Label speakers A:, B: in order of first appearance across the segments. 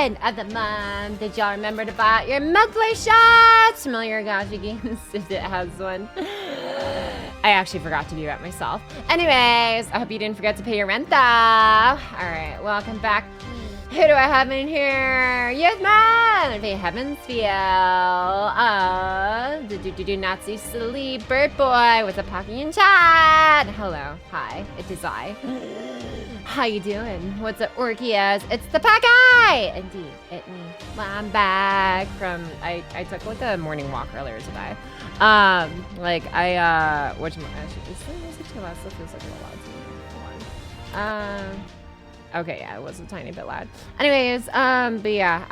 A: end of the month. Did y'all remember to buy your monthly shots from all your gacha games if it has one? I actually forgot to do that myself. Anyways, I hope you didn't forget to pay your rent though. Alright, welcome back. Who do I have in here? Yes, man! If you haven't feel, do Nazi silly bird boy with a Pocky in chat. Hello, hi, it is I. How you doing? What's up, Orchias? It's the Pocky! Indeed, it me. Well, I'm back from, I took like a morning walk earlier today. Which, actually, is it too loud? Still feels like a little loud to me. Okay, yeah, it was a tiny bit loud. Anyways, but yeah,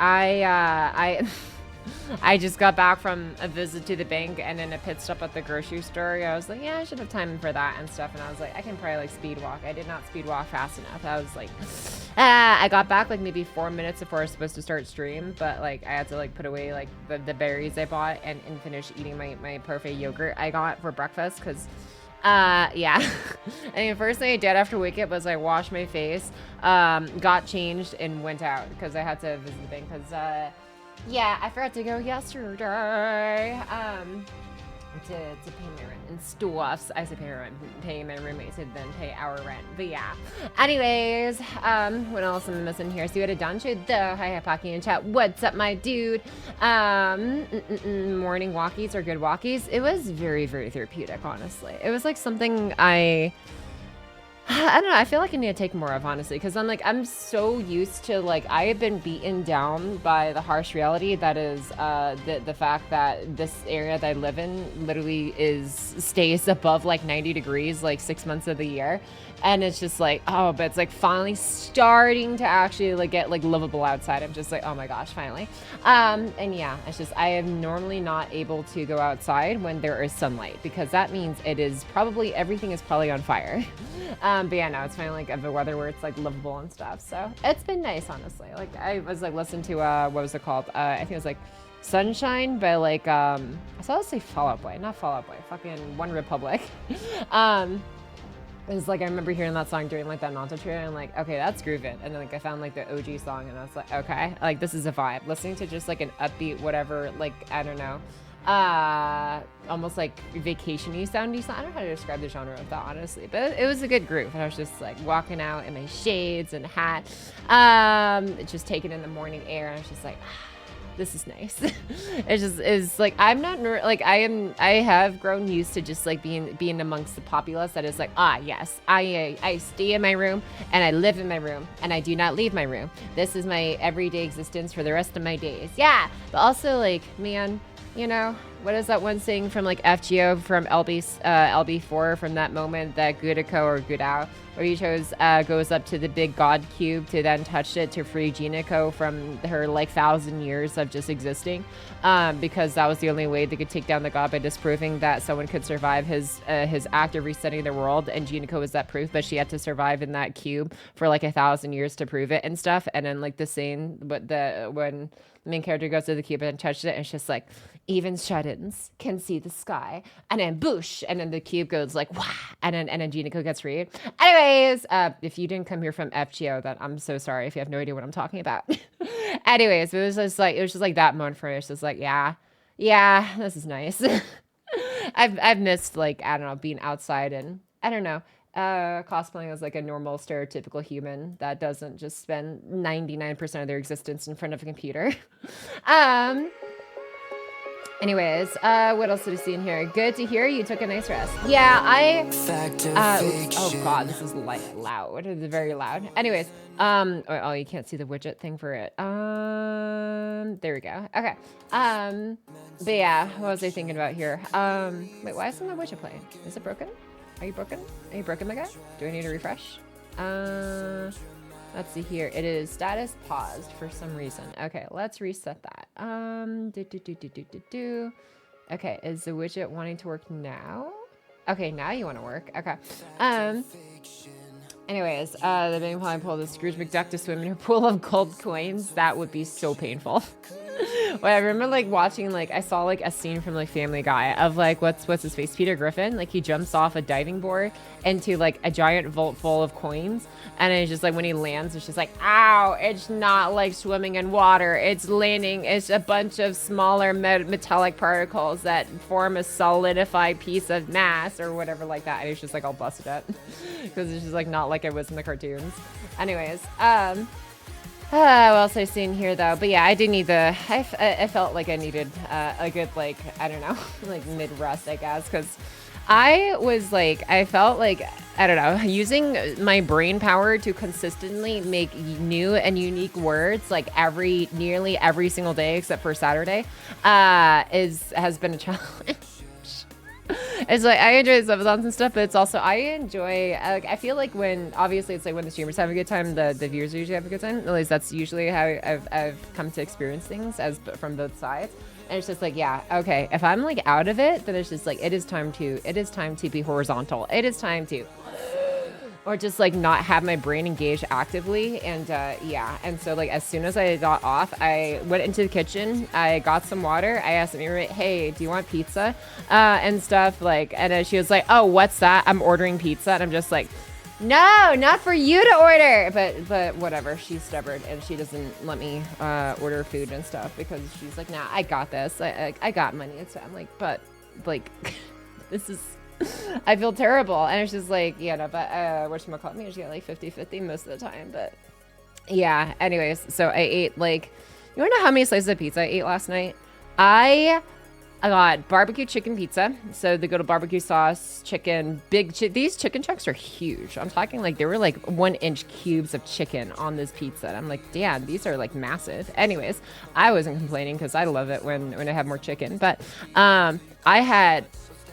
A: I just got back from a visit to the bank and then a pit stop at the grocery store. I was like, yeah, I should have time for that and stuff. And I was like, I can probably like speed walk. I did not speed walk fast enough. I was like, I got back like maybe 4 minutes before I was supposed to start stream, but like I had to like put away like the berries I bought and finish eating my parfait yogurt I got for breakfast because yeah. I mean, first thing I did after wake up was I washed my face, got changed and went out because I had to visit the bank because, yeah, I forgot to go yesterday, to pay my rent and stuff. I said pay my rent, pay my roommates and then pay our rent, but yeah. Anyways, what else am I missing here? See what I done to the hi Pocky in chat. What's up, my dude? Morning walkies are good walkies. It was very, very therapeutic, honestly. It was like something I don't know, I feel like I need to take more of, honestly, because I'm so used to, like, I have been beaten down by the harsh reality that is the fact that this area that I live in literally stays above like 90 degrees like 6 months of the year. And it's just like, oh, but it's like finally starting to actually like get like livable outside. I'm just like, oh my gosh, finally. And yeah, it's just, I am normally not able to go outside when there is sunlight because that means everything is probably on fire. But yeah, no, it's finally like the weather where it's like livable and stuff. So it's been nice, honestly. Like I was like listening to, what was it called? I think it was like Sunshine by like, I saw it say Fall Out Boy, not Fall Out Boy, fucking One Republic. It's like I remember hearing that song during like that Nanto trailer and I'm like, okay, that's grooving. And then like I found like the OG song and I was like, okay, like this is a vibe. Listening to just like an upbeat whatever, like I don't know, almost like vacation-y soundy song. I don't know how to describe the genre of that, honestly, but it was a good groove. And I was just like walking out in my shades and hat, just taking in the morning air. And I was just like, this is nice. It's like I'm not like I have grown used to just like being amongst the populace that is like, yes, I stay in my room and I live in my room and I do not leave my room. This is my everyday existence for the rest of my days. Yeah, but also like, man, you know, what is that one saying from like FGO from LB4 from that moment that Gudako or Gudao, where he goes up to the big god cube to then touch it to free Jinako from her like 1,000 years of just existing, because that was the only way they could take down the god by disproving that someone could survive his act of resetting the world, and Jinako was that proof, but she had to survive in that cube for like 1,000 years to prove it and stuff. And then like the scene, when the main character goes to the cube and touches it, and it's just like, even shut-ins can see the sky, and then boosh, and then the cube goes like wah, and then Jinako gets freed. Anyways, if you didn't come here from FGO, then I'm so sorry if you have no idea what I'm talking about. Anyways, it was just like that moment for me. It's just like, yeah, this is nice. I've missed like, I don't know, being outside and I don't know, cosplaying as like a normal stereotypical human that doesn't just spend 99% of their existence in front of a computer. Anyways, what else did I see in here? Good to hear you took a nice rest. Yeah, oh god, this is like loud. It's very loud. Anyways, oh, you can't see the widget thing for it. There we go. Okay. But yeah, what was I thinking about here? Wait, why isn't the widget playing? Is it broken? Are you broken? Are you broken, my guy? Do I need to refresh? Let's see here. It is status paused for some reason. Okay, let's reset that. Okay, is the widget wanting to work now? Okay, now you want to work. Okay. Anyways, the big plan pulled the Scrooge McDuck to swim in a pool of gold coins. That would be so painful. Well, I remember like watching like I saw like a scene from like Family Guy of like what's his face, Peter Griffin, like he jumps off a diving board into like a giant vault full of coins, and it's just like when he lands, it's just like, ow, it's not like swimming in water, it's landing, it's a bunch of smaller metallic particles that form a solidified piece of mass or whatever like that, and it's just like all busted up because it's just like not like it was in the cartoons. Anyways, what else I seen here though? But yeah, I did need I felt like I needed a good like, I don't know, like mid rest, I guess, because I was like, I felt like, I don't know, using my brain power to consistently make new and unique words like nearly every single day except for Saturday has been a challenge. It's like I enjoy the subathons and stuff, but it's also I enjoy. Like I feel like when obviously it's like when the streamers have a good time, the viewers usually have a good time. At least that's usually how I've come to experience things as from both sides. And it's just like, yeah, okay. If I'm like out of it, then it's just like it is time to be horizontal. It is time to. Or just like not have my brain engaged actively, and yeah, and so like as soon as I got off, I went into the kitchen, I got some water, I asked my roommate, hey, do you want pizza and stuff, like, and then she was like, oh, what's that, I'm ordering pizza, and I'm just like, no, not for you to order, but whatever, she's stubborn and she doesn't let me order food and stuff because she's like, nah, I got this, I got money, and so I'm like, but like this is I feel terrible, and it's just like, yeah, no, but whatchamacallit, me, I just get like 50-50 most of the time, but yeah, anyways, so I ate like, you wanna know how many slices of pizza I ate last night? I got barbecue chicken pizza, so the good old barbecue sauce, chicken, these chicken chunks are huge. I'm talking like they were like 1-inch cubes of chicken on this pizza, and I'm like, damn, these are like massive. Anyways, I wasn't complaining because I love it when I have more chicken, but I had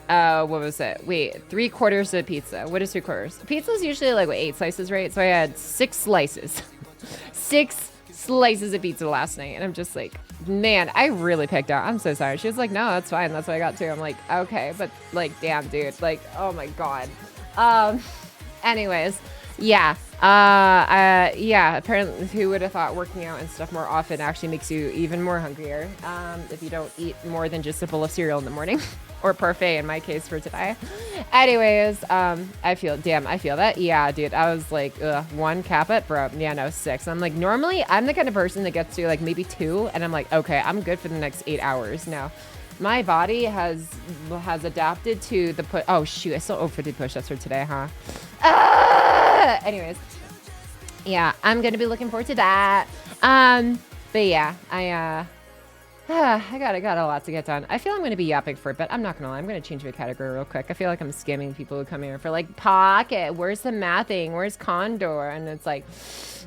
A: what was it? Wait, 3/4 of pizza. What is 3/4? Pizza's usually like what, 8 slices, right? So I had 6 slices. 6 slices of pizza last night, and I'm just like, man, I really picked out. I'm so sorry. She was like, no, that's fine. That's what I got too. I'm like, okay, but like, damn, dude, like, oh my god. Anyways, yeah. Yeah, apparently who would have thought working out and stuff more often actually makes you even more hungrier if you don't eat more than just a bowl of cereal in the morning. Or parfait in my case for today. Anyways, I feel that. Yeah, dude, I was like, 1 cap it, bro. Yeah, no, 6. I'm like, normally I'm the kind of person that gets to like maybe 2, and I'm like, okay, I'm good for the next 8 hours. No, my body has adapted to the put. Oh shoot, I still over 50 push-ups for today, huh? Anyways, yeah, I'm gonna be looking forward to that. But yeah, I got a lot to get done. I feel I'm going to be yapping for it, but I'm not going to lie. I'm going to change my category real quick. I feel like I'm scamming people who come here for like, Pocket, where's the mathing? Where's Kondou? And it's like,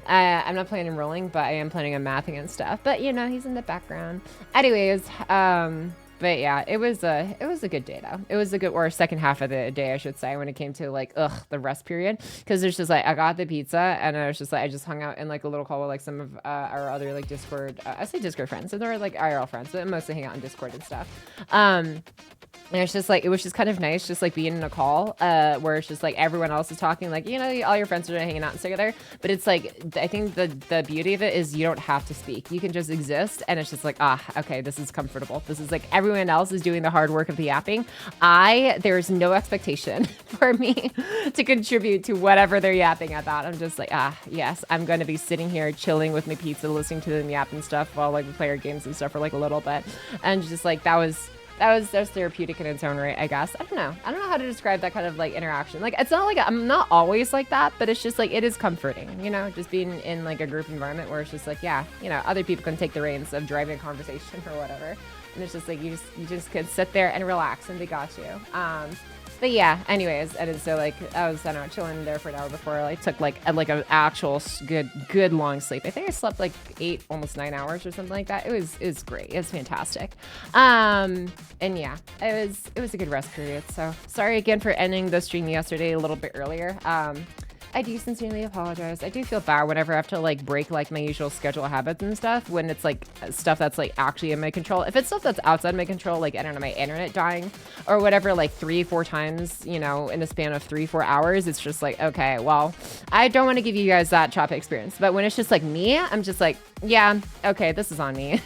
A: I'm not planning on rolling, but I am planning on mathing and stuff. But, you know, he's in the background. Anyways, but yeah, it was a good day though. It was a good, or second half of the day, I should say, when it came to like, the rest period. Cause there's just like, I got the pizza, and I was just like, I just hung out in like a little call with like some of our other like Discord, I say Discord friends, so they're like IRL friends, but mostly hang out on Discord and stuff. And it's just like, it was just kind of nice, just like being in a call where it's just like everyone else is talking, like, you know, all your friends are hanging out together. But it's like, I think the beauty of it is you don't have to speak. You can just exist, and it's just like, okay, this is comfortable. This is like everyone else is doing the hard work of the yapping. There's no expectation for me to contribute to whatever they're yapping about. I'm just like, yes, I'm going to be sitting here chilling with my pizza, listening to them yap and stuff while like we play our games and stuff for like a little bit. And just like, that was therapeutic in its own right, I guess. I don't know how to describe that kind of like interaction. Like, it's not like I'm not always like that, but it's just like, it is comforting, you know, just being in like a group environment where it's just like, yeah, you know, other people can take the reins of driving a conversation or whatever. And it's just like, you just could sit there and relax, and they got you. But yeah, anyways, and so like I don't know, chilling there for an hour before I like took like an actual good long sleep. I think I slept like 8, almost 9 hours or something like that. It was great. It was fantastic. And yeah, it was a good rest period. So sorry again for ending the stream yesterday a little bit earlier. I do sincerely apologize. I do feel bad whenever I have to like break like my usual schedule habits and stuff when it's like stuff that's like actually in my control. If it's stuff that's outside my control, like, I don't know, my internet dying or whatever, like 3-4 times, you know, in the span of 3-4 hours, it's just like, okay, well, I don't want to give you guys that choppy experience. But when it's just like me, I'm just like, yeah, okay, this is on me.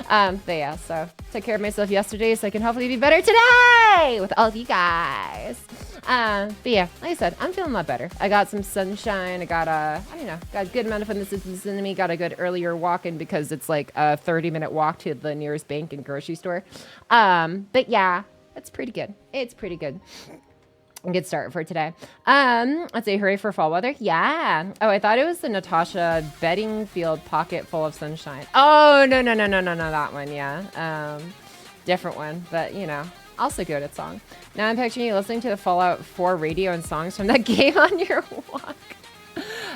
A: But yeah, so took care of myself yesterday so I can hopefully be better today with all of you guys. But yeah, like I said, I'm feeling a lot better. I got some sunshine. I got I don't know, got a good amount of photosynthesis in me. Got a good earlier walk in because it's like a 30-minute walk to the nearest bank and grocery store. But yeah, it's pretty good. It's pretty good. Good start for today. Let's say hooray for fall weather. Yeah. Oh, I thought it was the Natasha Bedingfield Pocket Full of Sunshine. Oh, no, that one. Yeah. Different one, but you know, also good at song. Now I'm picturing you listening to the Fallout 4 radio and songs from that game on your walk.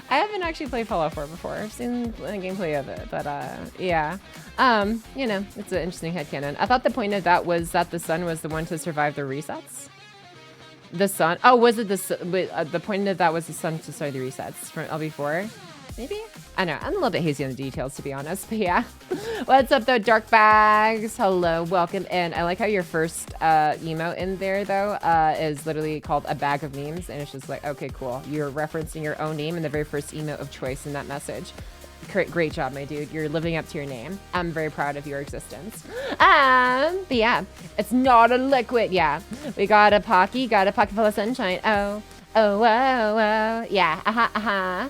A: I haven't actually played Fallout 4 before. I've seen a gameplay of it, but yeah. You know, it's an interesting headcanon. I thought the point of that was that the sun was the one to survive the resets. The sun. Oh, was it the point of that was the sun to start the resets from LB4? Maybe? I don't know. I'm a little bit hazy on the details, to be honest. But yeah. What's up, though? Dark Bags. Hello. Welcome in. I like how your first emote in there, though, is literally called A Bag of Memes. And it's just like, okay, cool. You're referencing your own name in the very first emote of choice in that message. Great job, my dude. You're living up to your name. I'm very proud of your existence. But yeah, it's not a liquid. Yeah, we got a Pocky full of sunshine. Oh. Yeah,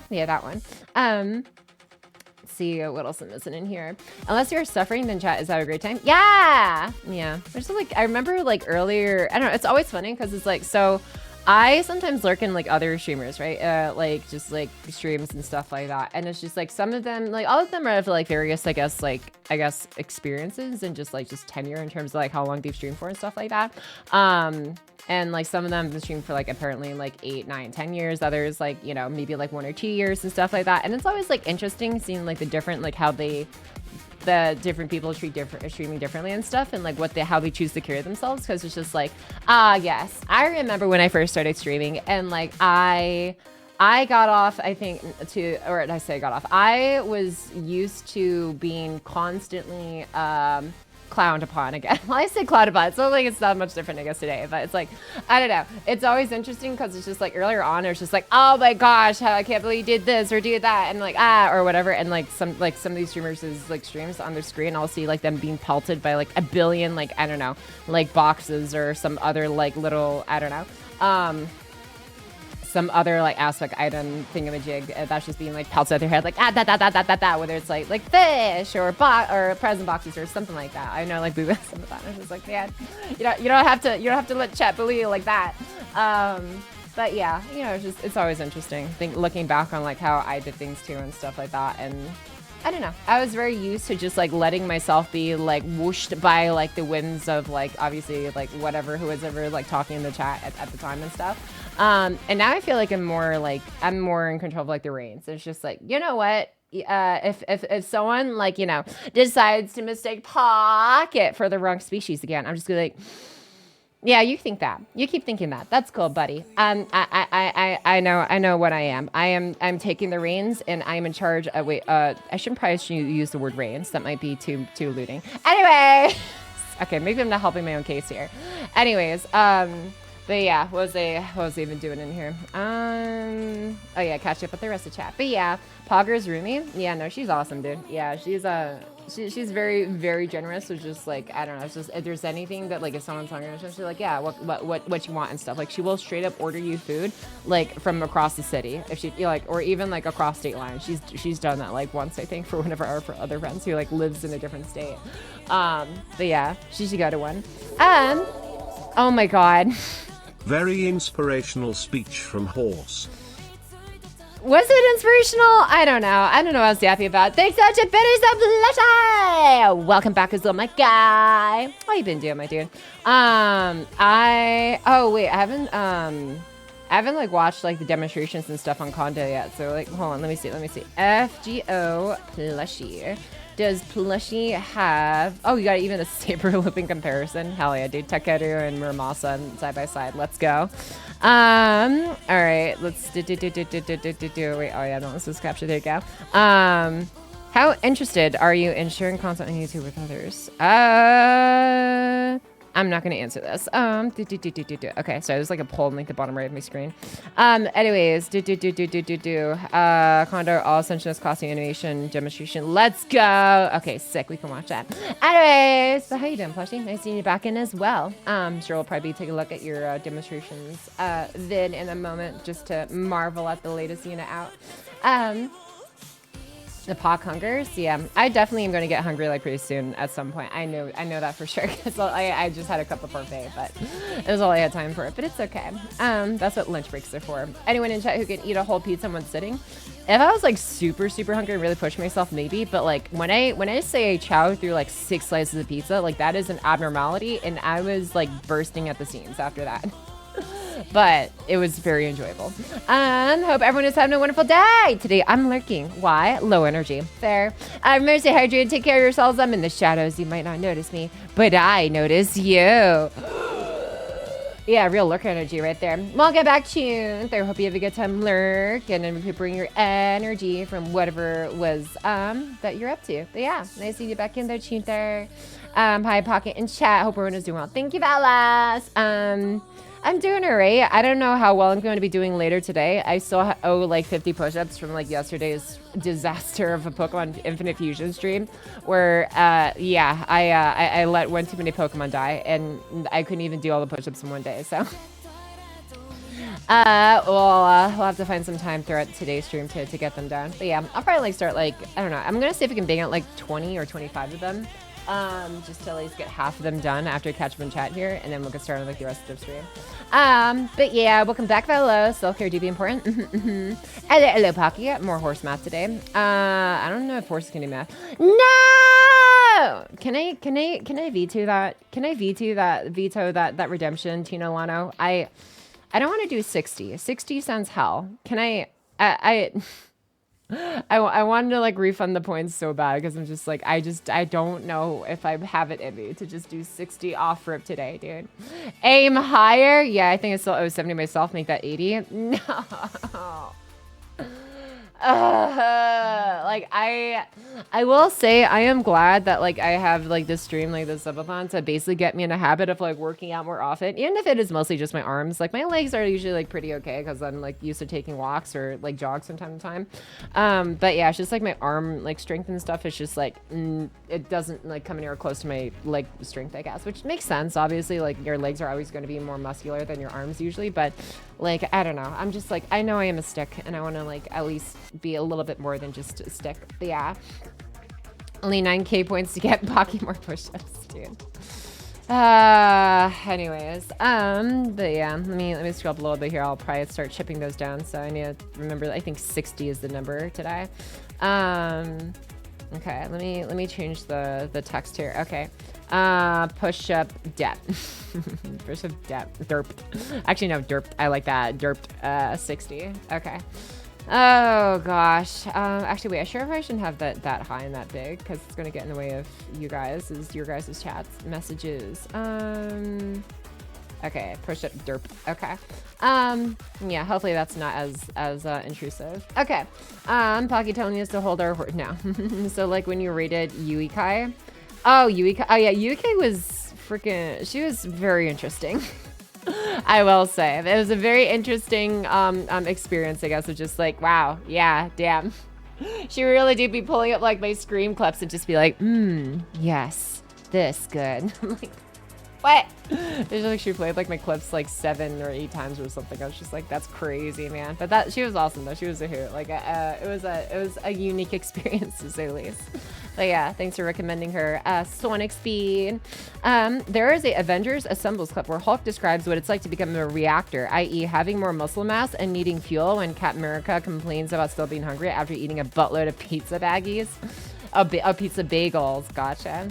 A: yeah, that one. Let's see what else I'm missing in here. Unless you're suffering, then chat is have a great time. Yeah. There's like, I remember like earlier, I don't know. It's always funny because it's like, so I sometimes lurk in like other streamers, right? Like just like streams and stuff like that. And it's just like some of them, like all of them are like various, I guess experiences and just tenure in terms of like how long they've streamed for and stuff like that. And like some of them have been streamed for like apparently like 8, 9, 10 years. Others like, you know, maybe like 1 or 2 years and stuff like that. And it's always like interesting seeing like the different, like how the different people treat streaming differently and stuff, and like how they choose to carry themselves, because it's just like, yes, I remember when I first started streaming and like I got off, I think, or did I say I got off? I was used to being constantly clowned upon again. Well, I say clowned upon, so like it's not much different I guess today, but it's like, I don't know, it's always interesting because it's just like earlier on it was just like, oh my gosh, I can't believe you did this or did that, and like or whatever, and like some of these streamers is like streams on their screen, I'll see like them being pelted by like a billion, like I don't know, like boxes or some other like little, I don't know, some other like aspect item thingamajig that's just being like pelted at their head, like that, whether it's like fish or present boxes or something like that. I know like boo some of that. It's just like, man, you don't have to let chat bully you like that. But yeah, you know, it's always interesting looking back on like how I did things too and stuff like that. And I don't know, I was very used to just like letting myself be like whooshed by like the winds of like obviously like whatever, who was ever like talking in the chat at the time and stuff. And now I feel like I'm more in control of like the reins. It's just like, you know what? If someone like, you know, decides to mistake pocket for the wrong species again, I'm just gonna like, yeah, you think that. You keep thinking that. That's cool, buddy. I know what I am. I'm taking the reins and I'm in charge. Wait, I probably shouldn't use the word reins. That might be too eluding. Anyway, okay, maybe I'm not helping my own case here. Anyways, but yeah, what was I even doing in here? Oh yeah, catch up with the rest of the chat. But yeah, Pogger's roomie. Yeah, no, she's awesome, dude. Yeah, she's very, very generous. So just like, I don't know, it's just if there's anything that like if someone's hungry, she's like, yeah, what you want and stuff. Like she will straight up order you food like from across the city if she like, or even like across state lines. She's done that like once I think for one of our other friends who like lives in a different state. But yeah, she should go to one. Oh my god.
B: Very inspirational speech from Horse.
A: Was it inspirational? I don't know. I don't know what I was happy about. Thanks so much, it is a pleasure. Welcome back as well, my guy. How you been doing, my dude? I haven't like watched like the demonstrations and stuff on Kondou yet. So like, hold on, let me see. FGO plushie. Does plushie have... Oh, you got even a saber looping comparison? Hell yeah, dude. Takeru and Muramasa side by side. Let's go. All right. Let's do. Wait. Oh yeah, no. This is capture. There you go. How interested are you in sharing content on YouTube with others? I'm not gonna answer this. Okay, so there's like a poll in like the bottom right of my screen. Anyways, Kondou all essentialist costume animation demonstration. Let's go. Okay, sick. We can watch that. Anyways, so how you doing, Plushie? Nice seeing you back in as well. Sure we'll probably take a look at your demonstrations vid in a moment, just to marvel at the latest unit out. The Pock hungers, yeah. I definitely am going to get hungry like pretty soon at some point. I know that for sure. Cause I just had a cup of parfait, but it was all I had time for. But it's okay. That's what lunch breaks are for. Anyone in chat who can eat a whole pizza in one sitting? If I was like super hungry and really push myself, maybe. But like when I say I chow through like 6 slices of pizza, like that is an abnormality, and I was like bursting at the seams after that. But it was very enjoyable. Hope everyone is having a wonderful day. Today I'm lurking. Why? Low energy. Fair. Remember to stay hydrated. Take care of yourselves. I'm in the shadows. You might not notice me, but I notice you. Yeah, real lurk energy right there. Well, I'll get back to you. I hope you have a good time lurk, and then bring your energy from whatever was that you're up to. But yeah, nice to see you back in there, Chinter. Hi, Pocket in chat. Hope everyone is doing well. Thank you, Valas. I'm doing alright. I don't know how well I'm going to be doing later today. I still owe like 50 push-ups from like yesterday's disaster of a Pokemon Infinite Fusion stream, where yeah, I let one too many Pokemon die, and I couldn't even do all the push-ups in one day. So we'll have to find some time throughout today's stream to get them done. But yeah, I'll probably like start like, I don't know. I'm gonna see if I can bang out like 20 or 25 of them. Just to at least get half of them done after catch up and chat here, and then we'll get started with like the rest of the stream. But yeah, welcome back, fellow. Self-care do be important. Hello, Pocky. More horse math today. I don't know if horses can do math. No! Can I veto that? Can I veto that redemption, Tina Lano? I don't want to do 60. 60 sounds hell. Can I wanted to like refund the points so bad, because I'm just like, I don't know if I have it in me to just do 60 off rip today, dude. Aim higher. Yeah, I think I still owe 70 myself. Make that 80. No. Like I will say I am glad that like I have like this stream, like this subathon, to basically get me in a habit of like working out more often, even if it is mostly just my arms. Like my legs are usually like pretty okay, because I'm like used to taking walks or like jogs from time to time. But yeah, it's just like my arm like strength and stuff is just like it doesn't like come anywhere close to my leg strength, I guess, which makes sense. Obviously, like your legs are always going to be more muscular than your arms usually, but like I don't know, I'm just like, I know I am a stick, and I want to like at least be a little bit more than just a stick. But yeah, only 9k points to get Pocky more push-ups, dude. Anyways, but yeah, let me scroll up a little bit here. I'll probably start chipping those down, so I need to remember, I think 60 is the number today. Okay, let me change the text here. Okay, push up depth. Push up depth. Derp. Actually, no, derp. I like that. Derped 60. Okay. Oh gosh. Actually, wait. I sure I shouldn't have that high and that big, because it's gonna get in the way of your guys' chats, messages. Okay, push up derp. Okay. Yeah, hopefully that's not as intrusive. Okay. Pocky telling us to hold our horse now. So like when you rated Yuikai. Oh, Yuikai. Oh yeah, Yuikai was freaking, she was very interesting. I will say. It was a very interesting experience, I guess, of just like, wow, yeah, damn. She really did be pulling up like my scream clips and just be like, yes, this good. I'm like, what? It's like she played like my clips like 7 or 8 times or something. I was just like, that's crazy, man. But that, she was awesome though. She was a hoot. Like it was a unique experience to say the least. But yeah, thanks for recommending her. Sonic Speed. There is a Avengers Assembles clip where Hulk describes what it's like to become a reactor, i.e. having more muscle mass and needing fuel, when Captain America complains about still being hungry after eating a buttload of pizza baggies. Pizza bagels. Gotcha.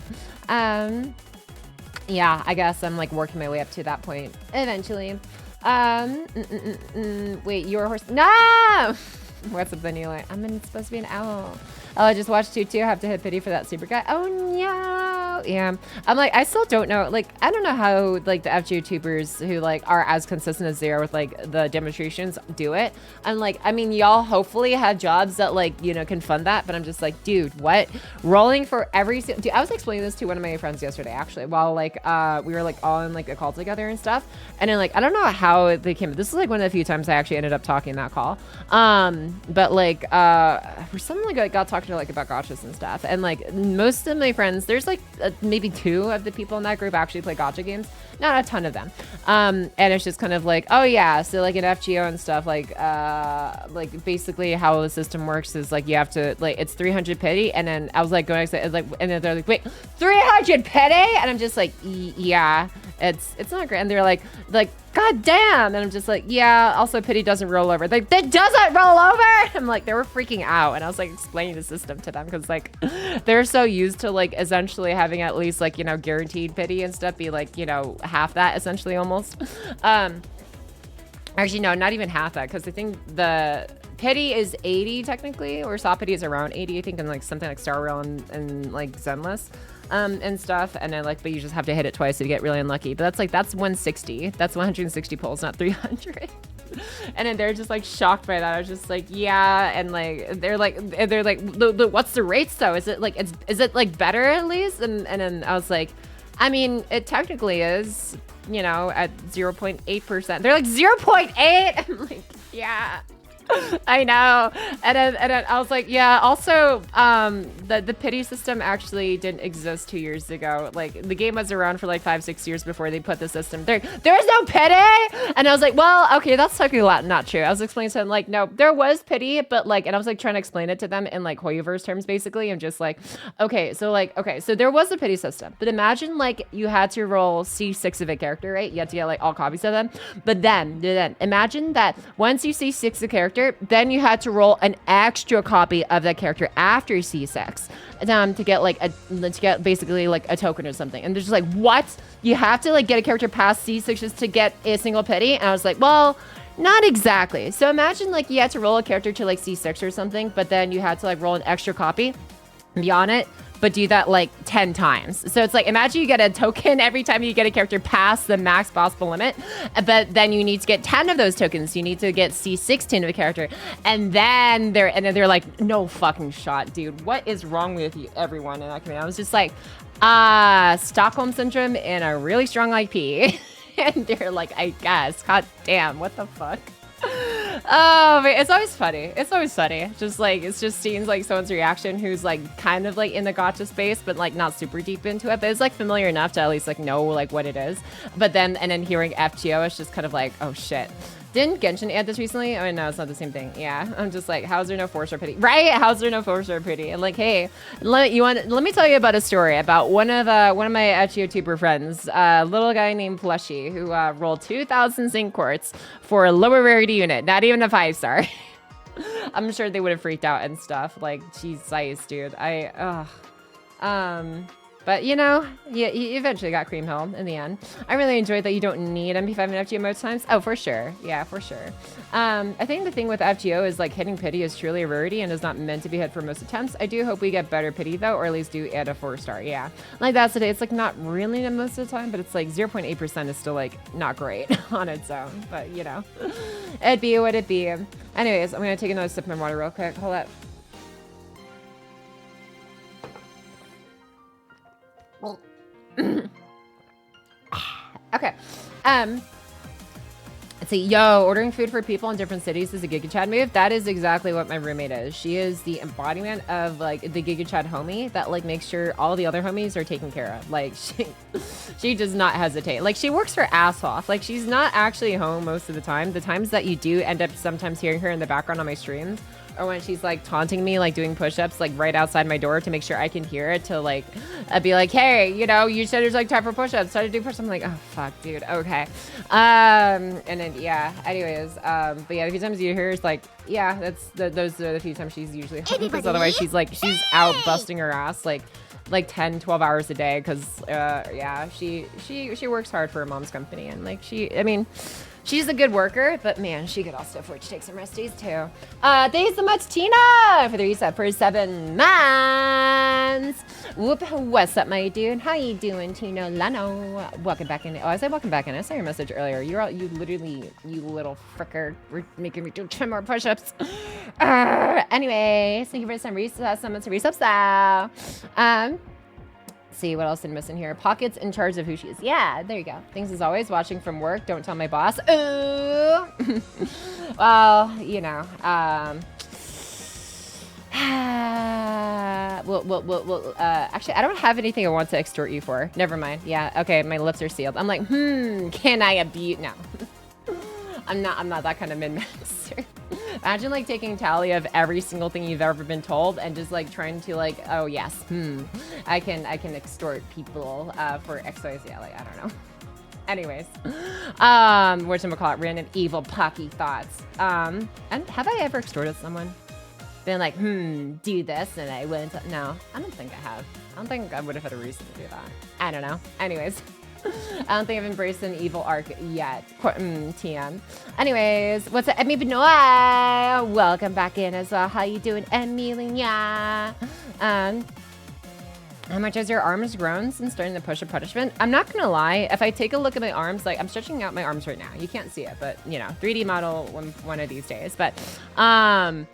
A: Yeah, I guess I'm like working my way up to that point eventually. Wait, you're a horse? No! What's up, Vanilla? I'm supposed to be an owl. Oh, I just watched 2-2. I have to hit pity for that super guy. Oh no! though. Yeah. I'm like, I still don't know. Like, I don't know how like the FGO tubers who like are as consistent as they are with like the demonstrations do it. I'm like, I mean, y'all hopefully have jobs that like, you know, can fund that. But I'm just like, dude, what? Rolling for every, dude, I was explaining this to one of my friends yesterday, actually, while like, we were like all in like a call together and stuff. And then like, I don't know how they came. This is like one of the few times I actually ended up talking that call. But like, for something like I got talking to like about gotchas and stuff. And like most of my friends, there's like maybe 2 of the people in that group actually play gotcha games. Not a ton of them. And it's just kind of like, oh yeah, so like in FGO and stuff, like basically how the system works is like you have to like it's 300 pity, and then I was like going to say like, and then they're like, wait, 300 pity, and I'm just like, yeah, it's not great, and they're like God damn, and I'm just like, yeah, also pity doesn't roll over. Like, that doesn't roll over. I'm like, they were freaking out, and I was like explaining the system to them because like they're so used to like essentially having at least like, you know, guaranteed pity and stuff be like, you know, half that essentially almost. Actually no, not even half that, because I think the pity is 80 technically, or saw pity is around 80 I think, in like something like Star Rail and like Zenless. And stuff, and then like, but you just have to hit it twice to get really unlucky. But that's 160. That's 160 pulls, not 300. And then they're just like shocked by that. I was just like, yeah, and like they're like, what's the rates though? Is it like is it like better at least? And then I was like, I mean, it technically is, you know, at 0.8%. They're like 0.8. I'm like, yeah. I know. And then I was like, yeah, also the pity system actually didn't exist 2 years ago. Like the game was around for like 5-6 years before they put the system there is no pity. And I was like, well, okay, that's technically not true. I was explaining to them like, no, there was pity, but like, and I was like trying to explain it to them in like Hoyoverse terms basically. I'm just like, okay, so there was a pity system, but imagine like you had to roll C6 of a character, right? You had to get like all copies of them, but then imagine that once you see 6 of a character, then you had to roll an extra copy of that character after C6 to get basically like a token or something. And they're just like, what? You have to like get a character past C6 just to get a single pity? And I was like, well, not exactly. So imagine like you had to roll a character to like C6 or something, but then you had to like roll an extra copy beyond it, but do that like 10 times. So it's like, imagine you get a token every time you get a character past the max possible limit, but then you need to get 10 of those tokens. You need to get C16 of a character. And then they're like, no fucking shot, dude. What is wrong with you, everyone in that community? I was just like, Stockholm Syndrome and a really strong IP. And they're like, I guess, god damn, what the fuck? Oh, man, it's always funny. It's always funny. Just like, it's just seeing like someone's reaction who's like kind of like in the gotcha space, but like not super deep into it. But it's like familiar enough to at least like know like what it is. But then, and then hearing FGO, it's just kind of like, oh shit. Didn't Genshin add this recently? Oh no, it's not the same thing. Yeah, I'm just like, how's there no 4-star pity? Right? How's there no 4-star pity? And like, hey, let me tell you about a story about one of my FGO tuber friends, a little guy named Plushy, who rolled 2,000 zinc quartz for a lower rarity unit, not even a 5-star. I'm sure they would have freaked out and stuff. Like, geez, dude. But you know, yeah, he eventually got cream hill in the end. I really enjoyed that you don't need MP5 and FGO most times. Oh, for sure. Yeah, for sure. I think the thing with FGO is like hitting pity is truly a rarity and is not meant to be hit for most attempts. I do hope we get better pity though, or at least do add a 4-star. Yeah, like that's the day. It's like not really the most of the time, but it's like 0.8% is still like not great on its own. But you know, it'd be what it be. Anyways, I'm gonna take another sip of my water real quick. Hold up. Okay. Let's see. Yo, ordering food for people in different cities is a Giga Chad move. That is exactly what my roommate is. She is the embodiment of like the Giga Chad homie that like makes sure all the other homies are taken care of. Like she does not hesitate. Like she works her ass off. Like she's not actually home most of the time. The times that you do end up sometimes hearing her in the background on my streams, or when she's like taunting me, like doing push-ups, like right outside my door to make sure I can hear it, to like, I'd be like, hey, you know, you said there's like time for push-ups. Try to do push-ups. I'm like, oh fuck, dude. Okay. And then yeah. Anyways, but yeah, the few times you hear is like, yeah, those are the few times she's usually home, because otherwise she's out busting her ass like 10-12 hours a day, because yeah, she works hard for her mom's company, and like I mean, She's a good worker, but man, she could also afford to take some rest days too. Thanks so much, Tina, for the reset for 7 months. Whoop, what's up, my dude? How you doing, Tina Lano? Welcome back in. Oh, I said welcome back in. I saw your message earlier. You literally, you little fricker, were making me do 10 more push-ups. Anyways, thank you for some resubs now. See what else did I miss in here. Pocket's in charge of who she is. Yeah, there you go. Things as always, watching from work. Don't tell my boss. Ooh. Well, you know. Actually, I don't have anything I want to extort you for. Never mind. Yeah, okay, my lips are sealed. I'm like, can I abuse? No. I'm not that kind of min-master. Imagine like taking a tally of every single thing you've ever been told and just like trying to like, oh yes, I can extort people for XYZ. Like, I don't know. Anyways, whatchamacallit, random evil Pocky thoughts. And have I ever extorted someone? Been like, do this, and I went. No, I don't think I have. I don't think I would have had a reason to do that. I don't know. Anyways. I don't think I've embraced an evil arc yet. TM. Anyways, what's up, Emmy Benoit? Welcome back in as well. How you doing, Emilia? How much has your arms grown since starting the push-up punishment? I'm not gonna lie. If I take a look at my arms, like I'm stretching out my arms right now. You can't see it, but you know, 3D model one of these days. But I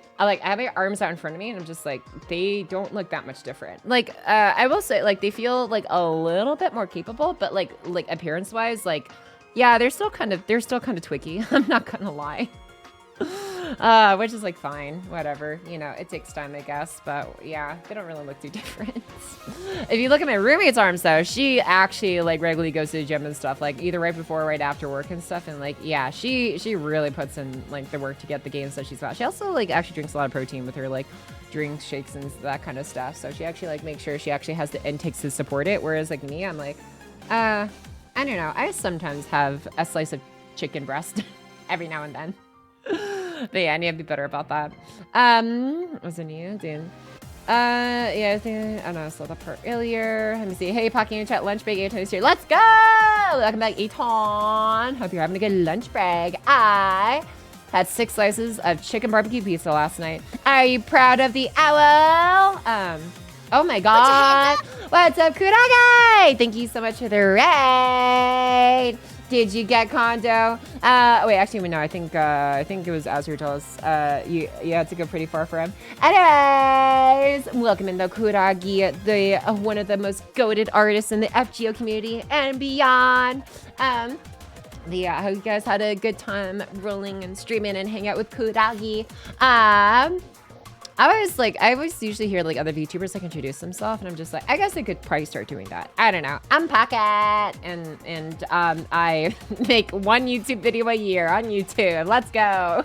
A: have my arms out in front of me and I'm just like, they don't look that much different. Like, I will say, like, they feel like a little bit more capable, but like appearance wise, like, yeah, they're still kind of twiggy. I'm not gonna lie. Which is like fine, whatever, you know, it takes time, I guess, but yeah, they don't really look too different. If you look at my roommate's arms though, she actually like regularly goes to the gym and stuff, like either right before or right after work and stuff, and like, yeah, she really puts in like the work to get the gains that she's got. She also like actually drinks a lot of protein with her like drinks, shakes, and that kind of stuff, so she actually like makes sure she actually has the intakes to support it, whereas like me, I'm like, I don't know, I sometimes have a slice of chicken breast every now and then. But yeah, I need to be better about that. What's the new dude? Yeah, I think I know I saw that part earlier. Let me see. Hey, Pocky in chat, lunch break. Aton's here. Let's go! Welcome back, Aton. Hope you're having a good lunch break. I had 6 slices of chicken barbecue pizza last night. Are you proud of the owl? Oh my god. What's up, Kurage? Thank you so much for the raid. Did you get Kondo? Wait, actually, no. I think it was Azure told us you had to go pretty far for him. Anyways, welcome in the Kuragi, the one of the most goated artists in the FGO community and beyond. Yeah, I hope you guys had a good time rolling and streaming and hang out with Kuragi. I always usually hear like other VTubers like introduce themselves, and I'm just like, I guess I could probably start doing that. I don't know. I'm Pocket, and I make 1 YouTube video a year on YouTube. Let's go.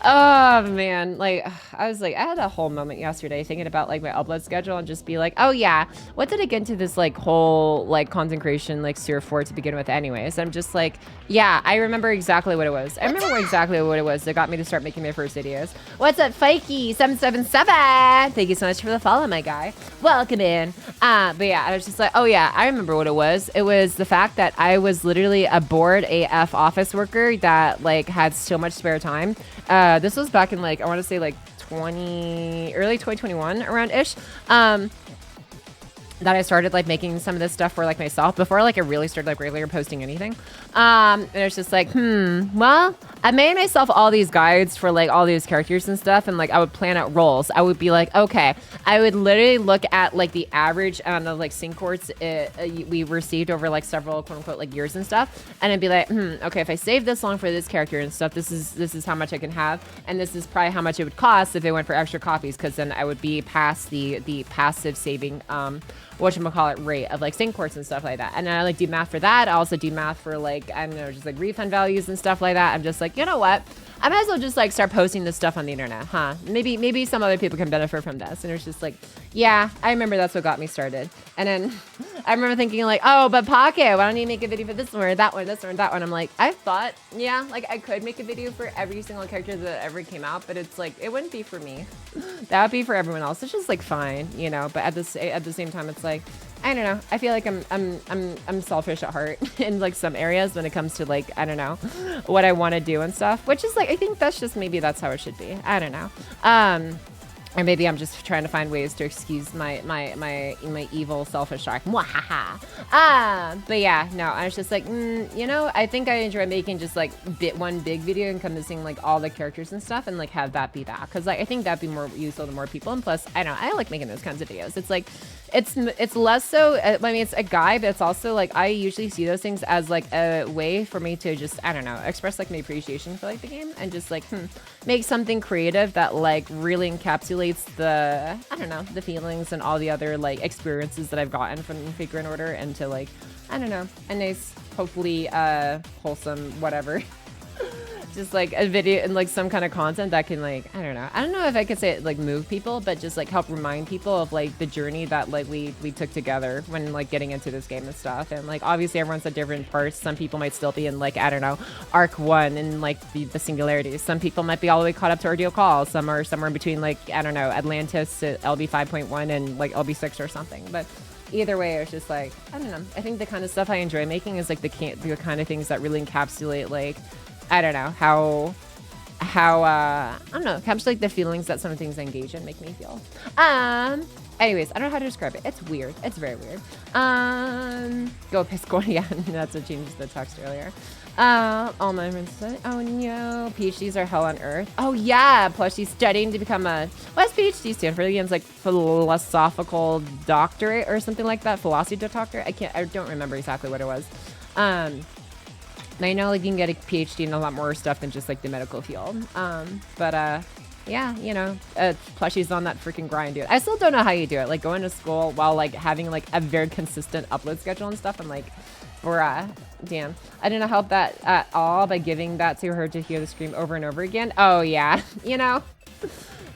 A: Oh man, like I had a whole moment yesterday thinking about like my upload schedule and just be like, oh yeah, what did I get into this like whole like concentration like sphere for to begin with anyways? I'm just like, yeah, I remember exactly what it was. I remember exactly what it was that got me to start making my first videos. What's up, Fikey777? Thank you so much for the follow, my guy. Welcome in. But yeah, I was just like, oh yeah, I remember what it was. It was the fact that I was literally a bored AF office worker that like had so much spare time. This was back in like, I want to say like early 2021 around ish. That I started like making some of this stuff for like myself before like I really started like regular posting anything. And it's just like, well, I made myself all these guides for like all these characters and stuff, and like I would plan out roles. I would be like, okay, I would literally look at like the average amount of like sync courts we received over like several quote unquote like years and stuff, and I'd be like, okay, if I save this long for this character and stuff, this is how much I can have, and this is probably how much it would cost if it went for extra copies, because then I would be past the passive saving whatchamacallit rate of like sync courts and stuff like that. And then I like do math for that. I also do math for like, I don't know, just like refund values and stuff like that. I'm just like, you know what? I might as well just like start posting this stuff on the internet, huh? Maybe some other people can benefit from this. And it's just like, yeah, I remember that's what got me started. And then I remember thinking like, oh, but Pocket, why don't you make a video for this one or that one, this one or that one? I'm like, I thought, yeah, like I could make a video for every single character that ever came out, but it's like, it wouldn't be for me. That would be for everyone else. It's just like fine, you know, but at the same time, it's like, I don't know. I feel like I'm selfish at heart in like some areas when it comes to like, I don't know, what I want to do and stuff, which is like, I think that's just, maybe that's how it should be. I don't know. Or maybe I'm just trying to find ways to excuse my evil, selfish side. Mwahaha. But yeah, no, I was just like, you know, I think I enjoy making just like one big video encompassing like all the characters and stuff, and like have that be that, because like I think that'd be more useful to more people. And plus, I don't know, I like making those kinds of videos. It's like, it's less so, I mean, it's a guide, but it's also like, I usually see those things as like a way for me to just, I don't know, express like my appreciation for like the game, and just like, make something creative that like really encapsulates the, I don't know, the feelings and all the other like experiences that I've gotten from Figure in Order into like, I don't know, a nice, hopefully wholesome whatever. Just like a video and like some kind of content that can like, I don't know if I could say it like move people, but just like help remind people of like the journey that like we took together when like getting into this game and stuff. And like obviously everyone's at different parts. Some people might still be in like, I don't know, arc 1 and like the singularities. Some people might be all the way caught up to Ordeal Call. Some are somewhere in between like, I don't know, Atlantis to LB 5.1 and like LB 6 or something. But either way, it's just like, I don't know. I think the kind of stuff I enjoy making is like the kind of things that really encapsulate like, I don't know, how I don't know, comes like the feelings that some things I engage in make me feel. Anyways, I don't know how to describe it. It's weird. It's very weird. Go Pisco. Yeah, that's what changed the text earlier. All my friends said, oh no, PhDs are hell on earth. Oh yeah, plus she's studying to become a, what's PhD stand for? Again, it's like philosophical doctorate or something like that. Philosophy doctorate. I don't remember exactly what it was. I know like you can get a PhD in a lot more stuff than just like the medical field. Yeah, you know, Plushie's on that freaking grind, dude. I still don't know how you do it. Like going to school while like having like a very consistent upload schedule and stuff. I'm like, damn. I didn't help that at all by giving that to her to hear the scream over and over again. Oh yeah, you know.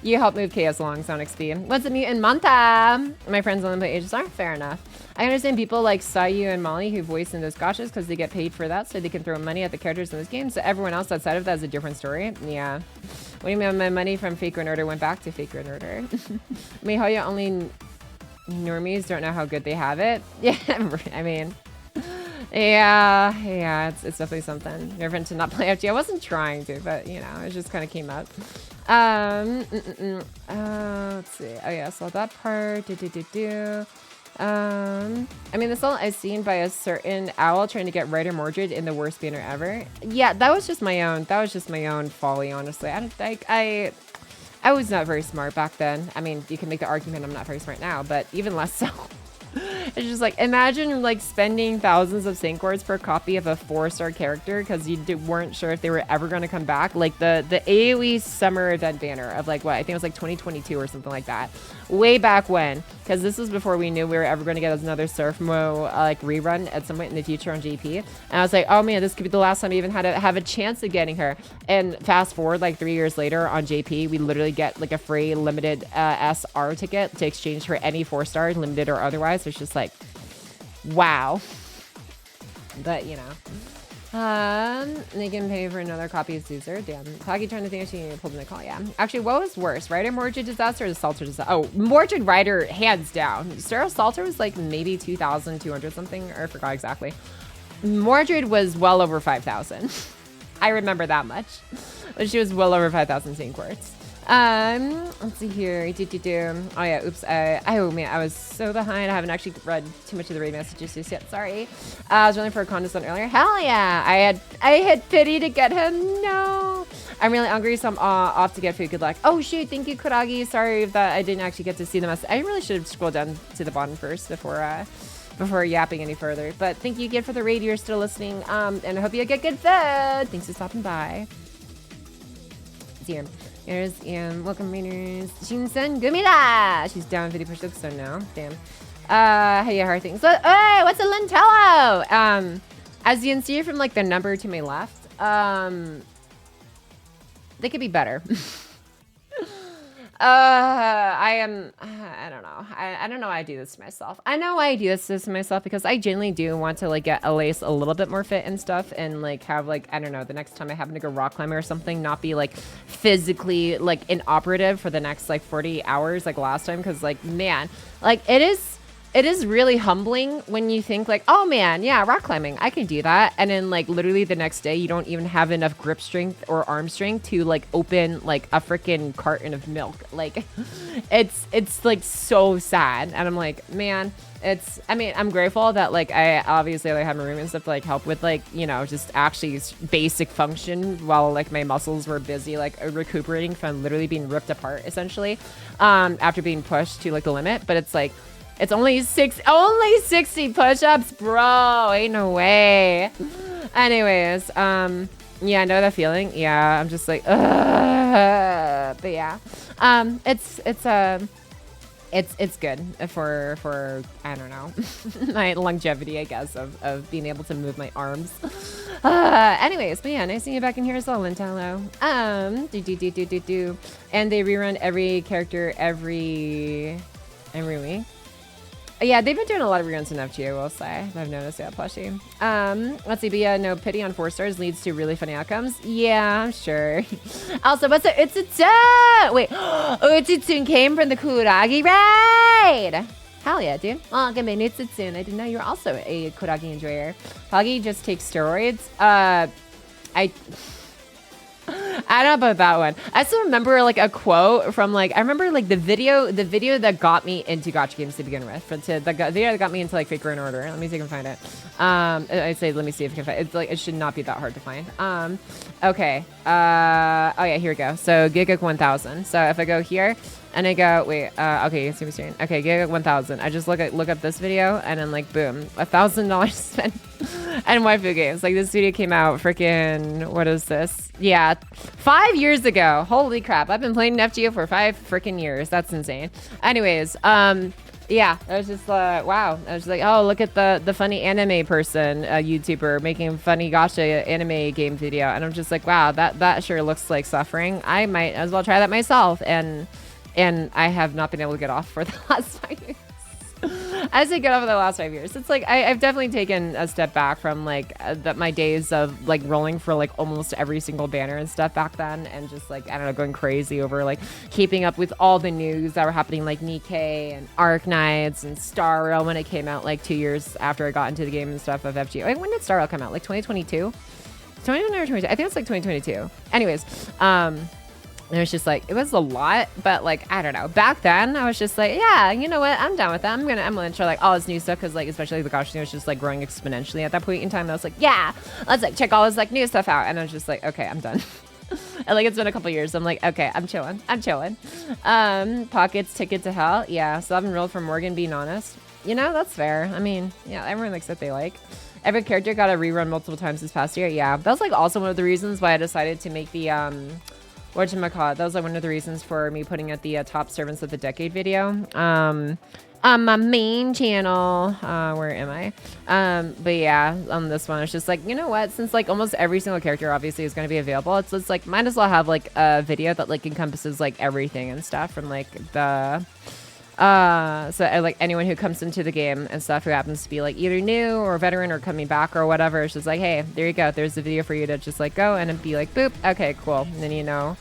A: You help move chaos along, Sonic Speed. What's a mutant Manta? My friends only play ages are fair enough. I understand people like Sayu and Molly who voice in those gotchas because they get paid for that, so they can throw money at the characters in this game. So everyone else outside of that is a different story. Yeah. What do you mean my money from Faker and Order went back to Faker and Order? Mihoya only normies don't know how good they have it. Yeah, I mean, yeah, it's definitely something different to not play FGO. I wasn't trying to, but you know, it just kind of came up. Let's see. Oh yeah, so that part. I mean, this all I've seen by a certain owl trying to get Ryder Mordred in the worst banner ever. Yeah, that was just my own folly, honestly. I was not very smart back then. I mean, you can make the argument I'm not very smart now, but even less so. It's just like, imagine like spending thousands of sync words per copy of a 4-star character because you weren't sure if they were ever going to come back. Like the AoE summer event banner of like, what, I think it was like 2022 or something like that. Way back when, because this was before we knew we were ever going to get another Surf Mo like rerun at some point in the future on JP. And I was like, oh man, this could be the last time I even had to have a chance of getting her. And fast forward like 3 years later on JP, we literally get like a free limited SR ticket to exchange for any 4-star, limited or otherwise. It's just like, wow. But you know, they can pay for another copy of Caesar. Damn, Pocky trying to think she pulled in the call. Yeah, actually, what was worse, Ryder Mordred disaster or the Salter disaster? Oh, Mordred Ryder hands down. Sarah Salter was like maybe 2,200 something, or I forgot exactly. Mordred was well over 5,000. I remember that much, but she was well over 5,000 sync words. Let's see here. Oh yeah, oops. Oh man, I was so behind. I haven't actually read too much of the raid messages just yet. Sorry. I was running for a Kondou earlier. Hell yeah. I had pity to get him. No. I'm really hungry, so I'm off to get food. Good luck. Oh shoot, thank you, Kuragi. Sorry that I didn't actually get to see the message. I really should have scrolled down to the bottom first before yapping any further. But thank you again for the raid. You're still listening. And I hope you get good food. Thanks for stopping by. See you. Here's welcome readers. Shinsen Gumida. She's down 50 push-ups, so no. Damn. Hey, how are things? So, hey, what's a Lintello? As you can see from like the number to my left, they could be better. I don't know. I don't know why I do this to myself. I know why I do this to myself because I genuinely do want to like get Elise a little bit more fit and stuff and like have like, I don't know, the next time I happen to go rock climbing or something, not be like physically like inoperative for the next like 40 hours like last time. Cause like, man, like it is it is really humbling when you think like, oh man, yeah, rock climbing, I can do that. And then like literally the next day, you don't even have enough grip strength or arm strength to like open like a freaking carton of milk. Like it's like so sad. And I'm like, man, I mean, I'm grateful that like I obviously like have my room and stuff to like help with like, you know, just actually basic function while like my muscles were busy like recuperating from literally being ripped apart essentially after being pushed to like the limit. But it's like, it's only 60 push-ups, bro. Ain't no way. Anyways, yeah, I know that feeling. Yeah, I'm just like, ugh. But yeah, it's good for I don't know, my longevity, I guess, of being able to move my arms. Anyways, but yeah, nice seeing you back in here as well, Lintalo. And they rerun every character every week. Yeah, they've been doing a lot of reruns in FGO, I will say. I've noticed that, plushie. Let's see, but yeah, no, pity on 4 stars leads to really funny outcomes. Yeah, I'm sure. Also, what's it? It's a wait, Utsutsun came from the Kuragi raid. Hell yeah, dude. Welcome in, Utsutsun. I didn't know you were also a Kuragi enjoyer. Pocky just takes steroids. I don't know about that one. I still remember like a quote from like, I remember like the video that got me into gacha games to begin with. The video that got me into like Fake Run Order. Let me see if I can find it. I'd say, let me see if I can find it. It's like, it should not be that hard to find. Okay. Oh yeah, here we go. So Gigak 1000. So if I go here and I go, wait, okay, you can see me screen. Okay, Gigak 1000. I just look up this video and then like, boom, $1,000 spent and waifu games. Like this video came out freaking, what is this? Yeah, 5 years ago. Holy crap. I've been playing FGO for 5 freaking years. That's insane. Anyways, yeah, I was just wow. I was like, oh, look at the funny anime person, YouTuber making a funny gacha anime game video. And I'm just like, wow, that sure looks like suffering. I might as well try that myself. And I have not been able to get off for the last 5 years. As I get over the last 5 years, it's like I've definitely taken a step back from like my days of like rolling for like almost every single banner and stuff back then, and just like I don't know, going crazy over like keeping up with all the news that were happening, like Nikkei and Arc Knights and Star Rail when it came out like 2 years after I got into the game and stuff of FGO. Like, when did Star Rail come out? Like 2022? 2021 or 2022? I think it's like 2022. Anyways, and it was just like, it was a lot, but like, I don't know. Back then, I was just like, yeah, you know what? I'm down with that. I'm gonna try like all this new stuff, because like, especially the gacha was just like growing exponentially at that point in time. I was like, yeah, let's like check all this like new stuff out. And I was just like, okay, I'm done. And like, it's been a couple years. So I'm like, okay, I'm chilling. Pockets, Ticket to Hell. Yeah, so I've enrolled for Morgan, being honest. You know, that's fair. I mean, yeah, everyone likes what they like. Every character got a rerun multiple times this past year. Yeah, that was like also one of the reasons why I decided to make the whatchamacallit, that was like one of the reasons for me putting out the top servants of the decade video on my main channel. Where am I? But yeah, on this one, it's just like, you know what, since like almost every single character obviously is going to be available, it's like, might as well have like a video that like encompasses like everything and stuff from like the so like anyone who comes into the game and stuff who happens to be like either new or veteran or coming back or whatever, it's just like, hey, there you go, there's the video for you to just like go and be like, boop, okay, cool. And then, you know,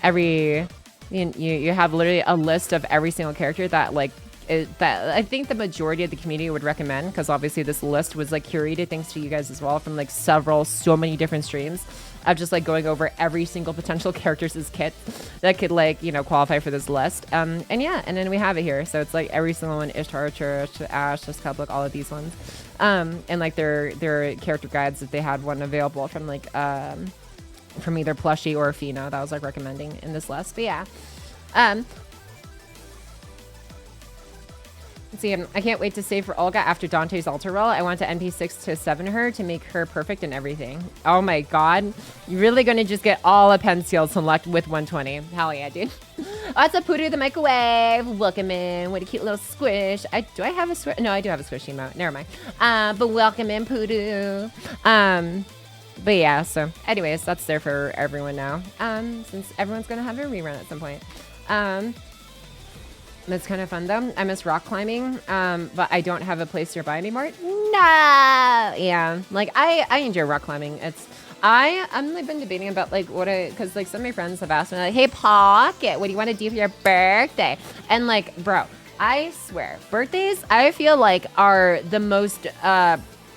A: you have literally a list of every single character that like that I think the majority of the community would recommend, because obviously this list was like curated thanks to you guys as well from like so many different streams of just like going over every single potential character's kit that could like, you know, qualify for this list. And yeah, and then we have it here. So it's like every single one, Ishtar, Church, Ash, just Public, all of these ones. And like their character guides, if they had one available from like from either Plushie or Fina that I was like recommending in this list. But yeah. Let's see, I can't wait to save for Olga after Dante's altar roll. I want to NP6 to 7 her to make her perfect in everything. Oh my god. You're really gonna just get all a pen seal select with 120. Hell yeah, dude. What's up, Poodoo the microwave? Welcome in. What a cute little squish. Do I have a squish? No, I do have a squish emote. Never mind. But welcome in, Poodoo. But yeah, so anyways, that's there for everyone now. Since everyone's gonna have a rerun at some point. That's kind of fun though. I miss rock climbing, but I don't have a place nearby anymore. No, yeah, like I enjoy rock climbing. I'm like been debating about like because like some of my friends have asked me like, hey Pocket, what do you want to do for your birthday? And like, bro, I swear, birthdays, I feel like are the most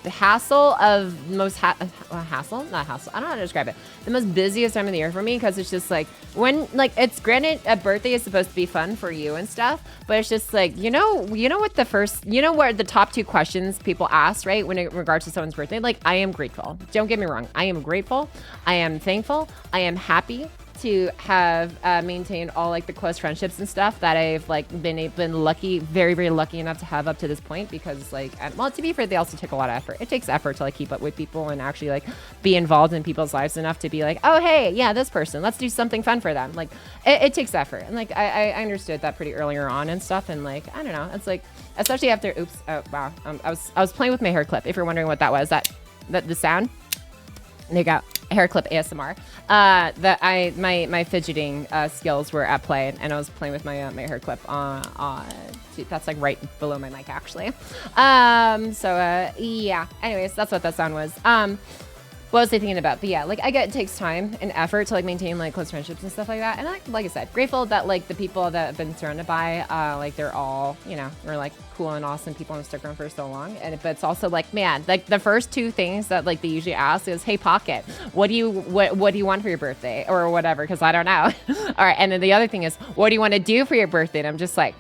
A: hassle of most hassle, not hassle. I don't know how to describe it. The most busiest time of the year for me, because it's just like when like it's granted a birthday is supposed to be fun for you and stuff, but it's just like you know what the first what the top two questions people ask, right, when in regards to someone's birthday. Like, I am grateful. Don't get me wrong. I am grateful. I am thankful. I am happy to have maintained all like the close friendships and stuff that I've like been lucky, very, very lucky enough to have up to this point, because like, well, to be fair, they also take a lot of effort. It takes effort to like keep up with people and actually like be involved in people's lives enough to be like, oh, hey, yeah, this person, let's do something fun for them. Like it takes effort. And like, I understood that pretty earlier on and stuff. And like, I don't know, it's like, especially after, oops, oh, wow. I was playing with my hair clip. If you're wondering what that was, that the sound, there you go. Hair clip ASMR. That my fidgeting skills were at play, and I was playing with my my hair clip that's like right below my mic actually. Yeah. Anyways, that's what that sound was. What was I thinking about? But yeah, like I get it takes time and effort to like maintain like close friendships and stuff like that. And like I said, grateful that like the people that I've been surrounded by, like they're all, we're like cool and awesome people and stick around for so long. And but it's also like, man, like the first two things that like they usually ask is, hey, Pocket, what do you want for your birthday or whatever? Because I don't know. All right, and then the other thing is, what do you want to do for your birthday? And I'm just like.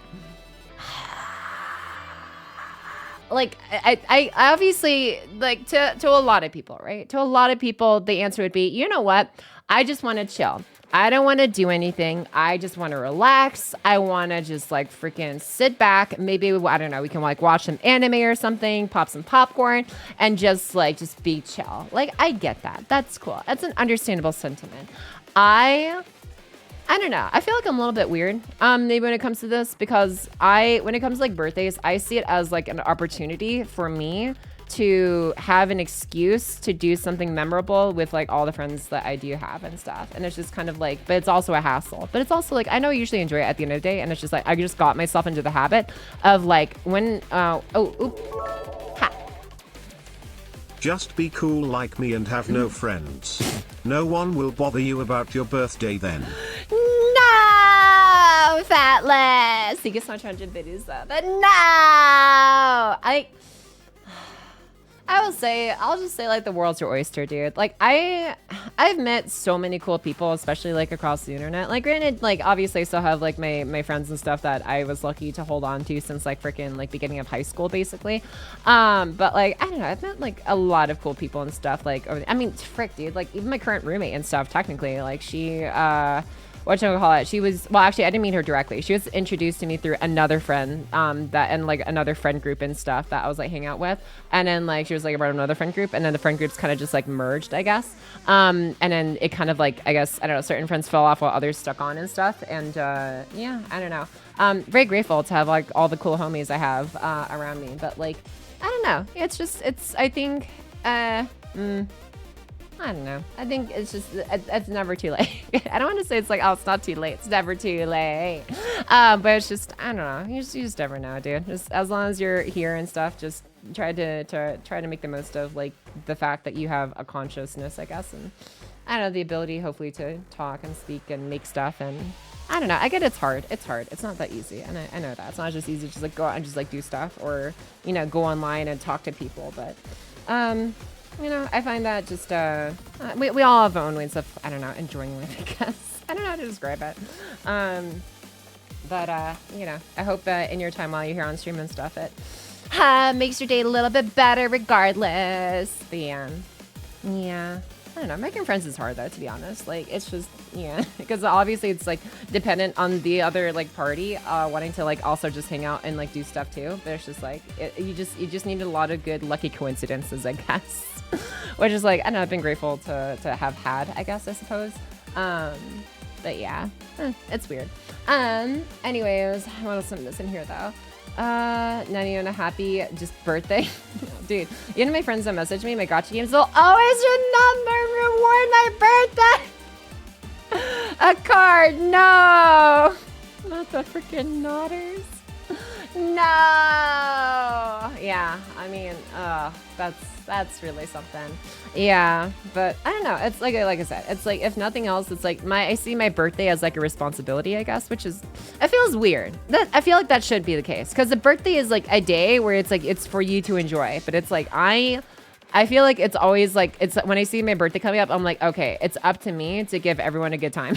A: Like I obviously, like to a lot of people, right? To a lot of people, the answer would be, you know what? I just want to chill. I don't want to do anything. I just want to relax. I want to just like freaking sit back. Maybe, I don't know, we can like watch some anime or something, pop some popcorn and just be chill. Like, I get that. That's cool. That's an understandable sentiment. I don't know. I feel like I'm a little bit weird, maybe when it comes to this, because when it comes to like birthdays, I see it as like an opportunity for me to have an excuse to do something memorable with like all the friends that I do have and stuff. And it's just kind of like, but it's also a hassle. But it's also like, I know I usually enjoy it at the end of the day. And it's just like, I just got myself into the habit of like when,
B: Just be cool like me and have no friends. No one will bother you about your birthday then.
A: No, Fatless. He gets my 100 videos though. But no, I'll just say like the world's your oyster, dude. Like I've met so many cool people, especially like across the internet. Like granted, like obviously I still have like my friends and stuff that I was lucky to hold on to since like freaking like beginning of high school basically. But like, I don't know, I've met like a lot of cool people and stuff. Like, I mean, frick, dude, like even my current roommate and stuff, technically, like she, she was, well, actually I didn't meet her directly. She was introduced to me through another friend, and like another friend group and stuff that I was like hanging out with. And then like, she was like about another friend group, and then the friend groups kind of just like merged, I guess. And then it kind of like, I guess, I don't know, certain friends fell off while others stuck on and stuff. And yeah, I don't know. Very grateful to have like all the cool homies I have around me. But like, I don't know. I think, I don't know. I think it's just, it's never too late. I don't want to say it's like, oh, it's not too late. It's never too late. But it's just, I don't know. You just never know, dude. Just as long as you're here and stuff, just try to make the most of like the fact that you have a consciousness, I guess. And I don't know, the ability hopefully to talk and speak and make stuff. And I don't know. I get it's hard. It's hard. It's not that easy. And I know that. It's not just easy to just like go out and just like do stuff or, go online and talk to people. But, I find that just, we all have our own ways of, I don't know, enjoying life, I guess. I don't know how to describe it. But I hope that in your time while you're here on stream and stuff, it makes your day a little bit better regardless. But yeah. I don't know. Making friends is hard though, to be honest. Like, it's just, because obviously it's like dependent on the other like party wanting to like also just hang out and like do stuff too. But it's just like, you just need a lot of good lucky coincidences, I guess. Which is like, I don't know, I've been grateful to have had, I guess, I suppose. But yeah, it's weird. Anyways, what else am I missing here though? Not even a happy just birthday. Dude, my friends that message me, my gotcha games, they'll always reward my birthday. A card, no. Not the freaking nodders. No. Yeah, I mean, that's really something. Yeah, but I don't know. It's like I said, it's like if nothing else, it's like I see my birthday as like a responsibility, I guess, which is it feels weird. That I feel like that should be the case because the birthday is like a day where it's like it's for you to enjoy, but it's like I feel like it's always like it's when I see my birthday coming up, I'm like, okay, it's up to me to give everyone a good time.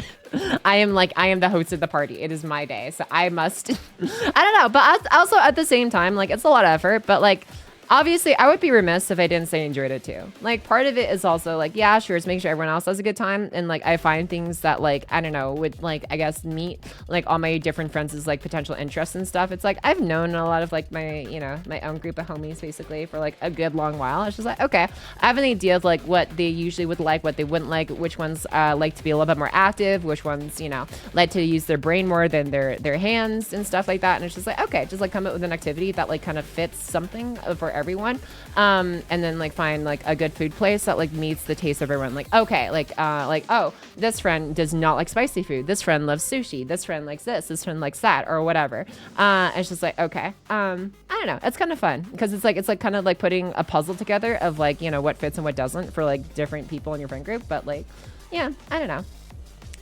A: I am the host of the party. It is my day, so I must. I don't know, but also at the same time, like it's a lot of effort, but like. Obviously, I would be remiss if I didn't say enjoyed it too. Like, part of it is also like, yeah, sure, it's making sure everyone else has a good time. And like, I find things that like, I don't know, would like, I guess meet like all my different friends' like potential interests and stuff. It's like, I've known a lot of like my, you know, my own group of homies basically for like a good long while. It's just like, okay, I have an idea of like what they usually would like, what they wouldn't like, which ones like to be a little bit more active, which ones, you know, like to use their brain more than their hands and stuff like that. And it's just like, okay, just like come up with an activity that like kind of fits something for everyone, and then like find like a good food place that like meets the taste of everyone. Like okay, like oh, this friend does not like spicy food, this friend loves sushi, this friend likes this friend likes that, or whatever. It's just like okay, I don't know, it's kind of fun because it's like kind of like putting a puzzle together of like, you know, what fits and what doesn't for like different people in your friend group. But like, yeah, I don't know.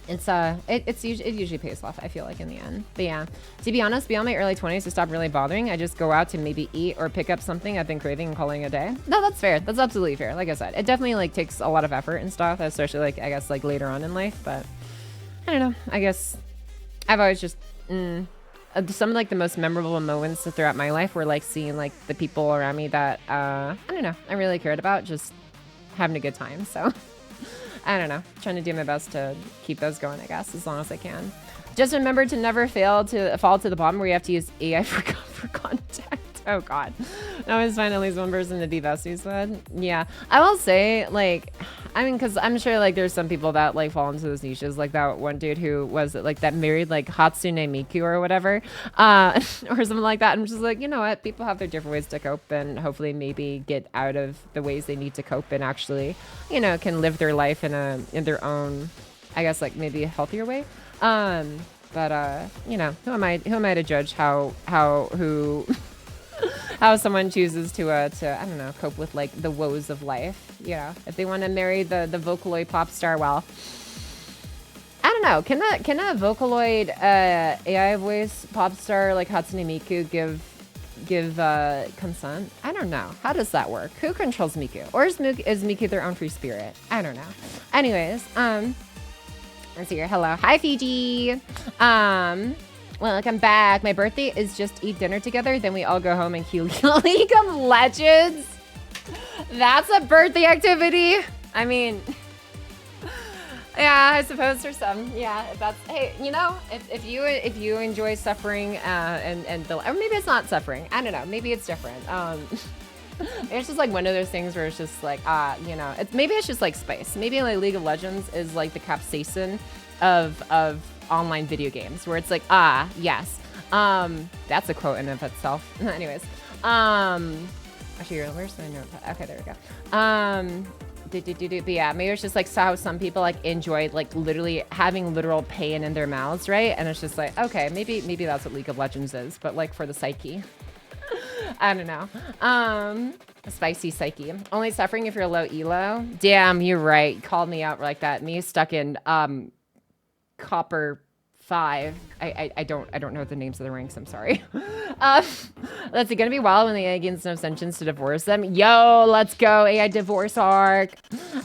A: It usually pays off, I feel like, in the end. But yeah, to be honest, beyond my early 20s, to stop really bothering, I just go out to maybe eat or pick up something I've been craving and calling a day. No, that's fair. That's absolutely fair. Like I said, it definitely like takes a lot of effort and stuff, especially like I guess like later on in life. But I don't know. I guess I've always just some of like the most memorable moments throughout my life were like seeing like the people around me that I don't know, I really cared about, just having a good time. So. I don't know. Trying to do my best to keep those going, I guess, as long as I can. Just remember to never fall to the bottom where you have to use AI for contact. Oh, God. I always find at least one person to be besties with. Yeah. I will say, like, I mean, because I'm sure, like, there's some people that, like, fall into those niches. Like, that one dude who was, like, that married, like, Hatsune Miku or whatever. Or something like that. I'm just like, you know what? People have their different ways to cope and hopefully maybe get out of the ways they need to cope and actually, you know, can live their life in their own, I guess, like, maybe a healthier way. But, you know, who am I to judge how someone chooses to I don't know, cope with like the woes of life. You know, if they want to marry the Vocaloid pop star, well, I don't know. Can a Vocaloid AI voice pop star like Hatsune Miku give consent? I don't know. How does that work? Who controls Miku? Or is Miku their own free spirit? I don't know. Anyways, let's see here. Hello. Hi, Fiji. Welcome back. My birthday is just eat dinner together, then we all go home and queue League of Legends. That's a birthday activity. I mean, yeah, I suppose for some, yeah. If that's, hey, you know, if you enjoy suffering or maybe it's not suffering. I don't know. Maybe it's different. It's just like one of those things where it's just like, you know, maybe it's just like spice. Maybe like League of Legends is like the capsaicin of online video games, where it's like, yes. That's a quote in of itself. Anyways, actually, where's my notepad? Okay, there we go. But yeah, maybe it's just like how some people like enjoy like literally having literal pain in their mouths, right? And it's just like, okay, maybe that's what League of Legends is, but like for the psyche. I don't know. Spicy psyche. Only suffering if you're low elo. Damn, you're right. Called me out like that. Me stuck in Copper 5. I don't know the names of the ranks. I'm sorry. That's gonna be wild when the AI gains no sentience to divorce them. Yo, let's go AI divorce arc.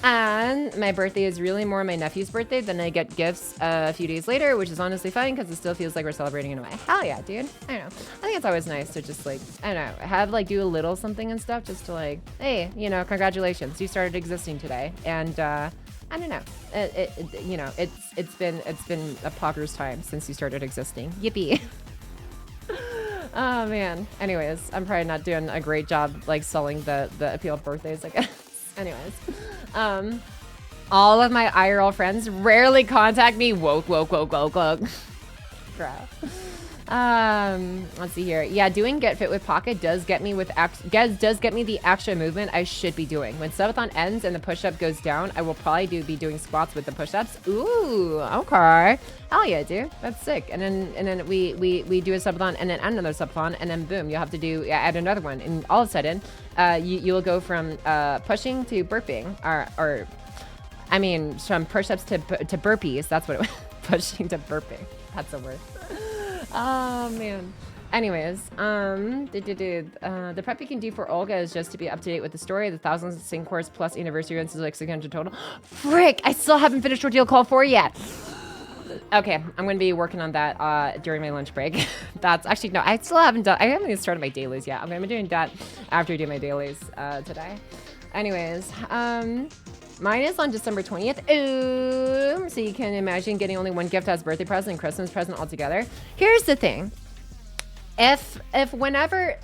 A: And my birthday is really more my nephew's birthday. Then I get gifts a few days later, which is honestly fine because it still feels like we're celebrating in a way. Hell yeah, dude. I don't know. I think it's always nice to just like, I don't know, have like do a little something and stuff just to like, hey, you know, congratulations, you started existing today. And I don't know. You know, it's been a Pogger's time since you started existing. Yippee. Oh man. Anyways, I'm probably not doing a great job like selling the appeal of birthdays, I guess. Anyways, all of my IRL friends rarely contact me. Woke. Crap. Let's see here. Yeah, doing Get Fit with Pocket does get me does get me the extra movement I should be doing. When subathon ends and the push-up goes down, I will probably be doing squats with the push-ups. Ooh, okay. Hell yeah, dude. That's sick. And then we do a subathon and then another subathon and then boom, you'll have to add another one. And all of a sudden, you'll go from pushing to burping or I mean, from push-ups to burpees. That's what it was. Pushing to burping. That's a word. Oh, man. Anyways, the prep you can do for Olga is just to be up to date with the story. The thousands of sing course plus anniversary events is like 600 total. Frick! I still haven't finished Ordeal Call 4 yet. Okay, I'm going to be working on that during my lunch break. That's actually, no, I haven't even started my dailies yet. I'm going to be doing that after I do my dailies today. Anyways, mine is on December 20th. Ooh, so you can imagine getting only one gift as birthday present and Christmas present all together. Here's the thing. If whenever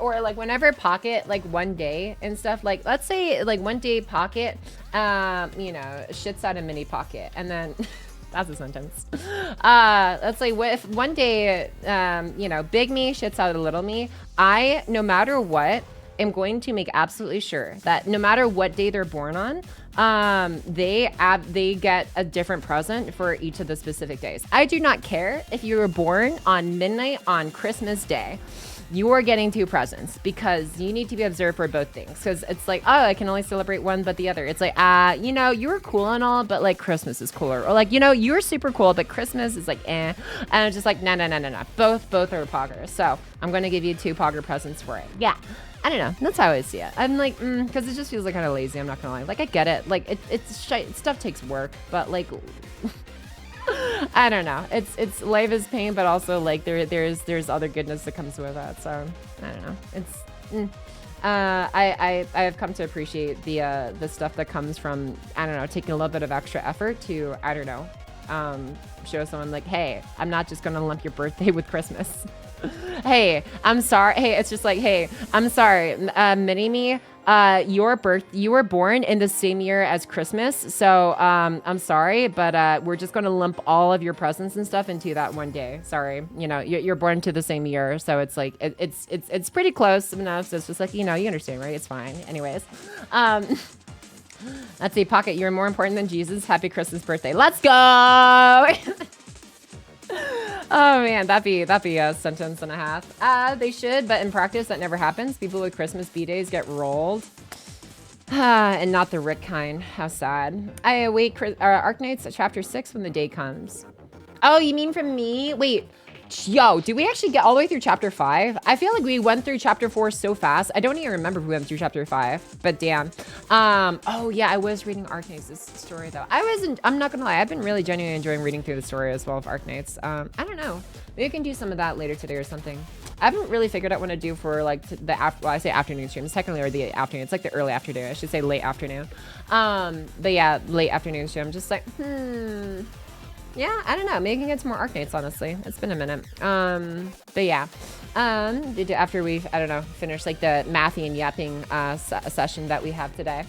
A: Pocket, like one day and stuff, like let's say like one day Pocket, you know, shits out a mini Pocket and then that's a sentence. Let's say if one day, you know, big me shits out a little me, no matter what, am going to make absolutely sure that no matter what day they're born on, they get a different present for each of the specific days. I do not care if you were born on midnight on Christmas Day. You are getting 2 presents because you need to be observed for both things. Because it's like, oh, I can only celebrate one but the other. It's like, you know, you were cool and all, but like Christmas is cooler. Or like, you know, you were super cool, but Christmas is like, eh. And it's just like, no. Both are poggers. So I'm going to give you 2 pogger presents for it. Yeah. I don't know. That's how I see it. I'm like, because it just feels like kind of lazy. I'm not gonna lie. Like, I get it. Like, it's stuff takes work, but like, I don't know. It's life is pain, but also like there's other goodness that comes with that. So I don't know. It's I have come to appreciate the stuff that comes from, I don't know, taking a little bit of extra effort to, I don't know, show someone like, hey, I'm not just gonna lump your birthday with Christmas. Hey, I'm sorry. Hey, it's just like, hey, I'm sorry, Mini-Me. You were born in the same year as Christmas, so I'm sorry, but we're just gonna lump all of your presents and stuff into that one day. Sorry, you know, you're born to the same year, so it's like it's pretty close enough. So it's just like, you know, you understand, right? It's fine. Anyways, let's see, Pocket. You're more important than Jesus. Happy Christmas birthday. Let's go. Oh man, that'd be a sentence and a half. They should, but in practice that never happens. People with Christmas B-days get rolled. And not the Rick kind. How sad. I await Arknights chapter 6 when the day comes. Oh, you mean from me? Wait. Yo, did we actually get all the way through chapter 5? I feel like we went through chapter 4 so fast. I don't even remember if we went through chapter 5, but damn. Oh yeah, I was reading Arknights' story though. I'm not gonna lie, I've been really genuinely enjoying reading through the story as well of Arknights. I don't know. Maybe we can do some of that later today or something. I haven't really figured out what to do for like I say afternoon streams, technically, or the afternoon. It's like the early afternoon. I should say late afternoon. But yeah, late afternoon stream. I'm just like, yeah, I don't know. Maybe we can get some more Arknights, honestly. It's been a minute. But yeah. After we've, I don't know, finished like the mathy and yapping session that we have today.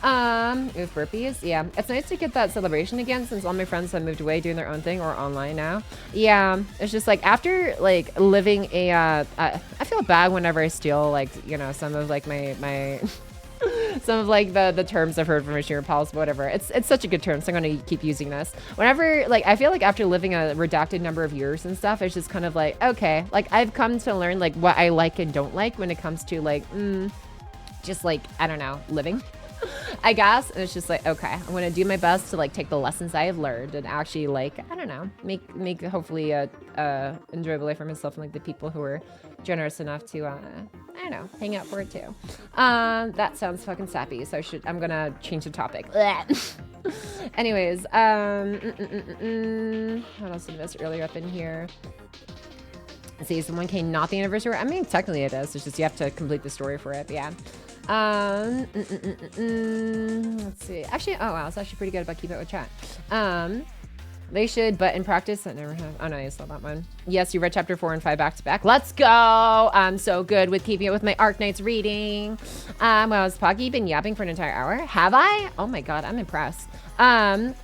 A: With burpees. Yeah. It's nice to get that celebration again since all my friends have moved away doing their own thing or online now. Yeah. It's just like after like living I feel bad whenever I steal like, you know, some of like my some of like the terms I've heard from Machine Pals, whatever. It's such a good term, so I'm gonna keep using this. Whenever, like, I feel like after living a redacted number of years and stuff, it's just kind of like, okay, like I've come to learn like what I like and don't like when it comes to like, just like, I don't know, living, I guess. And it's just like, okay, I'm gonna do my best to like take the lessons I have learned and actually like, I don't know, make hopefully a enjoyable life for myself and like the people who are generous enough to I don't know, hang out for it too. That sounds fucking sappy, so I'm gonna change the topic. Anyways, what else did I miss earlier up in here? Let's see, is the 1K not the anniversary? I mean, technically it is. It's just you have to complete the story for it, but yeah. Let's see. Actually, oh wow, it's actually pretty good about keeping it with chat. They should, but in practice, that never have. Oh no, I saw that one. Yes, you read chapter 4 and 5 back to back. Let's go! I'm so good with keeping it with my Arknights reading. Well, has Pocky been yapping for an entire hour? Have I? Oh my god, I'm impressed. Let's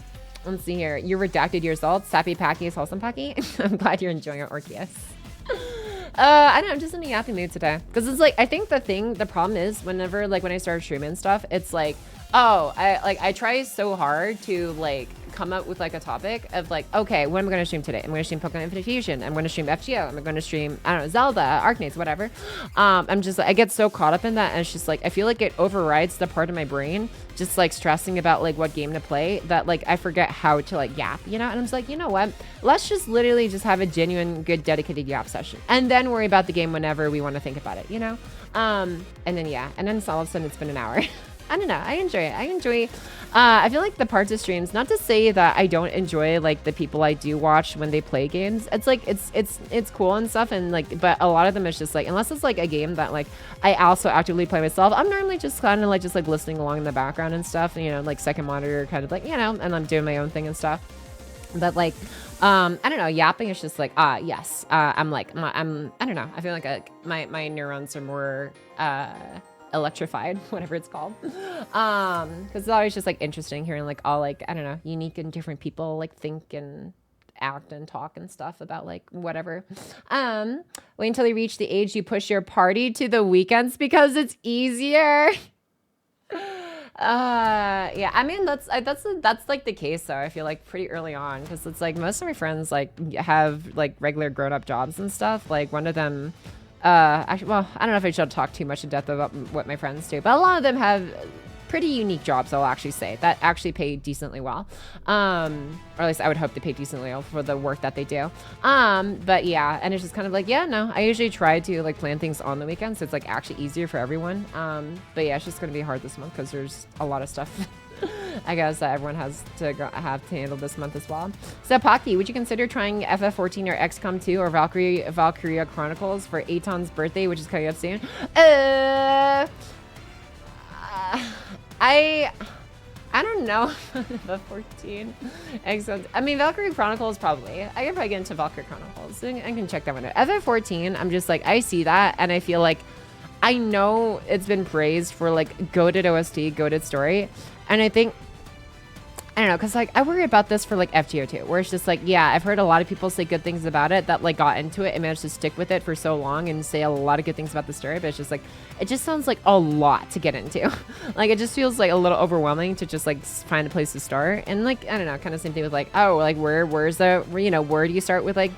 A: see here. You redacted your results. Sappy Packy is wholesome Pocky. I'm glad you're enjoying it, Orpheus. I don't know, I'm just in a yappy mood today. Because it's like, I think the problem is whenever, like, when I start streaming stuff, it's like, oh, I try so hard to, like, come up with, like, a topic of, like, okay, what am I going to stream today? I'm going to stream Pokemon Infinite Fusion. I'm going to stream FGO. I'm going to stream, I don't know, Zelda, Arcanines, whatever. I'm just, like, I get so caught up in that, and it's just, like, I feel like it overrides the part of my brain just, like, stressing about, like, what game to play that, like, I forget how to, like, yap, you know? And I'm just like, you know what? Let's just literally just have a genuine, good, dedicated yap session. And then worry about the game whenever we want to think about it, you know? And then, yeah. And then all of a sudden, it's been an hour. I don't know. I enjoy it. I feel like the parts of streams, not to say that I don't enjoy, like, the people I do watch when they play games. It's like, it's cool and stuff. And like, but a lot of them is just like, unless it's like a game that like I also actively play myself, I'm normally just kind of like, just like listening along in the background and stuff, you know, like second monitor kind of like, you know, and I'm doing my own thing and stuff. But like, I don't know, yapping is just like, yes. I'm like, I don't know. I feel like my neurons are more, electrified, whatever it's called, because it's always just like interesting hearing like all like, I don't know, unique and different people like think and act and talk and stuff about like whatever. Wait until you reach the age you push your party to the weekends because it's easier. Yeah, I mean that's like the case though. I feel like pretty early on, because it's like most of my friends like have like regular grown-up jobs and stuff. Like one of them, actually, well, I don't know if I should talk too much in depth about what my friends do, but a lot of them have pretty unique jobs, I'll actually say, that actually pay decently well. Or at least I would hope they pay decently well for the work that they do. But yeah, and it's just kind of like, yeah, no, I usually try to like plan things on the weekend, so it's like actually easier for everyone. But yeah, it's just gonna be hard this month because there's a lot of stuff I guess that everyone has to have to handle this month as well. So Pocky, would you consider trying FF14 or XCOM 2 or Valkyria Chronicles for Aton's birthday, which is coming up soon? I don't know. FF14, XCOM. I mean, Valkyria Chronicles probably. I can probably get into Valkyria Chronicles. I can check that one out. FF14, I'm just like, I see that and I feel like I know it's been praised for like goated OST, goated story. And I think, I don't know, because like I worry about this for like FGO 2, where it's just like, yeah, I've heard a lot of people say good things about it that like got into it and managed to stick with it for so long and say a lot of good things about the story, but it's just like, it just sounds like a lot to get into. Like it just feels like a little overwhelming to just like find a place to start. And like, I don't know, kind of same thing with like, oh, like where's the, you know, where do you start with like,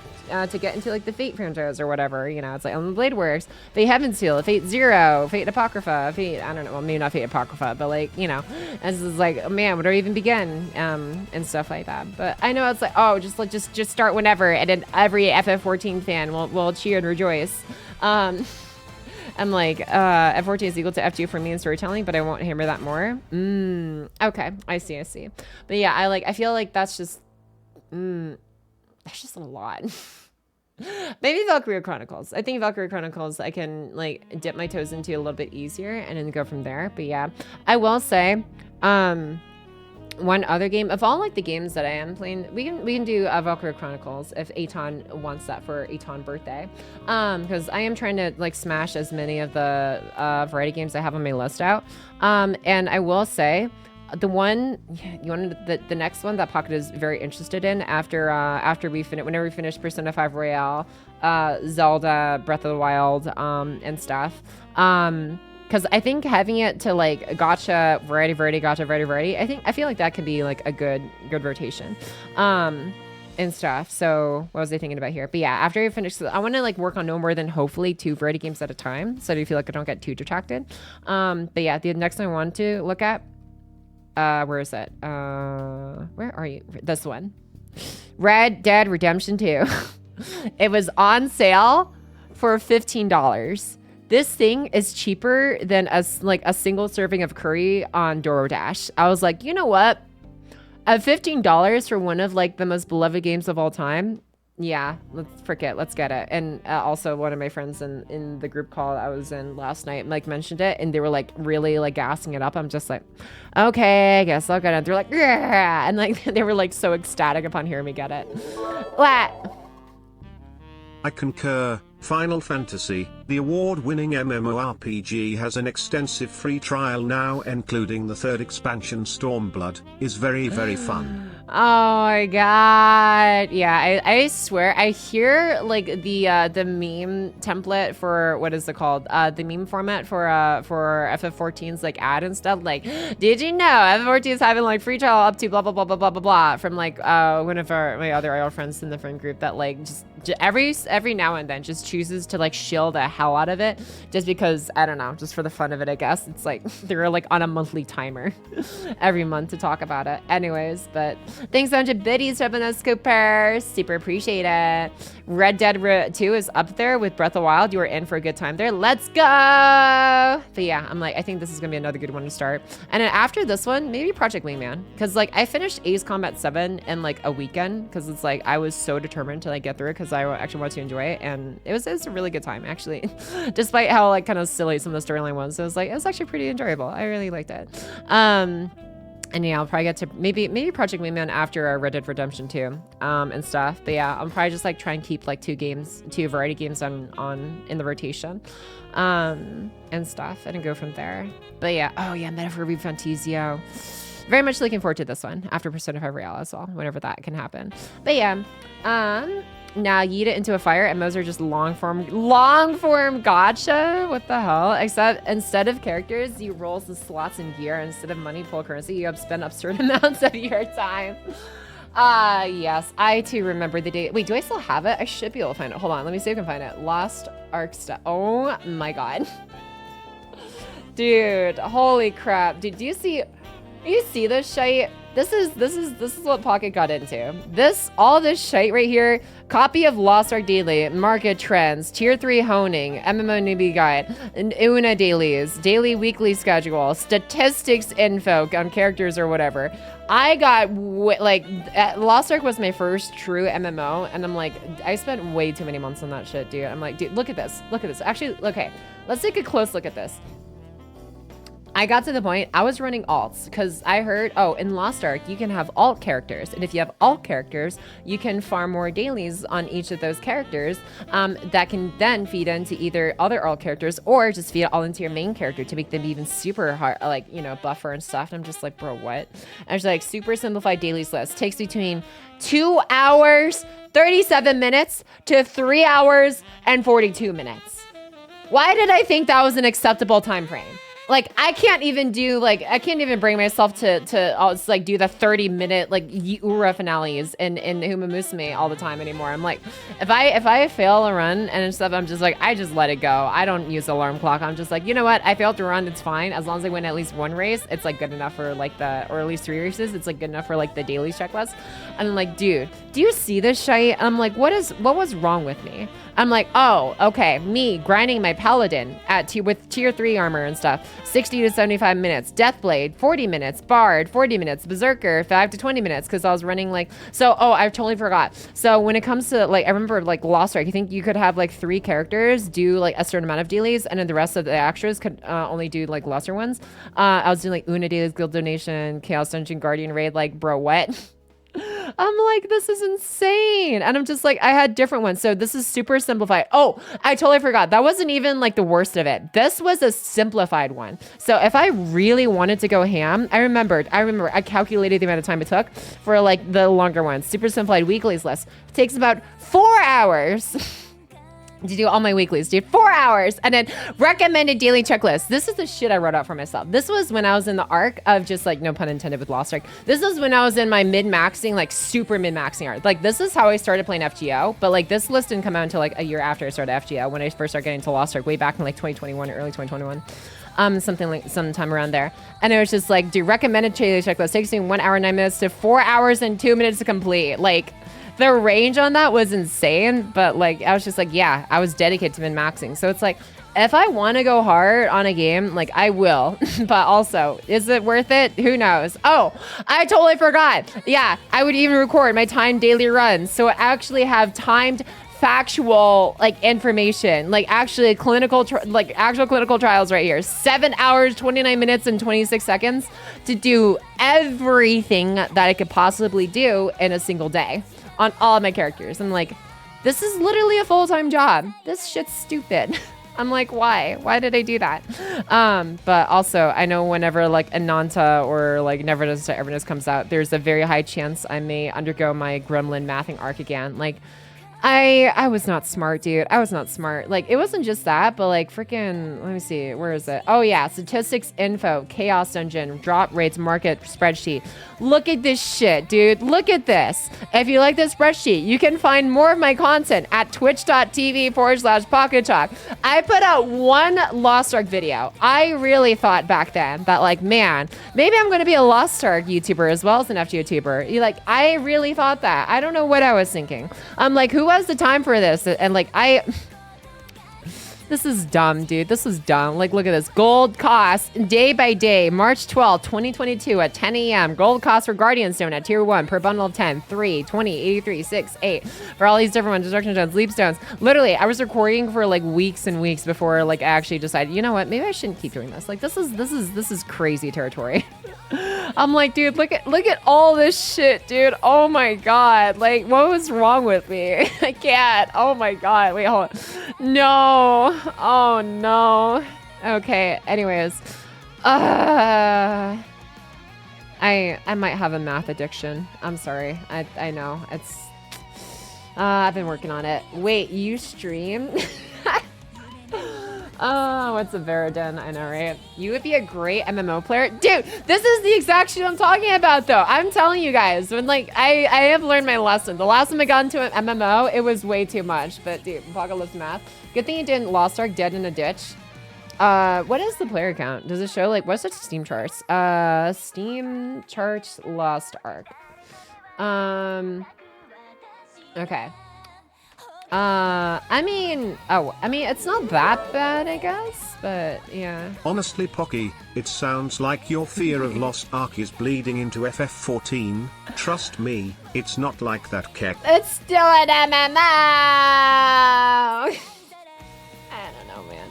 A: to get into like the Fate franchise or whatever, you know, it's like on the Blade Works, Fate Heaven Seal, Fate Zero, Fate Apocrypha, Fate, I don't know, well maybe not Fate Apocrypha, but like, you know, this is like, man, where do I even begin, and stuff like that. But I know it's like, oh, just start whenever, and then every FF14 fan will cheer and rejoice. I'm like, F14 is equal to F2 for me in storytelling, but I won't hammer that more. Okay, I see. But yeah, I feel like that's just a lot. Maybe Valkyria Chronicles. I think Valkyria Chronicles I can like dip my toes into a little bit easier and then go from there. But yeah, I will say, one other game of all like the games that I am playing, we can do Valkyria Chronicles if Aton wants that for Aton birthday, because I am trying to like smash as many of the variety games I have on my list out. And I will say, the one you wanted, the next one that Pocket is very interested in after we finish, whenever we finish Persona 5 Royale, Zelda Breath of the Wild, and stuff, because I think having it to like gacha variety, I feel like that could be like a good rotation, and stuff. So what was I thinking about here? But yeah, after I finish, I want to like work on no more than hopefully 2 variety games at a time, so I feel like I don't get too distracted. But yeah, the next one I want to look at, where is it? Where are you? This one. Red Dead Redemption 2. It was on sale for $15. This thing is cheaper than a single serving of curry on DoorDash. I was like, you know what? At $15 for one of like the most beloved games of all time, yeah, let's get it. And also one of my friends in the group call I was in last night like mentioned it, and they were like really like gassing it up. I'm just like, okay, I guess I'll get it. They're like, yeah, and like they were like so ecstatic upon hearing me get it. What?
B: I concur. Final Fantasy, the award-winning MMORPG, has an extensive free trial now, including the 3rd expansion Stormblood, is very fun.
A: my god. Yeah, I swear I hear like the meme template for what is it called? The meme format for FF14's like ad and stuff. Like, did you know FF14 is having like free trial up to blah blah blah blah blah blah blah from like one of my other IRL friends in the friend group that like just every now and then just chooses to like shill the hell out of it just because I don't know, just for the fun of it, I guess. It's like they're like on a monthly timer every month to talk about it. Anyways, but thanks so much to Biddies for having us, Cooper. Super appreciate it. Red Dead 2 is up there with Breath of the Wild. You were in for a good time there. Let's go. But yeah, I'm like, I think this is gonna be another good one to start. And then after this one, maybe Project Wingman, because like I finished Ace Combat 7 in like a weekend because it's like I was so determined to like get through it because I actually wanted to enjoy it, and it was a really good time actually, despite how like kind of silly some of the storyline was. So it was actually pretty enjoyable. I really liked it. And yeah, I'll probably get to maybe Project Wingman after Red Dead Redemption 2 and stuff. But yeah, I'll probably just like try and keep like two variety games on in the rotation and stuff, and go from there. But yeah, oh yeah, Metaphor Refantizio. Very much looking forward to this one after Persona 5 Royale as well, whenever that can happen. But yeah, now yeet it into a fire, and those are just long form gotcha. What the hell? Except instead of characters, you roll the slots in gear. Instead of money, pull currency. You have spent absurd amounts of your time. Yes, I too remember the day. Wait, do I still have it? I should be able to find it. Hold on, let me see if I can find it. Lost Ark stuff. Oh my god, dude! Holy crap! Did you see? You see this shite? This is what Pocket got into. All this shite right here. Copy of Lost Ark Daily, market trends, tier 3 honing, MMO newbie guide, and Una dailies, daily weekly schedule, statistics info on characters or whatever. I got like Lost Ark was my first true MMO, and I'm like, I spent way too many months on that shit, dude. I'm like, dude, look at this. Actually, okay, let's take a close look at this. I got to the point, I was running alts because I heard, oh, in Lost Ark, you can have alt characters. And if you have alt characters, you can farm more dailies on each of those characters that can then feed into either other alt characters or just feed all into your main character to make them even super hard, like, you know, buffer and stuff. And I'm just like, bro, what? And it's like super simplified dailies list. Takes between 2 hours, 37 minutes to 3 hours and 42 minutes. Why did I think that was an acceptable time frame? Like, I can't even bring myself to like do the 30-minute like Ura finales in Huma Musume all the time anymore. I'm like, if I fail a run and stuff, I'm just like, I just let it go. I don't use alarm clock. I'm just like, you know what? I failed to run. It's fine. As long as I win at least one race, it's like good enough for like or at least 3 races. It's like good enough for like the daily checklist. And I'm like, dude, do you see this shite? I'm like, what was wrong with me? I'm like, oh, okay, me grinding my paladin with tier 3 armor and stuff, 60 to 75 minutes, Deathblade, 40 minutes, Bard, 40 minutes, Berserker, 5 to 20 minutes, because I was running like, so, oh, I totally forgot. So when it comes to like, I remember like Lost Ark, I think you could have like 3 characters do like a certain amount of dailies, and then the rest of the extras could only do like lesser ones. I was doing like Una dailies, Guild donation, Chaos Dungeon Guardian raid, like, bro, what? I'm like, this is insane. And I'm just like, I had different ones. So this is super simplified. Oh, I totally forgot. That wasn't even like the worst of it. This was a simplified one. So if I really wanted to go ham, I remember I calculated the amount of time it took for like the longer ones. Super simplified weeklies list. It takes about 4 hours. To do all my weeklies, dude. 4 hours. And then recommended daily checklist. This is the shit I wrote out for myself. This was when I was in the arc of just like, no pun intended with Lost Ark. This is when I was in my mid-maxing, like super mid-maxing arc. Like this is how I started playing FGO. But like this list didn't come out until like a year after I started FGO, when I first started getting into Lost Ark way back in like 2021 or early 2021. Sometime around there. And it was just like, dude, recommended daily checklist takes me 1 hour, 9 minutes to 4 hours and 2 minutes to complete. Like, the range on that was insane, but like I was just like, yeah, I was dedicated to min-maxing. So it's like, if I want to go hard on a game, like I will, but also, is it worth it? Who knows? Oh, I totally forgot. Yeah, I would even record my timed daily runs, so I actually have timed factual like information, like actually actual clinical trials right here. 7 hours, 29 minutes, and 26 seconds to do everything that I could possibly do in a single day on all of my characters. I'm like, this is literally a full-time job. This shit's stupid. I'm like, why? Why did I do that? But also, I know whenever like Ananta or like Never Does to Everness comes out, there's a very high chance I may undergo my Gremlin mathing arc again. Like, I was not smart, dude. I was not smart. Like, it wasn't just that, but like freaking, let me see, where is it? Oh yeah, statistics info, chaos dungeon, drop rates, market spreadsheet. Look at this shit, dude. Look at this. If you like this spreadsheet, you can find more of my content at twitch.tv/Pocket Talk. I put out one Lost Ark video. I really thought back then that like, man, maybe I'm going to be a Lost Ark YouTuber as well as an FGO YouTuber. Like, I really thought that. I don't know what I was thinking. I'm like, who has the time for this? And like, this is dumb, dude. This is dumb. Like, look at this. Gold cost day by day, March 12th, 2022 at 10 a.m. Gold cost for Guardian Stone at tier 1 per bundle of 10, 3, 20, 83, 6, 8. For all these different ones, Destruction Stones, Leap Stones. Literally, I was recording for like weeks and weeks before like I actually decided, you know what? Maybe I shouldn't keep doing this. Like, this is crazy territory. I'm like, dude, look at all this shit, dude. Oh my god. Like, what was wrong with me? I can't. Oh my god. Wait, hold on. No. Oh no. Okay. Anyways. I might have a math addiction. I'm sorry. I know. It's I've been working on it. Wait, you stream? Oh, what's a Veridin? I know, right? You would be a great MMO player. Dude, this is the exact shit I'm talking about, though. I'm telling you guys, when like, I have learned my lesson. The last time I got into an MMO, it was way too much. But dude, Apocalypse Math. Good thing you didn't Lost Ark dead in a ditch. What is the player count? Does it show like, what's the Steam charts? Steam charts Lost Ark. Okay. I mean, it's not that bad, I guess, but yeah.
B: Honestly, Pocky, it sounds like your fear of Lost Ark is bleeding into FF14. Trust me, it's not like that, Keck.
A: It's still an MMO! I don't know, man.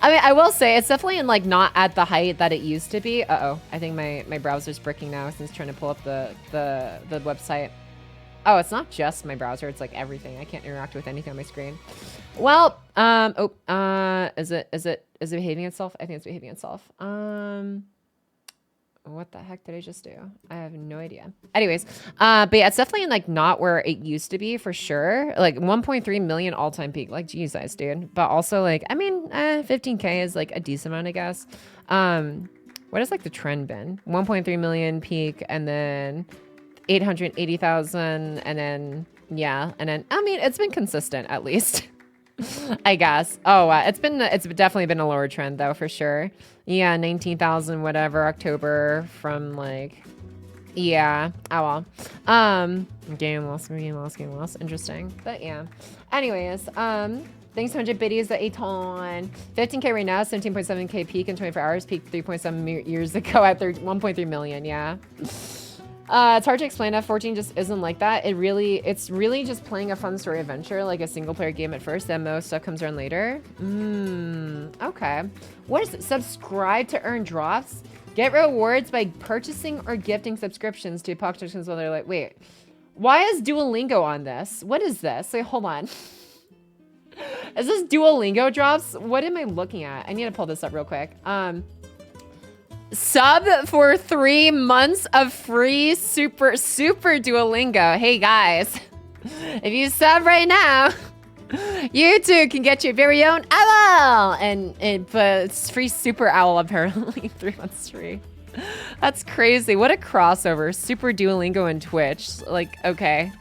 A: I mean, I will say, it's definitely in, like, not at the height that it used to be. Uh-oh, I think my browser's bricking now since trying to pull up the website. Oh, it's not just my browser. It's like everything. I can't interact with anything on my screen. Well, is it behaving itself? I think it's behaving itself. What the heck did I just do? I have no idea. Anyways, but yeah, it's definitely like not where it used to be for sure. Like 1.3 million all-time peak. Like, Jesus, dude. But also like, I mean, 15K is like a decent amount, I guess. What has like the trend been? 1.3 million peak and then 880,000 and then yeah, and then I mean it's been consistent at least. I guess. Oh, it's definitely been a lower trend though for sure. Yeah, 19,000 whatever October from like yeah. Oh well. Game loss. Interesting. But yeah. Anyways, thanks 100 biddies at Aton. 15K right now, 17.7K peak in 24 hours, peaked 3.7 years ago at 1.3 million, yeah. It's hard to explain. F14 just isn't like that. It's really just playing a fun story adventure, like a single player game at first, then most stuff comes around later. Okay. What is it? Subscribe to earn drops? Get rewards by purchasing or gifting subscriptions to Pocket Talks while they're like, wait, why is Duolingo on this? What is this? Wait, hold on. Is this Duolingo drops? What am I looking at? I need to pull this up real quick. Sub for 3 months of free super Duolingo. Hey guys, if you sub right now, you too can get your very own owl, but it's free super owl apparently. 3 months free. That's crazy. What a crossover. Super Duolingo and Twitch. Like, okay.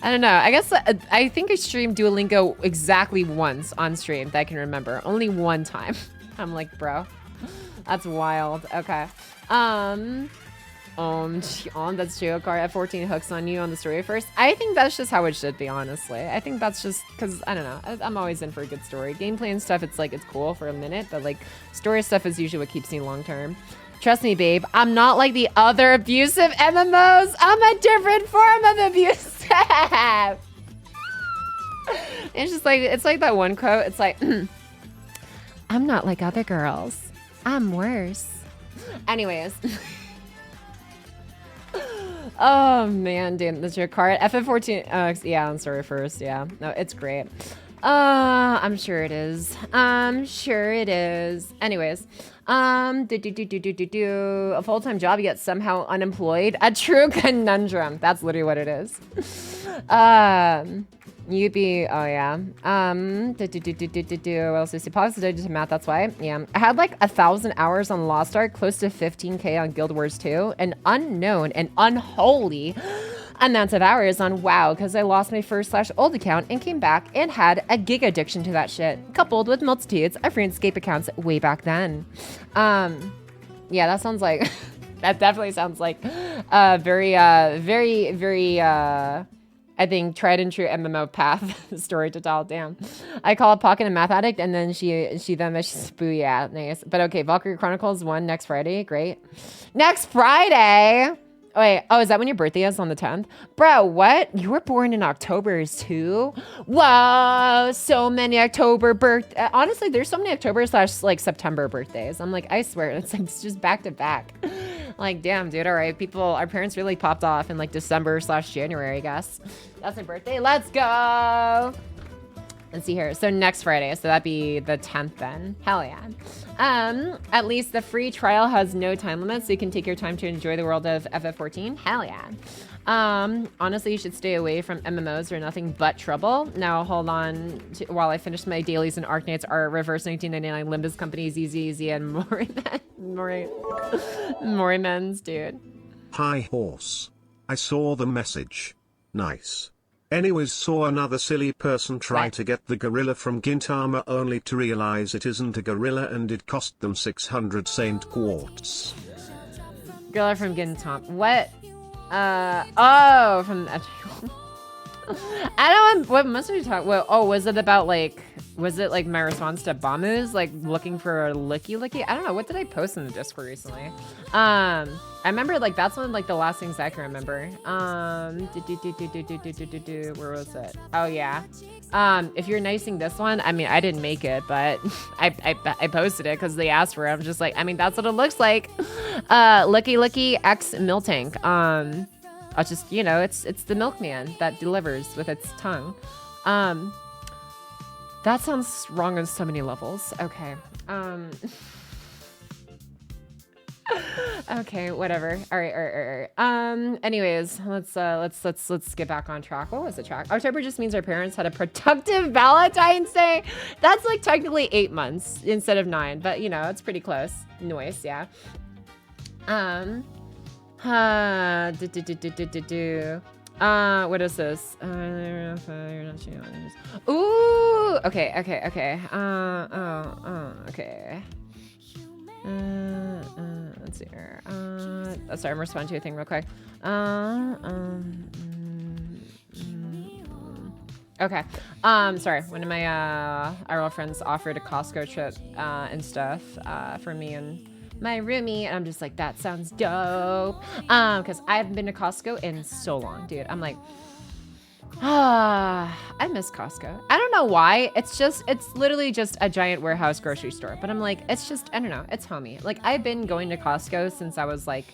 A: I don't know. I guess I think I streamed Duolingo exactly once on stream that I can remember. Only one time. I'm like, bro. That's wild. Okay. That's Geocard at 14 hooks on you on the story first. I think that's just how it should be, honestly. I think that's just because, I don't know. I'm always in for a good story. Gameplay and stuff, it's like, it's cool for a minute, but like story stuff is usually what keeps me long term. Trust me, babe. I'm not like the other abusive MMOs. I'm a different form of abusive. It's just like, it's like that one quote. It's like, I'm not like other girls. I'm worse. Anyways. Oh man, damn, that's your card. FF14. Yeah, on story first. Yeah, no, it's great. I'm sure it is. I'm sure it is. Anyways, a full-time job yet somehow unemployed. A true conundrum. That's literally what it is. You'd be, oh yeah. What else is he? Positive to math, that's why. Yeah. I had like 1,000 hours on Lost Ark, close to 15K on Guild Wars 2, an unknown and unholy amounts of hours on WoW because I lost my first/old account and came back and had a gig addiction to that shit, coupled with multitudes of RuneScape accounts way back then. Yeah, that sounds like, that definitely sounds like very, I think tried and true MMO path story to tell. Damn. I call a Pocket a math addict and then she then she's booyah. Nice. But okay, Valkyrie Chronicles 1 next Friday. Great. Next Friday. Oh, wait. Oh, is that when your birthday is on the 10th? Bro, what? You were born in October too? Whoa, so many October honestly, there's so many October / like September birthdays. I'm like, I swear, it's like, it's just back to back. Like, damn, dude. All right, our parents really popped off in like December / January, I guess. That's my birthday. Let's go. Let's see here. So next Friday, so that'd be the 10th then. Hell yeah. At least the free trial has no time limit, so you can take your time to enjoy the world of FF14. Hell yeah. Honestly, you should stay away from MMOs. They're nothing but trouble. Now, hold on while I finish my dailies and Arknights are reverse 1999 Limbus Companies, Easy, and Morimens, dude.
B: Hi, horse. I saw the message. Nice. Anyways, saw another silly person try to get the gorilla from Gintama only to realize it isn't a gorilla and it cost them 600 Saint Quartz.
A: Gorilla from Gintama. What? Oh, from I don't know what must we talk. Well, oh, was it about like? Was it like my response to Bamu's like looking for a licky? I don't know. What did I post in the Discord recently? I remember like that's one of like the last things I can remember. Where was it? Oh yeah. If you're nicing this one, I mean I didn't make it, but I posted it because they asked for it. I'm just like, I mean that's what it looks like. Licky X Miltank. I'll just, you know, it's the milkman that delivers with its tongue. That sounds wrong on so many levels. Okay. Okay, whatever. All right. Anyways, let's get back on track. What was the track? October just means our parents had a productive Valentine's Day. That's like technically 8 months instead of 9, but you know, it's pretty close. Noise, yeah. What is this? Ooh, okay. Okay. Let's see here. Sorry, I'm responding to a thing real quick. Okay. Sorry. One of my IRL friends offered a Costco trip and stuff for me and my roomie, and I'm just like, that sounds dope. Because I haven't been to Costco in so long, dude. I'm like, I miss Costco. I don't know why. It's literally just a giant warehouse grocery store. But I'm like, it's just, I don't know. It's homey. Like, I've been going to Costco since I was like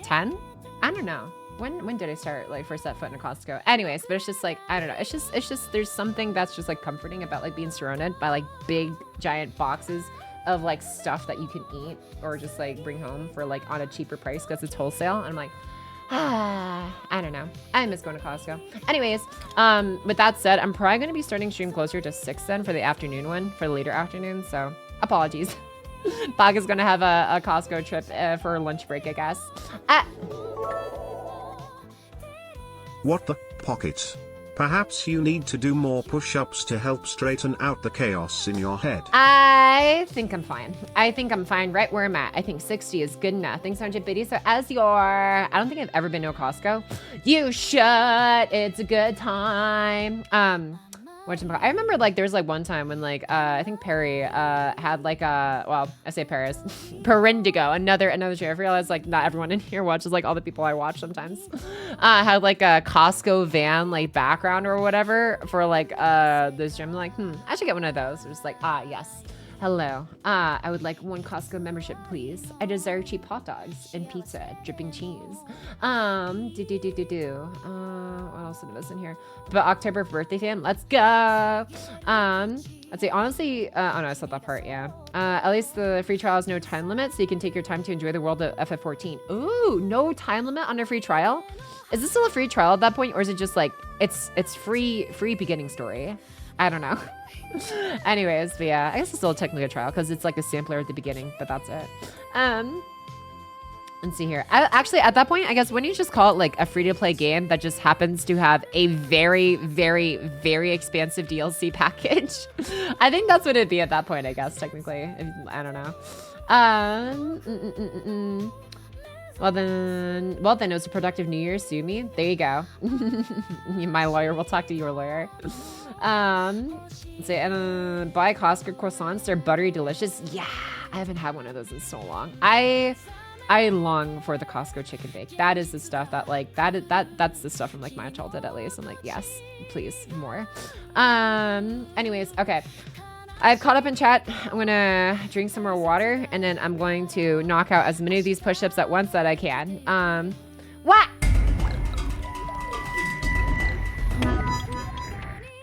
A: 10. I don't know. When did I start like first set foot in a Costco? Anyways, but it's just like, I don't know. It's just, there's something that's just like comforting about like being surrounded by like big giant boxes of like stuff that you can eat or just like bring home for like on a cheaper price because it's wholesale. And I'm like, I don't know. I miss going to Costco. Anyways, with that said, I'm probably going to be starting stream closer to 6 then for the afternoon one, for the later afternoon. So apologies. Bog is going to have a Costco trip for lunch break, I guess.
B: What the pocket? Perhaps you need to do more push-ups to help straighten out the chaos in your head.
A: I think I'm fine. I think I'm fine right where I'm at. I think 60 is good enough. Thanks, 150. So as I don't think I've ever been to a Costco. You should. It's a good time. I remember like there was like one time when like I think Perry had like I say Paris Perindigo, another show. I realized like not everyone in here watches like all the people I watch sometimes. Had like a Costco van like background or whatever for like this gym. I'm like, I should get one of those. It was like, yes. Hello. I would like 1 Costco membership, please. I desire cheap hot dogs and pizza, dripping cheese. What else did I miss in here? But October birthday fan, let's go. I'd say honestly, oh no, I said that part, yeah. At least the free trial has no time limit, so you can take your time to enjoy the world of FF14. Ooh, no time limit on a free trial? Is this still a free trial at that point, or is it just like, it's free beginning story? I don't know. Anyways, but yeah, I guess it's still technically a trial because it's like a sampler at the beginning, but that's it. Let's see here. Actually, at that point, I guess when you just call it like a free-to-play game that just happens to have a very, very, very expansive DLC package, I think that's what it'd be at that point, I guess, technically. I don't know. Well then, it was a productive New Year, sue me. There you go. My lawyer will talk to your lawyer. Let's see, and buy Costco croissants. They're buttery delicious. Yeah, I haven't had one of those in so long. I long for the Costco chicken bake. That is the stuff that like that's the stuff from like my childhood at least. I'm like, yes, please, more. Anyways, okay. I've caught up in chat. I'm gonna drink some more water and then I'm going to knock out as many of these push-ups at once that I can. What?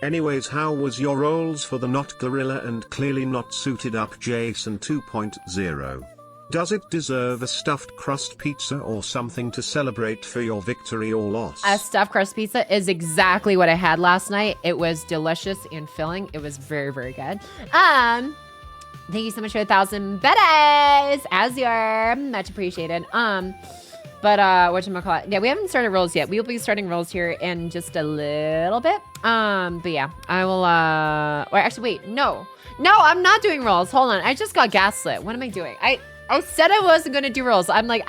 B: Anyways, how was your roles for the not gorilla and clearly not suited up Jason 2.0? Does it deserve a stuffed crust pizza or something to celebrate for your victory or loss?
A: A stuffed crust pizza is exactly what I had last night. It was delicious and filling. It was very, very good. Thank you so much for 1,000 biddies. As you're much appreciated. But whatchamacallit? Yeah, we haven't started rolls yet. We'll be starting rolls here in just a little bit. But yeah, I will or actually wait, no, I'm not doing rolls. Hold on. I just got gaslit. What am I doing? I said I wasn't gonna do rolls. I'm like,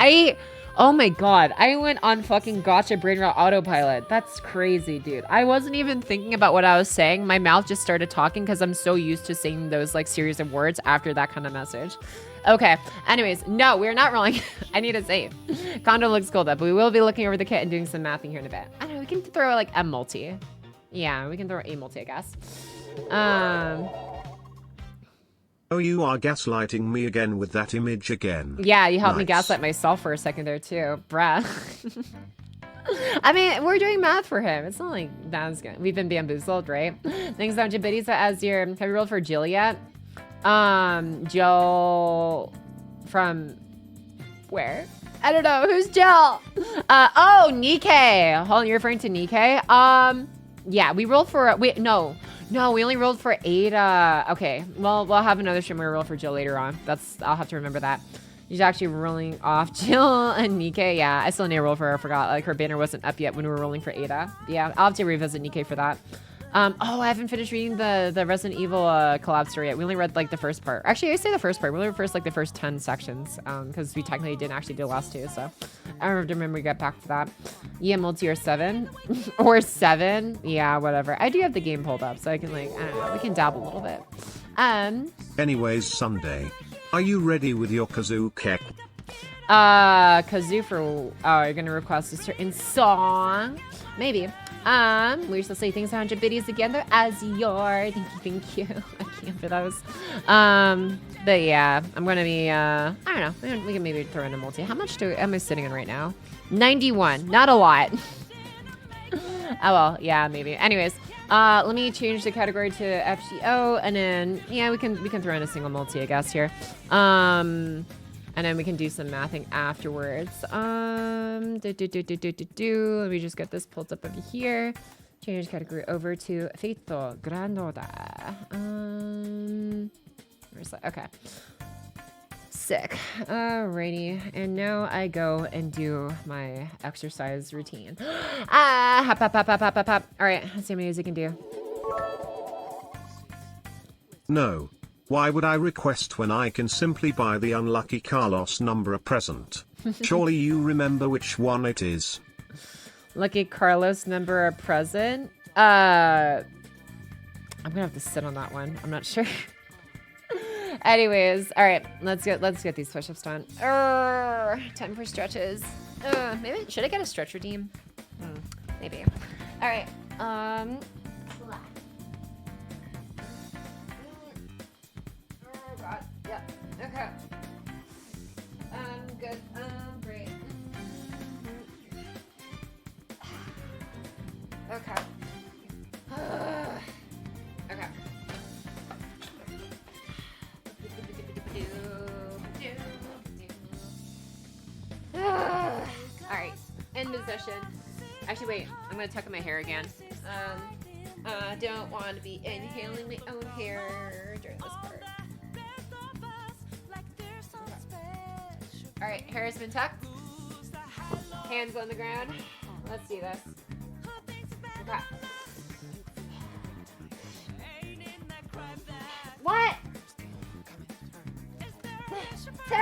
A: oh my god, I went on fucking gotcha brain rot autopilot. That's crazy, dude. I wasn't even thinking about what I was saying. My mouth just started talking because I'm so used to saying those like series of words after that kind of message. Okay, anyways, no, we're not rolling. I need a save. Kondou looks cool though, but we will be looking over the kit and doing some mathing here in a bit. I don't know, we can throw like a multi. Yeah, we can throw a multi, I guess.
B: Oh, you are gaslighting me again with that image again.
A: Yeah, you helped me gaslight myself for a second there too, bruh. I mean, we're doing math for him. It's not like that's good. We've been bamboozled, right? Thanks so much, Biddies. Have you rolled for Jill yet? Jill from where? I don't know. Who's Jill? Oh, Nikkei. Hold on, you're referring to Nikkei? Yeah, we rolled for no, we only rolled for Ada. Okay, well, we'll have another stream where we roll for Jill later on. I'll have to remember that. She's actually rolling off Jill and Nikkei. Yeah, I still need to roll for her. I forgot, like her banner wasn't up yet when we were rolling for Ada. Yeah, I'll have to revisit Nikkei for that. Oh, I haven't finished reading the Resident Evil collab story yet. We only read like the first part. Actually, I say the first part. We only read the first 10 sections because we technically didn't actually do the last 2. So I don't remember we got back to that. Yeah, multi or 7 or 7. Yeah, whatever. I do have the game pulled up, so I can like, I don't know, we can dabble a little bit.
B: Anyways, Sunday, are you ready with your kazoo kek?
A: Kazoo for you're gonna request a certain song, maybe. We shall say thanks 100 biddies again though, as your thank you. I can't for those. But yeah, I'm gonna be I don't know, we can maybe throw in a multi. How much am I sitting in right now? 91, not a lot. Oh well, yeah, maybe. Anyways, let me change the category to FGO, and then yeah, we can throw in a single multi, I guess here. And then we can do some mathing afterwards. Let me just get this pulled up over here. Change category over to Feito Granoda. Where's that? Okay. Sick. Alrighty. And now I go and do my exercise routine. Hop, hop, hop, hop, hop, hop, hop. Alright, let's see how many I can do.
B: No. Why would I request when I can simply buy the unlucky Carlos number a present? Surely you remember which one it is.
A: Lucky Carlos number a present? I'm gonna have to sit on that one. I'm not sure. Anyways, all right, let's get these push-ups done. Time for stretches. Maybe should I get a stretch redeem? Maybe. All right. Okay. Okay. Alright, in position. Actually, wait, I'm gonna tuck in my hair again. Don't want to be inhaling my own hair during this part. Alright, hair has been tucked. Hands on the ground. Let's do this. Okay. What? 2,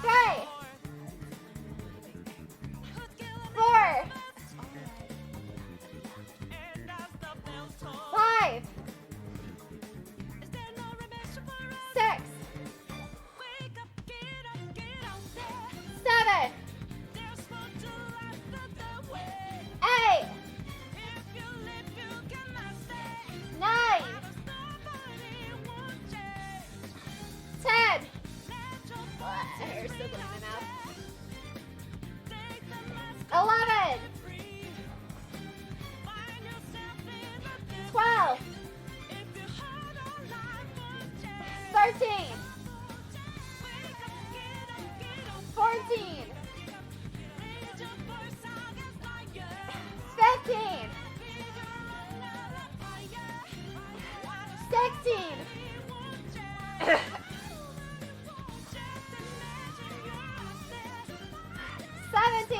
A: 3, 4, 5, 6, 7, 8, 9, 10. Hair's still going in my mouth. 11, 12, 13, 14, 15, 16, 17,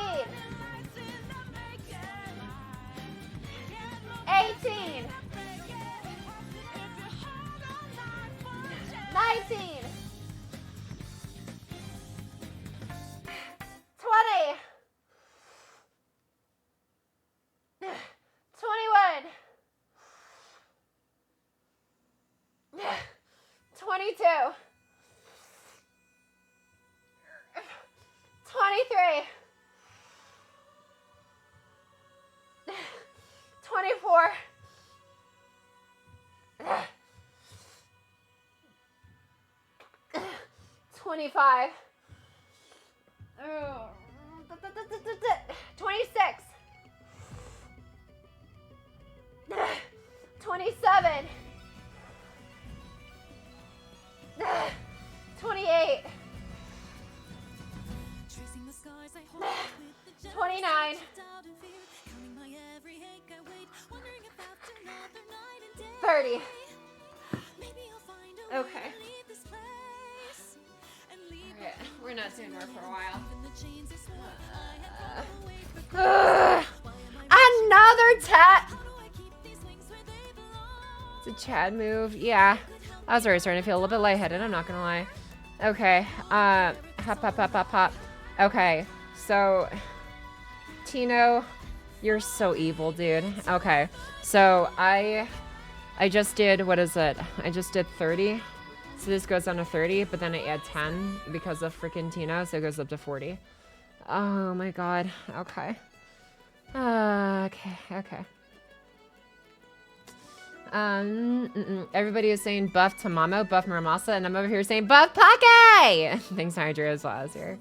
A: 18, 19, 20, 21, 22, 23, 24, 25, 26, 27, 28, 29, 30. Okay. Alright, we're not doing more for a while. Another tat. It's a Chad move. Yeah. I was already starting to feel a little bit lightheaded, I'm not gonna lie. Okay. Hop, hop, hop, hop, hop. Okay. So, Tino, you're so evil, dude. Okay. So, I just did, what is it? I just did 30. So this goes down to 30, but then I add 10 because of freaking Tino, so it goes up to 40. Oh my god. Okay. Okay. Everybody is saying buff Tamamo, buff Muramasa, and I'm over here saying buff Pocky! Thanks, Hydra, as well as here.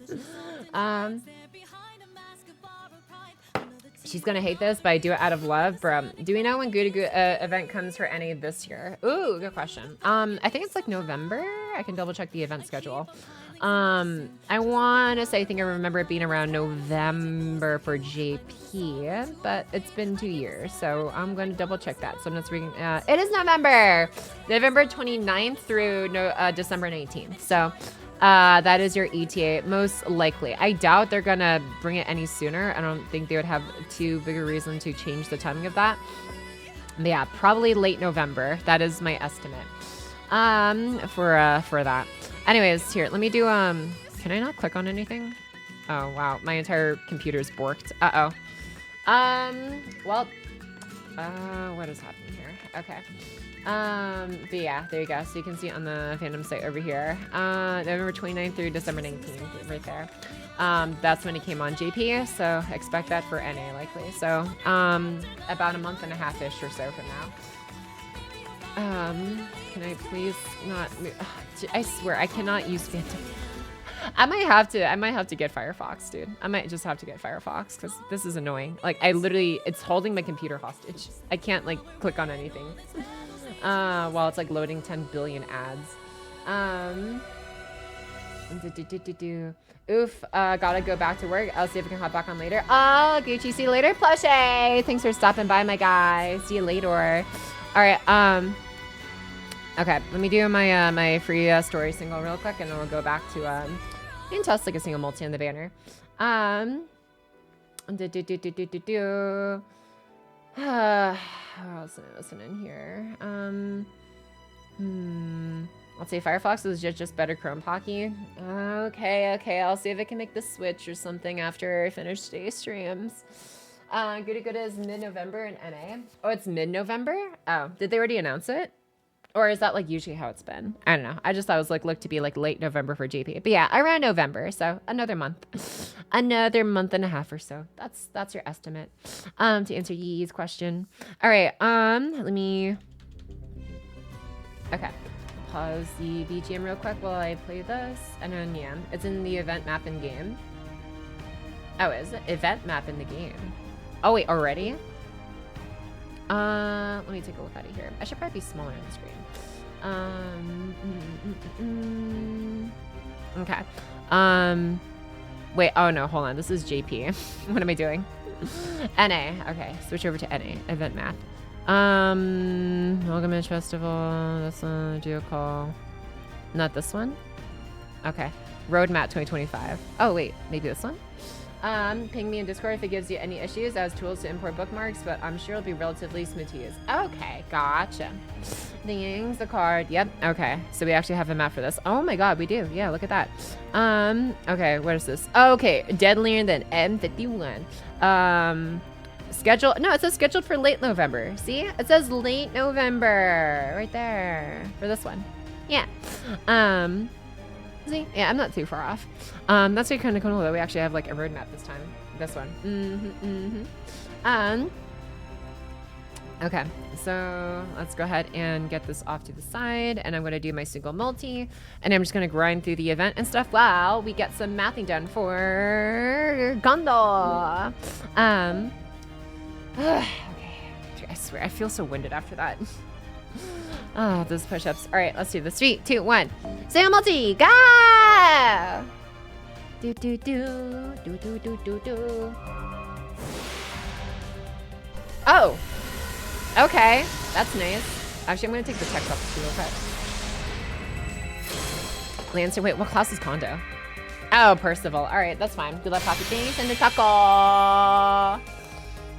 A: She's gonna hate this, but I do it out of love. Bro, do we know when Goo event comes for any this year? Ooh, good question. I think it's like November. I can double check the event schedule. I want to say, I think I remember it being around November for JP, but it's been 2 years, so I'm going to double check that. So I'm not reading, it is November 29th through December 19th. So that is your ETA, most likely. I doubt they're going to bring it any sooner. I don't think they would have too big a reason to change the timing of that. But yeah, probably late November. That is my estimate for that. Anyways, here, let me do, can I not click on anything? Oh, wow, my entire computer's borked. Uh-oh. Well, what is happening here? Okay. But yeah, there you go. So you can see it on the fandom site over here. November 29th through December 19th, right there. That's when it came on JP, so expect that for NA likely. So, about a month and a half-ish or so from now. Can I please not move? I swear, I cannot use Phantom. I might have to get Firefox, dude. I might just have to get Firefox because this is annoying. Like it's holding my computer hostage. I can't like click on anything while it's like loading 10 billion ads. Oof, gotta go back to work. I'll see if I can hop back on later. Oh, Gucci, see you later. Plushie, thanks for stopping by, my guy. See you later. All right, okay, let me do my my free story single real quick, and then we'll go back to and toss like a single multi on the banner. What else am I listening here? Let's say Firefox is just better Chrome Pocky. Okay, I'll see if I can make the switch or something after I finish today's streams. Good is mid-November in NA. Oh, it's mid-November? Oh, did they already announce it? Or is that like usually how it's been? I don't know. I just thought it was like looked to be like late November for JP. But yeah, around November, so another month. Another month and a half or so. That's your estimate. To answer Yee's question. All right, let me pause the BGM real quick while I play this. And then yeah, it's in the event map in game. Oh, is it? Event map in the game. Oh wait, already? Let me take a look at it here. I should probably be smaller on the screen. Okay. Wait, oh no, hold on. This is JP. What am I doing? NA. Okay, switch over to NA. Event map. Pilgrimage Festival. That's a geo call. Not this one? Okay. Roadmap 2025. Oh wait, maybe this one? Ping me in Discord if it gives you any issues. I have tools to import bookmarks, but I'm sure it'll be relatively smooth to use. Okay, gotcha. Thanks, the card. Yep, okay. So we actually have a map for this. Oh my god, we do. Yeah, look at that. Okay, what is this? Okay, deadlier than M51. Schedule. No, it says scheduled for late November. See? It says late November. Right there. For this one. Yeah. See? Yeah, I'm not too far off. That's kind of cool that we actually have like a roadmap this time. This one. Okay, so let's go ahead and get this off to the side, and I'm going to do my single multi, and I'm just going to grind through the event and stuff while we get some mathing done for Kondou. Okay, I swear, I feel so winded after that. Oh, those push-ups. All right, let's do this. 3, 2, 1. Single multi, go! Do do do do do do do do. Oh, okay, that's nice. Actually, I'm gonna take the text off the real quick. Lancer, wait, what class is Kondou? Oh, Percival. All right, that's fine. Good luck, Pocky. Thanks, and the taco.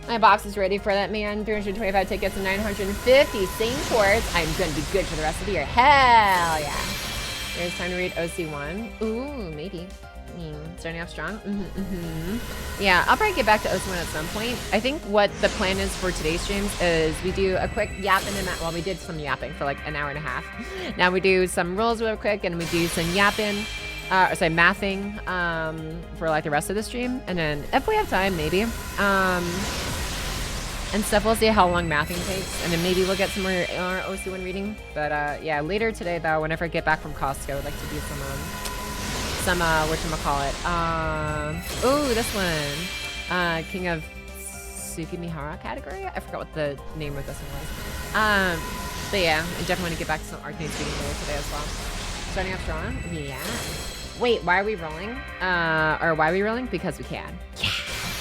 A: My box is ready for that, man. 325 tickets and 950 Sing ports. I'm gonna be good for the rest of the year. Hell yeah. There's time to read OC1. Ooh, maybe. Starting off strong. Yeah, I'll probably get back to OC1 at some point. I think what the plan is for today's streams is we do a quick yapping and well, we did some yapping for like an hour and a half. Now we do some rules real quick, and we do some yapping. Or sorry, mathing for like the rest of the stream, and then if we have time, maybe and stuff. We'll see how long mathing takes, and then maybe we'll get some more OC1 reading. But yeah, later today though, whenever I get back from Costco, I'd like to do some whatchamacallit. Ooh, this one, King of Tsukimihara category. I forgot what the name of this one was. But yeah, I definitely want to get back to some arcade reading later today as well. Starting off strong. Yeah. Wait, why are we rolling? Or why are we rolling? Because we can. Yeah.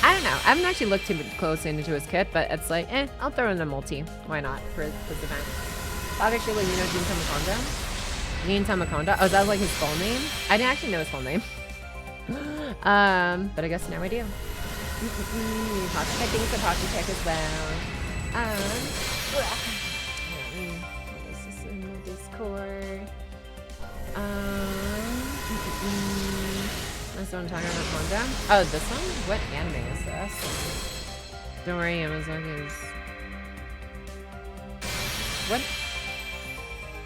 A: I don't know. I haven't actually looked too close into his kit, but it's like, I'll throw in a multi. Why not for this event? Bob actually, you know, Jin Tamakonda. Oh, is that like his full name? I didn't actually know his full name. But I guess now I do. Pocky check, things to Pocky check as well. This is in the Discord. That's what I'm talking about, Kondou. Oh, this one? What anime is this? Don't worry, Amazon is... What?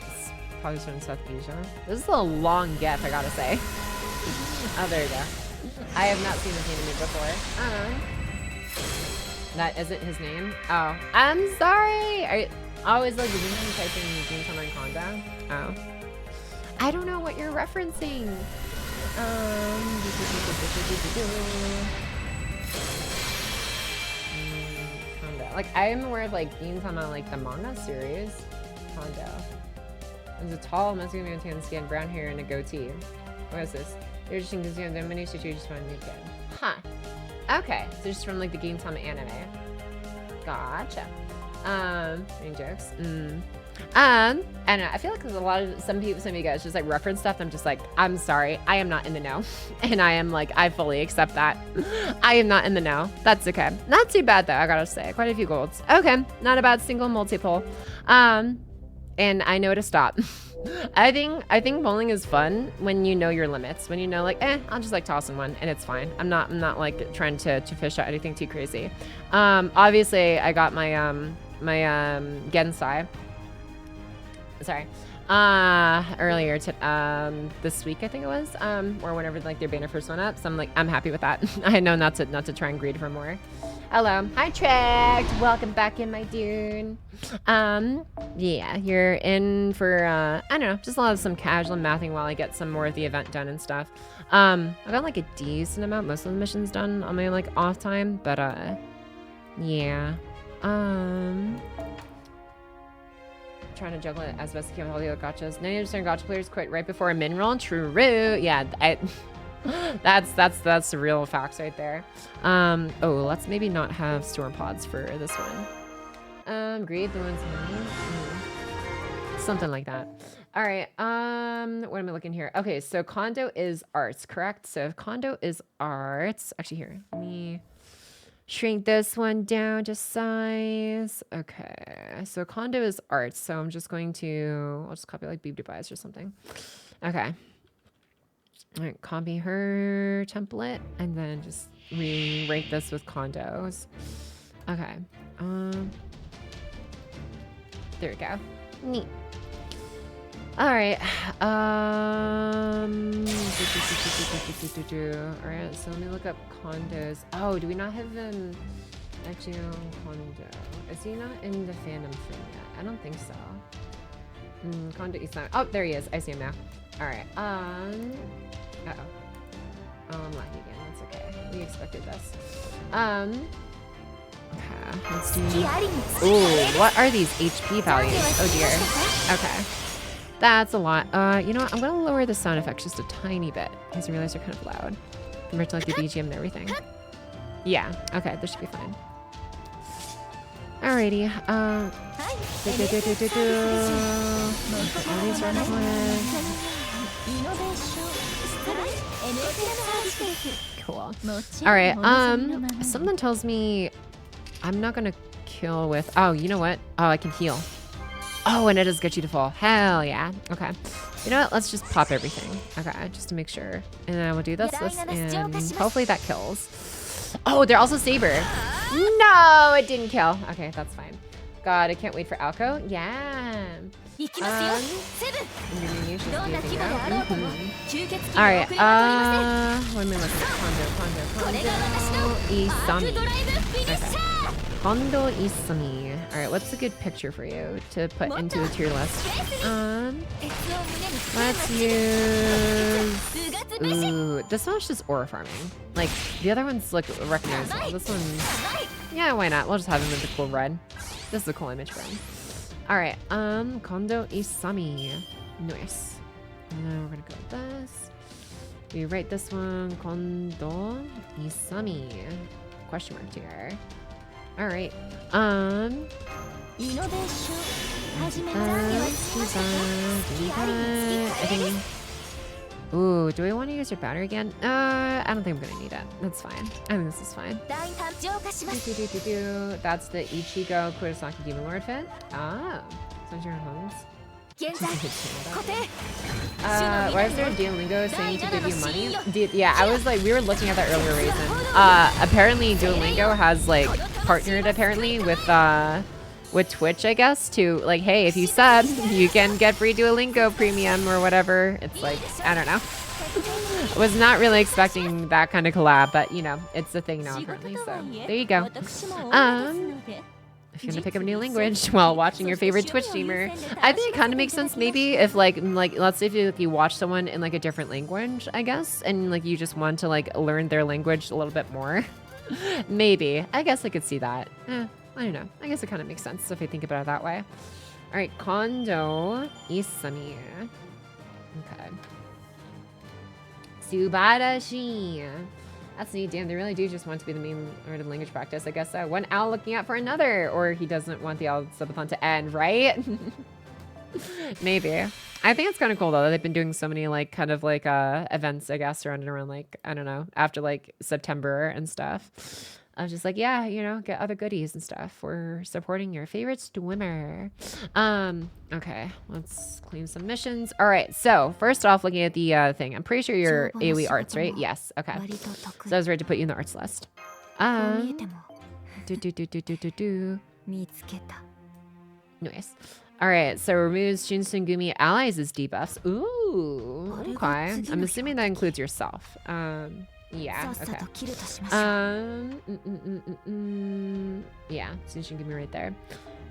A: It's probably from South Asia. This is a long gap, I gotta say. Oh, there you go. I have not seen this anime before. That isn't his name? Oh, I'm sorry! I always like, did you type in Jin Kondou? Oh. I don't know what you're referencing. Kondo. Like, I am aware of like Gintama, like the manga series. Kondo. There's a tall, muscular man with tan skin, brown hair, and a goatee. What is this? They're just in the many situations find naked. Huh. Okay. So just from like the Gintama anime. Gotcha. Any jokes? I don't know. I feel like there's a lot of some of you guys just like reference stuff. I'm just like, I'm sorry, I am not in the know, and I am like, I fully accept that. I am not in the know. That's okay. Not too bad though. I gotta say, quite a few golds. Okay, not a bad single multiple. And I know to stop. I think bowling is fun when you know your limits. When you know like, I'll just like toss in one and it's fine. I'm not like trying to fish out anything too crazy. Obviously I got my Gensai. Sorry. Earlier this week I think it was, or whenever like their banner first went up. So I'm like, I'm happy with that. I know not to try and greed for more. Hello. Hi Tracked. Welcome back in, my dude. Yeah, you're in for I don't know, just a lot of some casual mathing while I get some more of the event done and stuff. I got like a decent amount, most of the missions done on my like off time, but yeah. Trying to juggle it as best I can with all the other gotchas. 90% gotcha players quit right before a min roll. True. Yeah, that's the real facts right there. Oh, let's maybe not have storm pods for this one. Greed the ones something like that. All right. What am I looking here? Okay, so Kondo is arts, correct? So if Kondo is arts, actually here, let me shrink this one down to size. Okay, so Kondo is arts, so I'm just going to, I'll just copy like Beeb Device or something. Okay. All right, copy her template and then just re-rate this with condos. Okay. There we go. Neat. All right. All right, so let me look up condos. Oh, do we not have FGO Kondou? Is he not in the fandom thing yet? I don't think so. Kondou Isami. Oh, there he is. I see him now. All right. Uh-oh. Oh, I'm lucky again. That's okay. We expected this. Okay. Let's see. Ooh, what are these HP values? Oh dear. Okay. That's a lot. You know what? I'm gonna lower the sound effects just a tiny bit because I realize they're kind of loud compared to like the BGM and everything. Yeah. Okay. This should be fine. Alrighty. All these are cool. All right. Something tells me I'm not gonna kill with. Oh, you know what? Oh, I can heal. Oh, and it does get you to fall. Hell yeah. Okay. You know what? Let's just pop everything. Okay, just to make sure. And then I will do this, and hopefully that kills. Oh, they're also saber. No, it didn't kill. Okay, that's fine. God, I can't wait for Alco. Yeah. All right. What am I looking at? Kondo Isami. Okay. Kondou Isami. All right, what's a good picture for you to put into the tier list? Let's use. Ooh, this one's just aura farming. Like the other ones look recognizable. This one, yeah, why not? We'll just have him with the cool red. This is a cool image for him. All right, Kondou Isami. Nice. And then we're gonna go with this. We rate this one Kondou Isami. Question mark here. All right. I think. Ooh, do I want to use your battery again? I don't think I'm gonna need it. That's fine. I think this is fine. That's the Ichigo Kurosaki Demon Lord fit. Ah, so your homes. Why is there a Duolingo saying to give you money? Yeah, I was like, we were looking at that earlier reason. Apparently Duolingo has like partnered apparently with Twitch, I guess, to like, hey, if you sub, you can get free Duolingo premium or whatever. It's like, I don't know. Was not really expecting that kind of collab, but you know, it's a thing now apparently. So there you go. if you're gonna pick up a new language while watching your favorite Twitch streamer, I think it kind of makes sense maybe if like let's say if you watch someone in like a different language, I guess, and like you just want to like learn their language a little bit more. Maybe. I guess I could see that. I don't know. I guess it kind of makes sense if I think about it that way. All right, Kondou Isami. Okay. Subarashi. That's neat. Damn, they really do just want to be the main art of language practice. I guess so. One owl looking out for another, or he doesn't want the owl subathon to end, right? Maybe. I think it's kind of cool though that they've been doing so many like kind of like events, I guess, around and around like I don't know after like September and stuff. I was just like, yeah, you know, get other goodies and stuff for supporting your favorite swimmer. Okay, let's claim some missions. All right, so first off, looking at the thing, I'm pretty sure you're AoE arts, right? Yes. Okay. So I was ready to put you in the arts list. Nice. All right, so removes Shinsengumi allies as debuffs. Ooh, okay. I'm assuming that includes yourself. Yeah, okay. Yeah, Shinsengumi right there.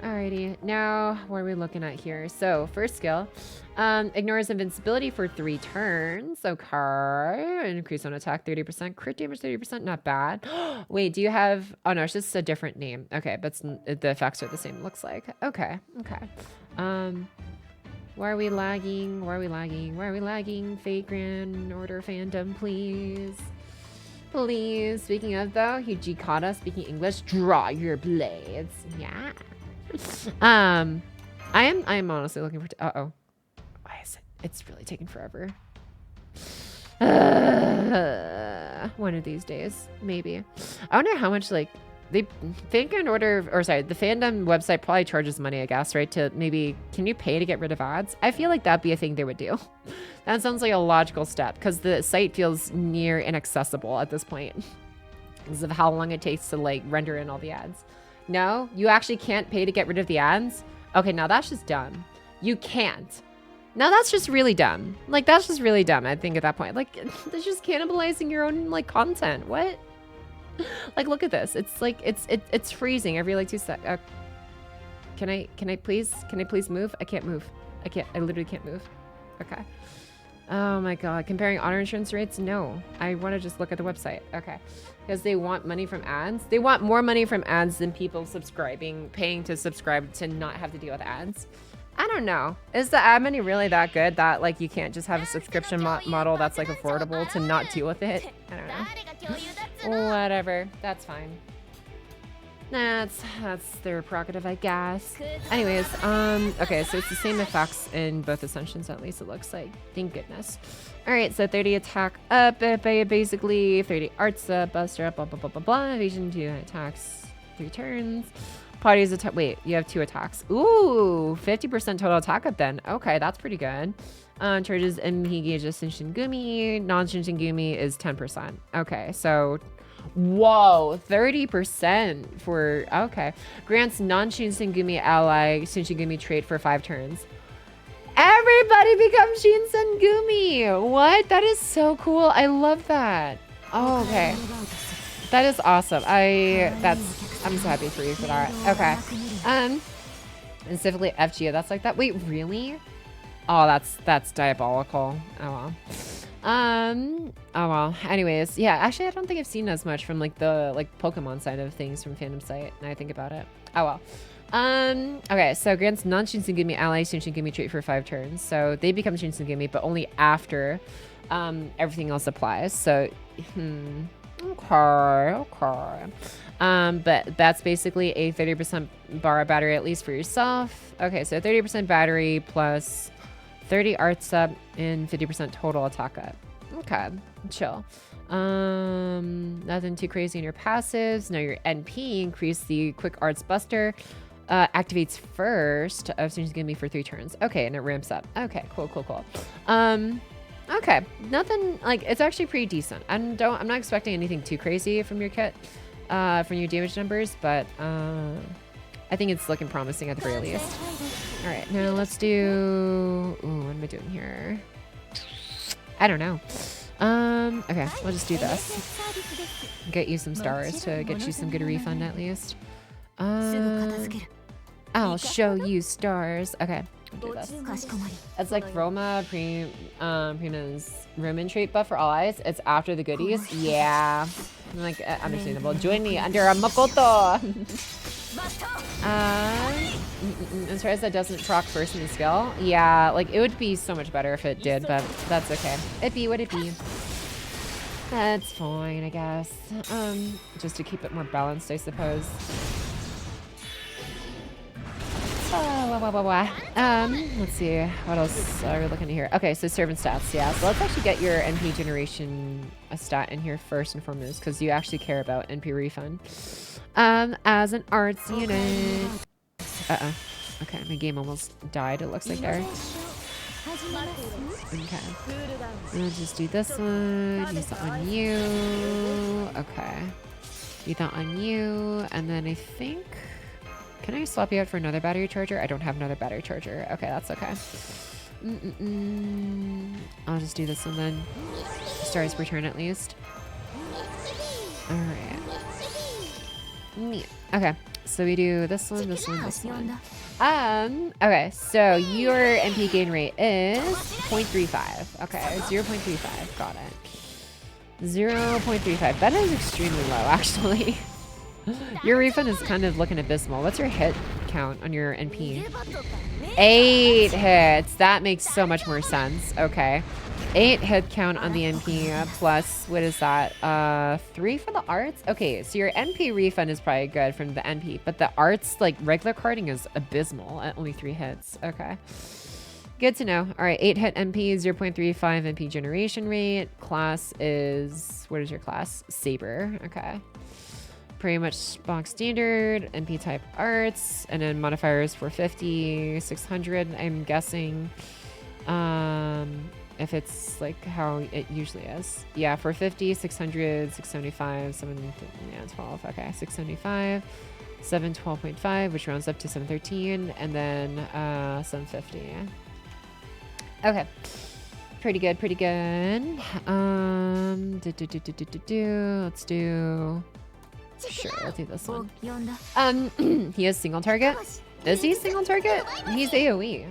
A: Alrighty, now what are we looking at here? So first skill, ignores invincibility for 3 turns. Okay, increase on attack 30%, crit damage 30%, not bad. Wait, do you have? Oh no, it's just a different name. Okay, but the effects are the same. Looks like. Okay, okay. Why are we lagging? Why are we lagging? Why are we lagging? Fate Grand Order fandom, please. Please. Speaking of though, Hijikata speaking English, draw your blades. Yeah. I am honestly looking for uh-oh. Why is it? It's really taking forever. One of these days, maybe. I wonder how much like the fandom order, or sorry, the fandom website probably charges money, I guess, right? To maybe, can you pay to get rid of ads? I feel like that'd be a thing they would do. That sounds like a logical step because the site feels near inaccessible at this point because of how long it takes to like render in all the ads. No, you actually can't pay to get rid of the ads? Okay, now that's just dumb. You can't. Now that's just really dumb. Like, that's just really dumb, I think, at that point. Like, it's just cannibalizing your own, like, content. What? Like, look at this. It's like, it's freezing every, like, 2 seconds. Can I please move? I can't move. I literally can't move. Okay. Oh my god. Comparing auto insurance rates? No. I want to just look at the website. Okay. Because they want money from ads. They want more money from ads than people paying to subscribe to not have to deal with ads. I don't know. Is the ad money really that good that like you can't just have a subscription model that's like affordable to not deal with it? I don't know. Whatever. That's fine. That's their prerogative, I guess. Anyways, okay, so it's the same effects in both Ascensions, at least it looks like. Thank goodness. All right, so 30 attack up, basically 30 arts up, buster up, blah blah blah blah blah. Evasion 2 attacks 3 turns. Parties attack. Wait, you have 2 attacks. Ooh, 50% total attack up then. Okay, that's pretty good. Charges MP gauges Shinsengumi. Non-Shinsengumi is 10%. Okay, so. Whoa, 30% for, okay. Grants non-Shinsengumi ally Shinsengumi trait for 5 turns. Everybody becomes Shinsengumi. What? That is so cool. I love that. Oh, okay. That is awesome. I'm so happy for you for that. Okay. And specifically FGO, that's like that. Wait, really? Oh, that's diabolical. Oh well. Oh well. Anyways, yeah, actually I don't think I've seen as much from like the Pokemon side of things from fandom site, now I think about it. Oh well. Okay, so grants non-Shinsengumi allies Shinsengumi trait for 5 turns. So they become Shinsengumi, but only after everything else applies. So okay. But that's basically a 30% bar battery at least for yourself. Okay, so 30% battery plus 30 arts up and 50% total attack up. Okay, chill. Nothing too crazy in your passives. Now your NP increase the quick arts buster. Activates first of Shinsengumi for 3 turns. Okay, and it ramps up. Okay, cool. Okay, nothing like, it's actually pretty decent. I'm not expecting anything too crazy from your kit, from your damage numbers, but I think it's looking promising at the very least. All right, now let's do. Ooh, what am I doing here? I don't know. Okay, we'll just do this. Get you some stars to get you some good refund at least. I'll show you stars. Okay, I'll do this. It's like Roma Prima's Roman trait buff for all eyes. It's after the goodies. Yeah, like understandable. Join me under a Makoto. As far as that doesn't proc first in the skill, yeah, like it would be so much better if it did, but that's okay. It be what it be. That's fine, I guess. Just to keep it more balanced, I suppose. Let's see. What else are we looking at here? Okay, so servant stats. Yeah, so let's actually get your NP generation stat in here first and foremost, because you actually care about NP refund. As an arts unit. Okay, my game almost died, it looks like there. Okay. I'll just do this one. Use that on you. Okay. Do that on you. And then I think... Can I swap you out for another battery charger? I don't have another battery charger. Okay, that's okay. I'll just do this one then. Stars per turn at least. Alright. Okay, so we do this one, this one, this one. Okay, so your MP gain rate is 0.35. Okay, 0.35. Got it. 0.35. That is extremely low, actually. Your refund is kind of looking abysmal. What's your hit count on your NP? 8 hits. That makes so much more sense. Okay. 8 hit count on the NP plus, what is that? 3 for the arts? Okay, so your NP refund is probably good from the NP, but the arts, like regular carding is abysmal at only 3 hits. Okay. Good to know. All right, 8 hit MP, 0.35 MP generation rate. Class is, what is your class? Saber. Okay. Pretty much box standard, NP type arts, and then modifiers 450, 600, I'm guessing. If it's like how it usually is. Yeah, 450, 600, 675, 12, okay, 675, 712.5, which rounds up to 713, and then 750. Okay. Pretty good, pretty good. Let's do... Sure, let's do this one. He has single target. Is he single target? He's AoE.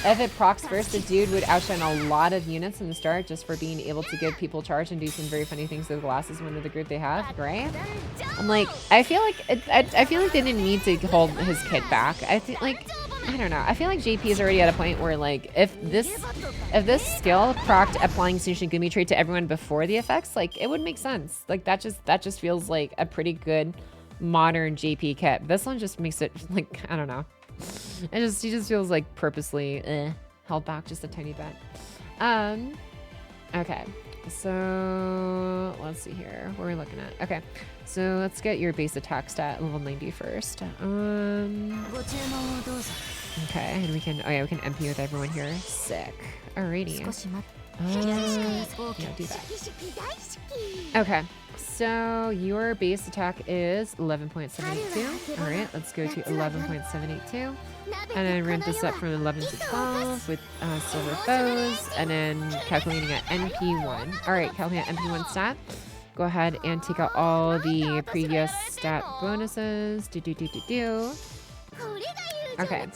A: If it procs first, the dude would outshine a lot of units in the start just for being able to give people charge and do some very funny things with the glasses one of the group they have, right? I'm like, I feel like I feel like they didn't need to hold his kit back. I think like, I don't know. I feel like JP is already at a point where like if this skill procced applying Sushin Gumi trait to everyone before the effects, like it would make sense. Like that just feels like a pretty good modern JP kit. This one just makes it like, I don't know. He just feels like purposely held back just a tiny bit. Okay, so let's see here. What are we looking at? Okay, so let's get your base attack stat level 90 first. Okay, and we can, oh yeah, we can MP with everyone here. Sick. Alrighty. Yeah, do that. Okay. So your base attack is 11.782. All right, let's go to 11.782. And then ramp this up from 11 to 12 with silver bows. And then calculating at NP1. All right, calculating at NP1 stat. Go ahead and take out all the previous stat bonuses. Okay,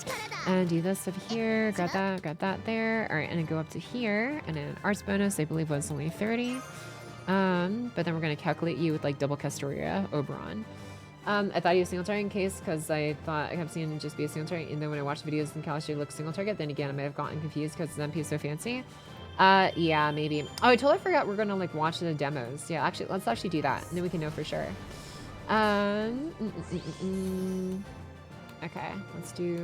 A: and do this up here. Got that there. All right, and then go up to here. And then arts bonus, I believe, was only 30. But then we're going to calculate you with like double Castoria Oberon. I thought he was single target in case because I thought I kept seeing him just be a single target, and then when I watched videos in Calish, he looked single target. Then again, I might have gotten confused because his MP is so fancy. Yeah, maybe. Oh, I totally forgot we're going to like watch the demos. Yeah, actually, let's actually do that, and then we can know for sure. Okay, let's do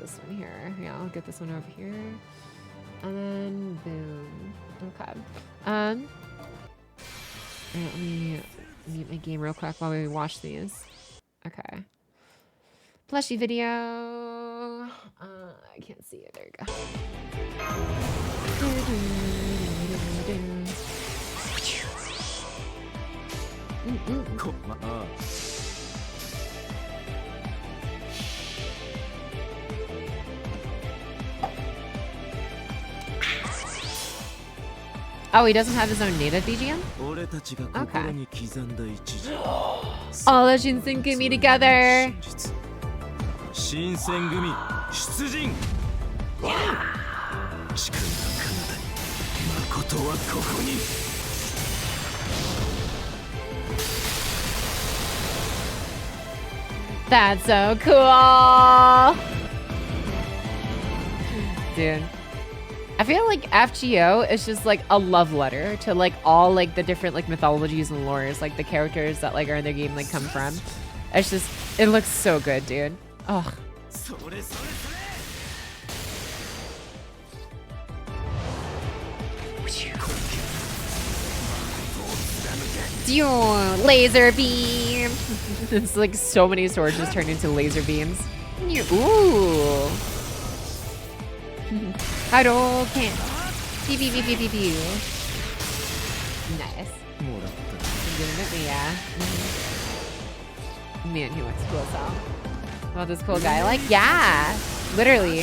A: this one here. Yeah, I'll get this one over here, and then boom. Okay. Alright, let me mute my game real quick while we watch these. Okay. Plushie video. I can't see it. There you go. Oh, he doesn't have his own native BGM? Okay. All the Shinsengumi together. That's so cool. Dude. I feel like FGO is just like a love letter to like all like the different like mythologies and lores, like the characters that like are in the game like come from. It's just, it looks so good, dude. Oh. Laser beam. It's like so many swords just turned into laser beams. Ooh. Hadouken. Pew pew pew pew pew pew. Nice. Yeah. Man, he looks cool as hell. About this cool guy, like, yeah, literally.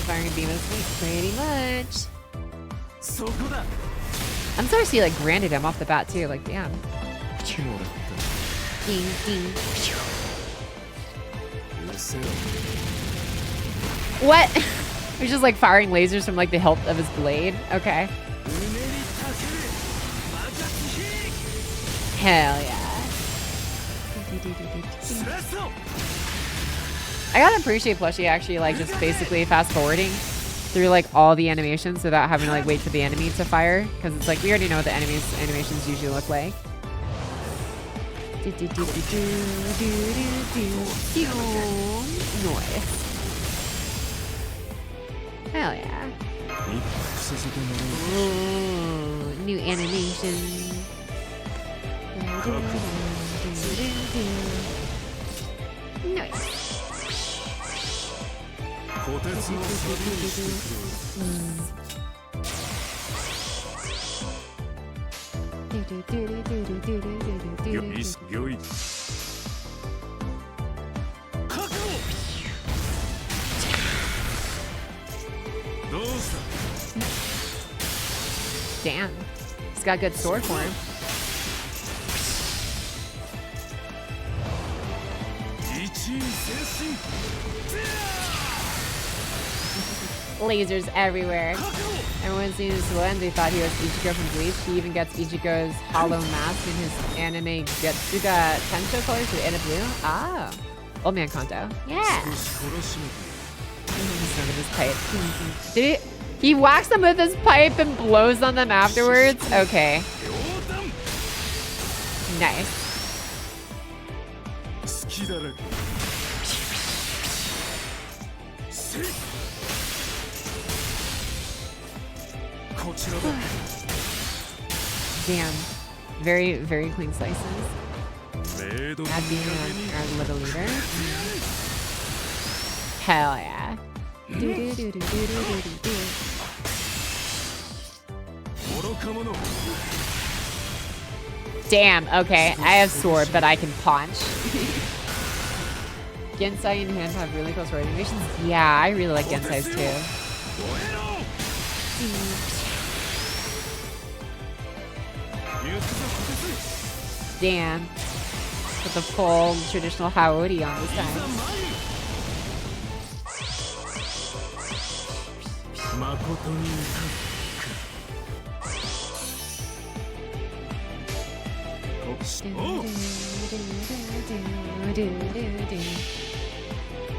A: Firing a beam of sweet, pretty much. I'm sorry to see like granted him off the bat too, like damn. Ding ding. What? He's just like firing lasers from like the hilt of his blade. Okay. Hell yeah. I gotta appreciate Plushie actually like just basically fast forwarding through like all the animations without having to like wait for the enemy to fire, because it's like we already know what the animations usually look like. Noise. Hell yeah. Ooh, new animation. Nice. Damn. He's got good sword form. Lasers everywhere. Everyone's seen this one. They thought he was Ichigo from Bleach. He even gets Ichigo's hollow mask in his anime Getsuga Tensho colors with Anna Blue. Ah. Old man Kanto. Yeah. His pipe. Did he whacks them with his pipe and blows on them afterwards? Okay. Nice. Damn. Very, very clean slices. That being our little leader. Hell yeah. Damn, okay. I have sword, but I can punch. Gensai and him have really cool sword animations. Yeah, I really like Gensai's too. Damn. With the full traditional Haori on this time.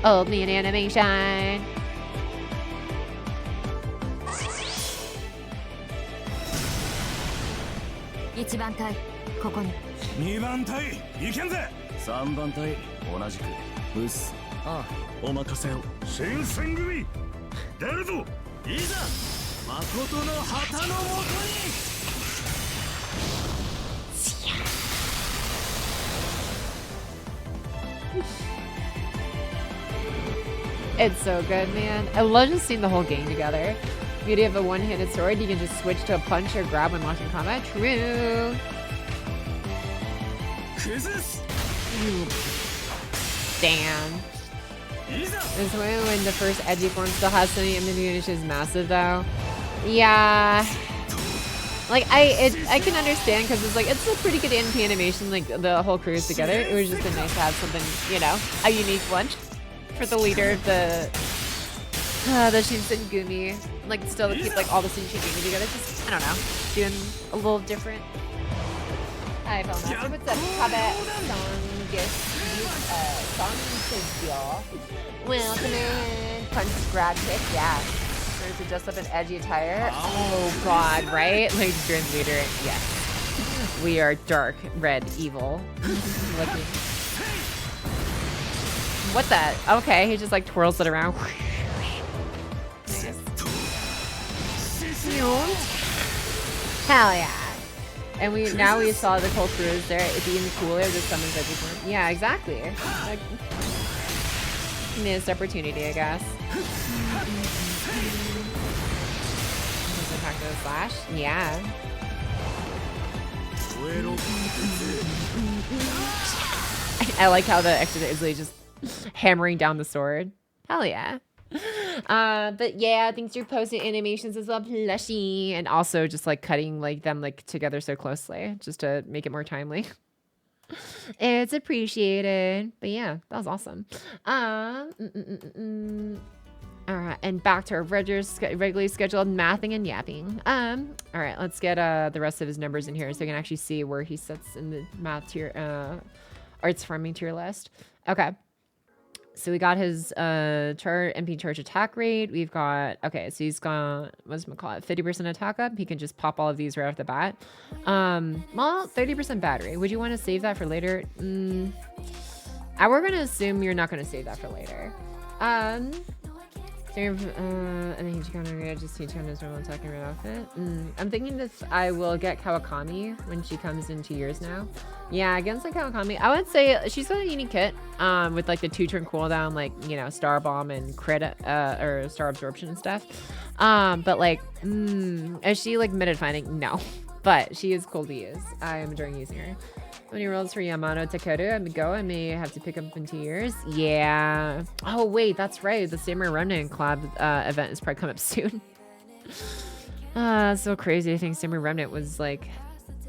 A: Old man animation. It's so good, man. I love just seeing the whole gang together. Beauty of a one-handed sword, you can just switch to a punch or grab when watching combat. True. Damn. This way when the first edgy form still has so many immunity is massive though. Yeah. Like, I can understand because it's like, it's a pretty good NP animation, like the whole crew is together. It was just been nice to have something, you know, a unique one for the leader of the Shinsengumi. Like, still to keep like all the Shinsengumi together. Just, I don't know, doing a little different. Hi, Felmaster. What's up? Kabe Song welcome in. Punch grab kick, yeah. To dress up in edgy attire. Oh god, right? Like Grim Leader, yes. We are dark, red, evil. Looking. What the? Okay, he just like twirls it around. Nice. Hell yeah. And we saw the whole crew is there. It'd be even cooler if summons everyone. Yeah, exactly. Like, missed opportunity, I guess. Attack with a slash? Yeah. I like how the extra is really just hammering down the sword. Hell yeah. But yeah, thanks for posting animations as well, Plushy. And also just like cutting like them like together so closely just to make it more timely. It's appreciated. But yeah, that was awesome. All right, and back to our regularly scheduled mathing and yapping. All right, let's get the rest of his numbers in here so we can actually see where he sits in the math tier, arts farming tier list. Okay, so we got his MP charge attack rate. We've got, okay, so he's got, what's it call it, 50% attack up. He can just pop all of these right off the bat. Well, 30% battery. Would you want to save that for later? We're gonna assume you're not gonna save that for later. And then he's gonna just teach him his normal attack and red outfit. I'm thinking if I will get Kawakami when she comes in 2 years now. Yeah, against like Kawakami, I would say she's got a unique kit with like the 2-turn cooldown, like, you know, Star Bomb and crit or Star Absorption and stuff. But like, is she like mid-fighting? No, but she is cool to use. I am enjoying using her. When he rolls for Yamato Takeru, I may have to pick up in 2 years. Yeah. Oh, wait, that's right. The Samurai Remnant collab event is probably coming up soon. So crazy. I think Samurai Remnant was like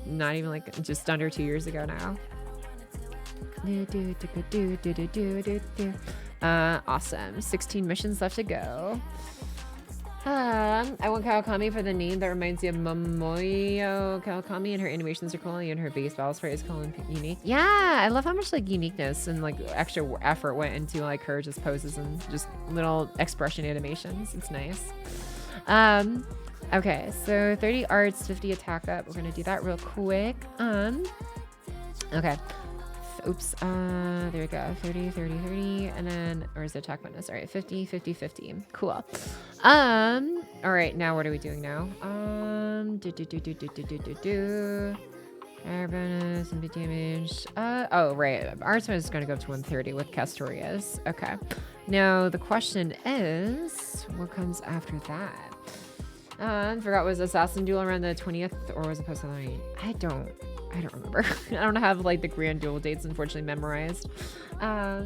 A: not even like just under 2 years ago now. Awesome. 16 missions left to go. I want Kawakami for the name that reminds you of Momoyo Kawakami, and her animations are cool, and her base battle sprite is cool and unique. Yeah, I love how much like uniqueness and like extra effort went into like her just poses and just little expression animations. It's nice. Okay, so 30 arts, 50 attack up. We're gonna do that real quick. Okay. Oops, there we go. 30, 30, 30, and then, or is it attack bonus? All right, 50, 50, 50. Cool. All right, now what are we doing now? Air bonus and bit damage. Oh, right. Arts is going to go up to 130 with Castorias. Okay. Now, the question is, what comes after that? I forgot, was Assassin Duel around the 20th, or was it post on the 8th? I don't remember. I don't have like the grand duel dates unfortunately memorized. But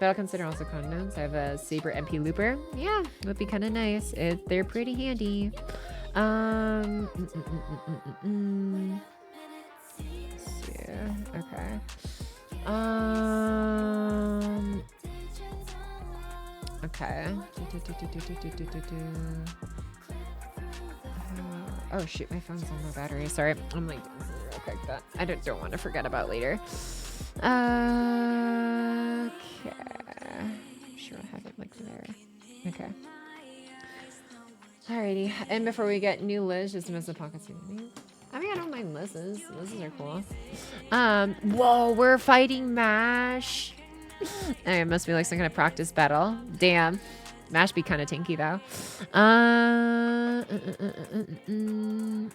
A: I'll consider also condoms. I have a Saber MP Looper. Yeah, would be kind of nice. They're pretty handy. Yeah, okay. Okay. Oh shoot, my phone's on low battery. Sorry, I'm like real quick, but I don't want to forget about later. Okay, I'm sure I have it like there. Okay. Alrighty, and before we get new Liz, just to miss the pockets. I mean, I don't mind Liz's. Liz's are cool. Whoa, we're fighting Mash. It must be like some kind of practice battle. Damn. Mash be kind of tinky though.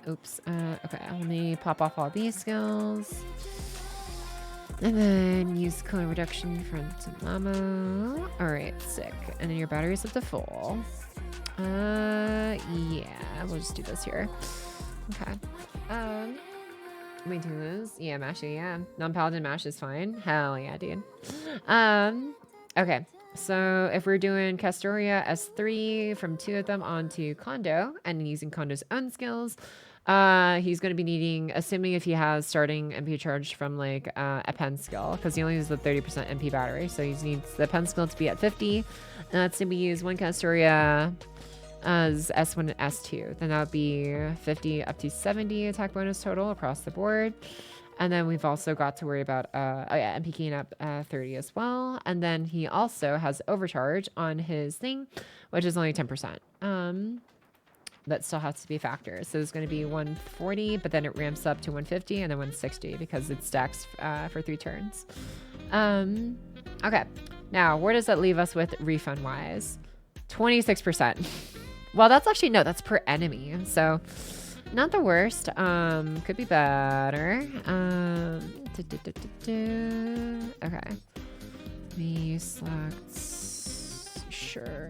A: Oops. Okay, let me pop off all these skills. And then use color reduction from Tamamo. Alright, sick. And then your battery's up to full. Yeah, we'll just do this here. Okay. Wait, do this? Yeah, Mash, yeah. Non-paladin Mash is fine. Hell yeah, dude. Okay. So if we're doing Castoria S3 from 2 of them onto Kondo and using Kondo's own skills, he's going to be needing, assuming if he has starting MP charge from like a pen skill, because he only uses the 30% MP battery, so he needs the pen skill to be at 50, and that's to be used 1 Castoria as S1 and S2. Then that would be 50 up to 70 attack bonus total across the board. And then we've also got to worry about, MP keying up 30 as well. And then he also has overcharge on his thing, which is only 10%. That still has to be a factor. So it's going to be 140, but then it ramps up to 150 and then 160 because it stacks for 3 turns. Okay. Now, where does that leave us with refund-wise? 26%. Well, that's actually, no, that's per enemy. So not the worst. Could be better. Okay. We select, sure.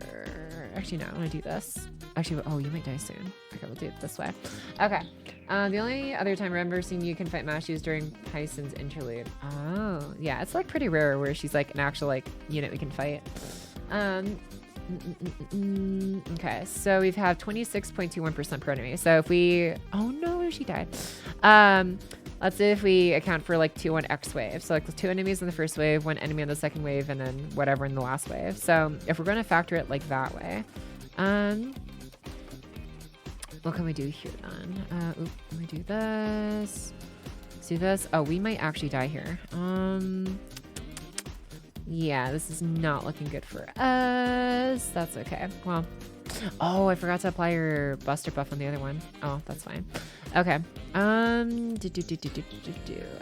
A: Actually, no, I want to do this. Actually, oh, you might die soon. Okay, we'll do it this way. Okay. The only other time I remember seeing you can fight Mashi's during Tyson's interlude. Oh, yeah, it's like pretty rare where she's like an actual like unit we can fight. Okay, so we've had 26.21% per enemy. So if we, oh no, she died. Let's say if we account for like 2 on X wave. So like the 2 enemies in the first wave, 1 enemy on the second wave, and then whatever in the last wave. So if we're going to factor it like that way, what can we do here then? Let me do this. Let's do this. Oh, we might actually die here. Yeah, this is not looking good for us. That's okay. Well, oh, I forgot to apply your Buster buff on the other one. Oh, that's fine. Okay. All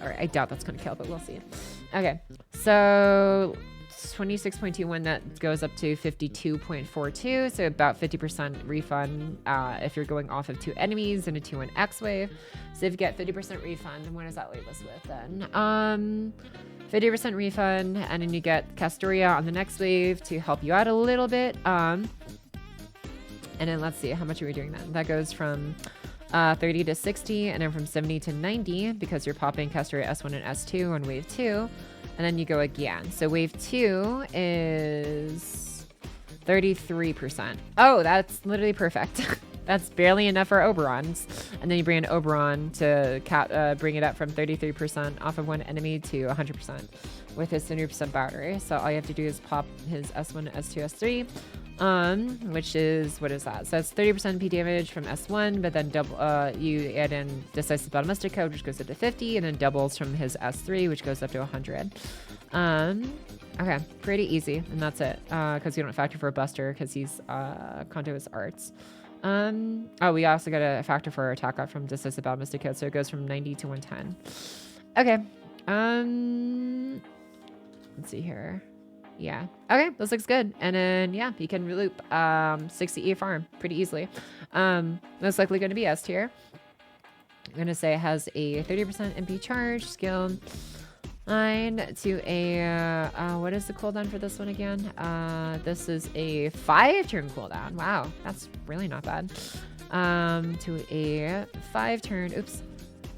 A: right, I doubt that's gonna kill, but we'll see. Okay, so 26.21, that goes up to 52.42, so about 50% refund if you're going off of 2 enemies and a 2 on X wave. So if you get 50% refund, and what does that leave us with then? 50% refund, and then you get Castoria on the next wave to help you out a little bit. And then let's see, how much are we doing then? That goes from 30 to 60, and then from 70 to 90, because you're popping Castoria S1 and S2 on wave 2, and then you go again. So wave 2 is 33%. Oh, that's literally perfect. That's barely enough for Oberons. And then you bring an Oberon to bring it up from 33% off of 1 enemy to 100% with his 70% battery. So all you have to do is pop his S1, S2, S3, which is, what is that? So it's 30% P damage from S1, but then double, you add in Decisive Battle Mystic Code, which goes up to 50, and then doubles from his S3, which goes up to 100. Okay, pretty easy, and that's it, because you don't factor for a Buster, because he's Kondo is arts. Oh, we also got a factor for our attack up from Decisive Battle Mystic Code, so it goes from 90 to 110. Okay, let's see here. Yeah, okay, this looks good. And then, yeah, you can reloop 60 E farm pretty easily. Most likely going to be S tier. I'm going to say it has a 30% MP charge, skill 9 to a, what is the cooldown for this one again? This is a 5-turn cooldown. Wow, that's really not bad. To a 5-turn,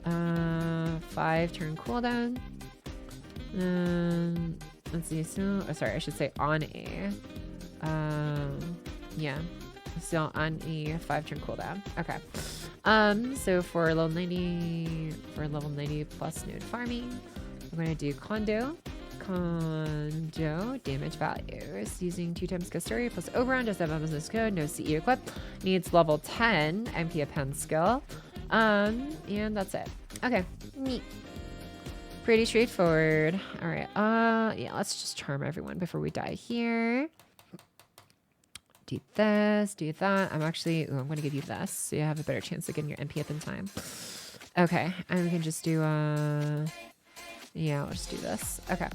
A: 5-turn cooldown. Let's see, so, oh, sorry, I should say on a, yeah, still on a 5-turn cooldown. Okay. So for level 90, plus node farming, we're going to do Kondo damage values using 2 times Castoria plus Oberon, does have a business code, no CE equipped, needs level 10 MP pen skill, and that's it. Okay, neat. Pretty straightforward. All right, yeah, let's just charm everyone before we die here. Do this, do that. I'm actually, I'm going to give you this so you have a better chance of getting your MP up in time. Okay, and we can just do, yeah, let's do this. Okay.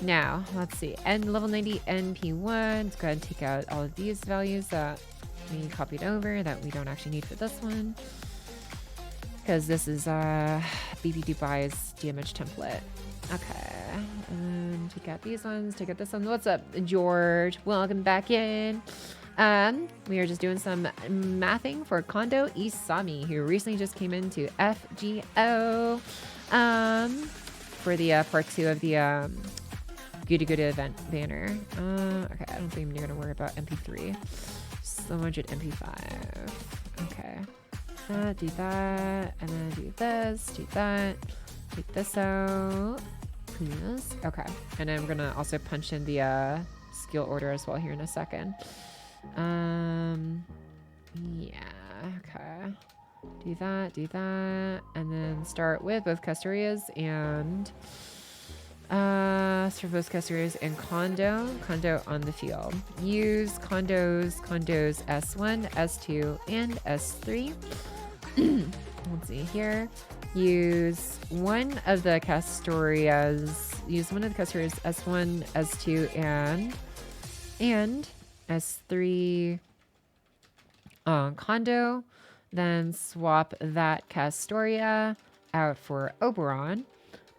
A: Now, let's see. And level 90 NP1. Let's go ahead and take out all of these values that we copied over that we don't actually need for this one. Because this is BB Dubai's damage template. Okay. And take out these ones. Take out this one. What's up, George? Welcome back in. We are just doing some mathing for Kondou Isami, who recently just came into FGO. For the part 2 of the Goody goody event banner. Okay, I don't think I'm gonna worry about MP3. So much at MP5. Okay. Do that, and then do this, do that. Take this out, please. Okay, and then I'm gonna also punch in the skill order as well here in a second. Yeah, okay. Do that, and then start with both Castorias and start with both Castorias and Kondo on the field. Use Kondos S1, S2, and S3. Let's see here. Use one of the Castorias S1, S2, and S3 on Kondo. Then swap that Castoria out for Oberon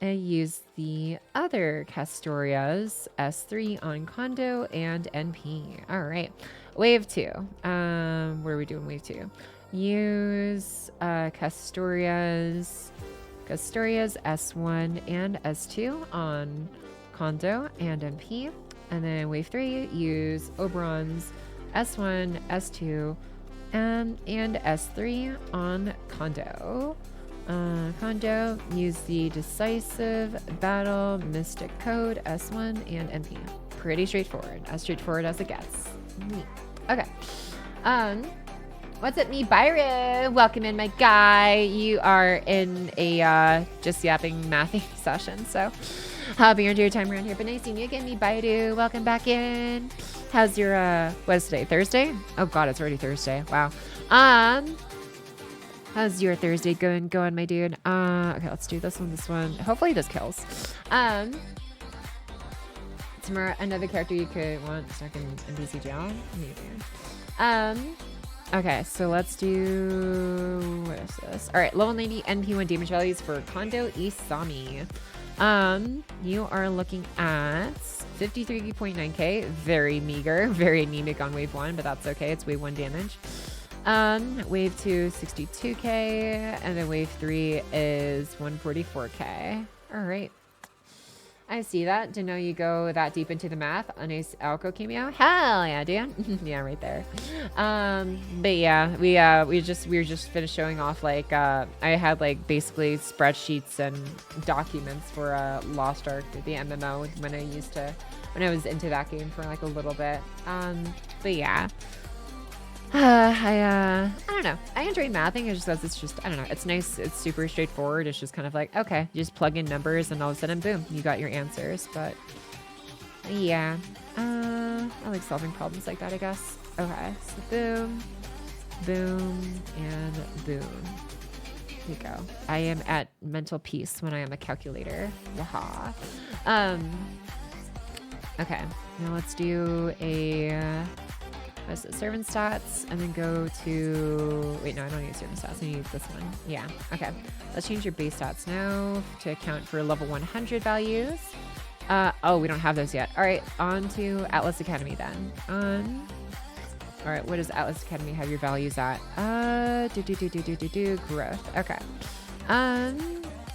A: and use the other Castorias S3 on Kondo and NP. All right, wave 2. What are we doing? Wave 2. Use Castorias S1 and S2 on Kondo and MP. And then wave 3, use Oberon's S1, S2, and S3 on Kondo. Kondo, use the Decisive Battle Mystic Code S1 and MP. Pretty straightforward, as straightforward as it gets. Neat. Okay. What's up, me, Byron? Welcome in, my guy. You are in a just yapping mathing session, so I'll be your time around here. But nice seeing you again, me, Baidu. Welcome back in. How's your what is today? Thursday? Oh God, it's already Thursday. Wow. How's your Thursday going, my dude? Okay, let's do this one. Hopefully this kills. Tomorrow, another character you could want stuck in NPC jail. Maybe. Okay, so let's do, what is this? All right, level 90 NP1 damage values for Kondou Isami. You are looking at 53.9k, very meager, very anemic on wave 1, but that's okay, it's wave 1 damage. Wave 2, 62k, and then wave 3 is 144k. All right. I see that. Didn't know you go that deep into the math. A nice Alco cameo. Hell yeah, dude. Yeah, right there. But yeah, we were just finished showing off, like, I had like basically spreadsheets and documents for Lost Ark, the MMO, when I was into that game for like a little bit. But yeah. I don't know. I enjoy mathing. It's just, I don't know. It's nice. It's super straightforward. It's just kind of like, okay, you just plug in numbers and all of a sudden, boom, you got your answers. But yeah, I like solving problems like that, I guess. Okay, so boom, boom, and boom. Here you go. I am at mental peace when I am a calculator. Yaha. Okay, now let's do a... What's it? Servant stats, and then go to, wait, no, I don't need servant stats. I need this one. Yeah. Okay. Let's change your base stats now to account for level 100 values. Oh, we don't have those yet. All right. On to Atlas Academy then. All right. What does Atlas Academy have your values at? Growth. Okay.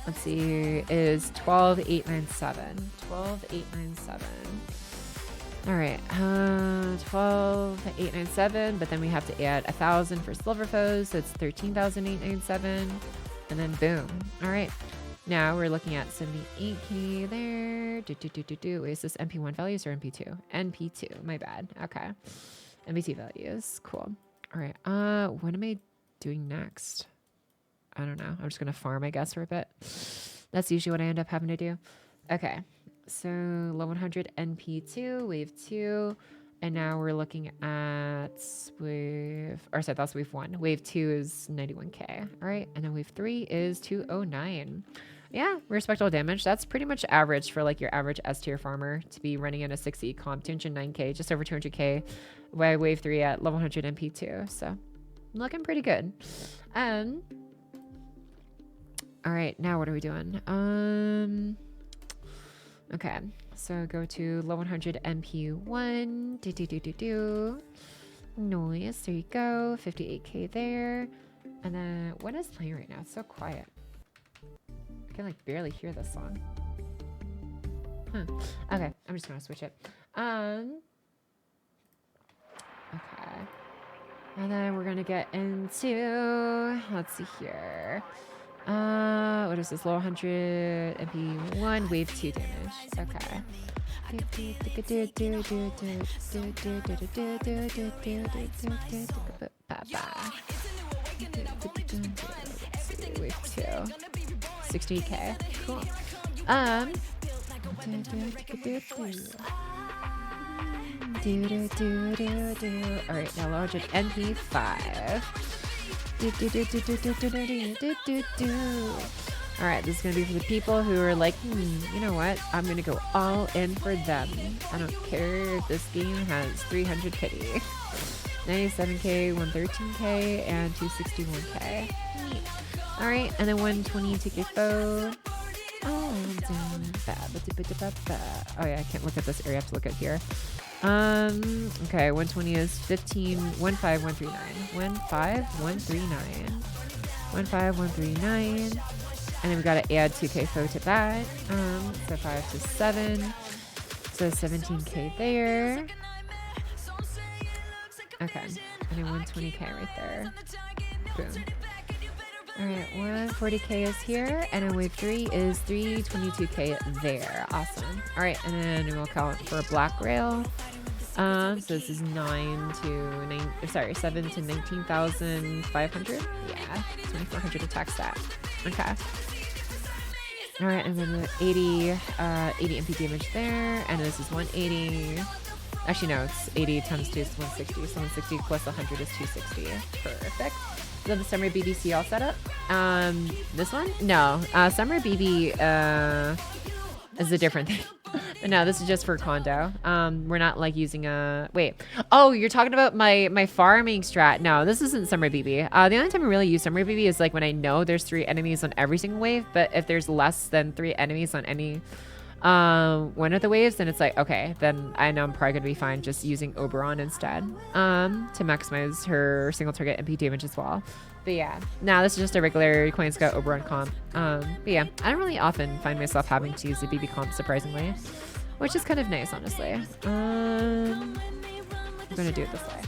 A: Let's see. Is 12,897. 12,897. All right, 12,897, but then we have to add 1,000 for silver foes, so it's 13,897, and then boom. All right, now we're looking at 78k there. Wait, is this MP1 values or MP2? NP2, my bad. Okay, NP2 values, cool. All right, what am I doing next? I don't know. I'm just gonna farm, I guess, for a bit. That's usually what I end up having to do. Okay. So level 100 NP2, wave 2, and now we're looking at that's wave 1. Wave 2 is 91k, all right? And then wave 3 is 209. Yeah, respectable damage. That's pretty much average for like your average S tier farmer to be running in a 6E comp, 209k, just over 200k, by wave 3 at level 100 NP2. So looking pretty good. All right, now what are we doing? Okay, so go to level 100 MP1. Noise, there you go. 58k there. And then what is playing right now? It's so quiet. I can like barely hear this song. Okay, I'm just gonna switch it. Okay. And then we're gonna get into, let's see here. What is this? Low 100 MP1, wave 2 damage. Okay. Wave 2. 60k. Cool. Alright, now large at NP5. Alright, this is gonna be for the people who are like, you know what? I'm gonna go all in for them. I don't care if this game has 300 pity. 97k, 113k, and 261k. Alright, and then 120 to get foe. Oh yeah, I can't look at this area, I have to look at here. Okay, 120 is 15, 15139. 15139. 15139. And then we gotta add 2k foe to that. So 5 to 7. So 17k there. Okay, and then 120k right there. Boom. Alright, 140k is here, and then wave 3 is 322k there. Awesome. Alright, and then we'll count for black rail. So this is 7 to 19,500. Yeah, 2,400 attack stat. Okay. Alright, and then the 80 MP damage there, and this is 180. Actually, no, it's 80 times 2 is 160. So 160 plus 100 is 260. Perfect. So the summer BBC all set up. This one? No. Summer BB is a different thing. But no, this is just for Kondo. We're not like using a... Wait. Oh, you're talking about my farming strat. No, this isn't Summer BB. The only time I really use Summer BB is like when I know there's 3 enemies on every single wave. But if there's less than 3 enemies on any one of the waves, then it's like, okay, then I know I'm probably going to be fine just using Oberon instead to maximize her single target MP damage as well. But yeah, now this is just a regular Coin Scout Oberon comp. But yeah, I don't really often find myself having to use the BB comp, surprisingly, which is kind of nice, honestly. I'm gonna do it this way.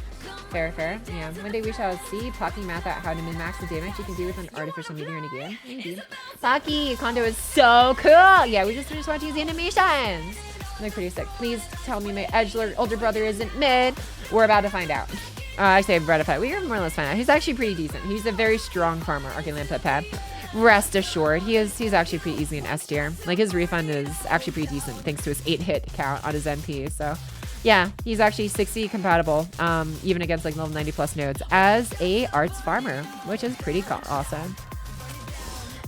A: Fair, fair. Yeah. One day we shall see Pocky math out how to min-max the damage you can do with an artificial meteor in a game. Indeed. Pocky, Kondo is so cool! Yeah, we just finished watching the animations. They're pretty sick. Please tell me my edgelord older brother isn't mid. We're about to find out. I say about to find out. We're more or less find out. He's actually pretty decent. He's a very strong farmer, Arcane Pep. Rest assured, he's actually pretty easy in S tier. Like, his refund is actually pretty decent thanks to his 8-hit count on his MP, so... Yeah, he's actually 60 compatible, even against like level 90 plus nodes as a arts farmer, which is pretty awesome.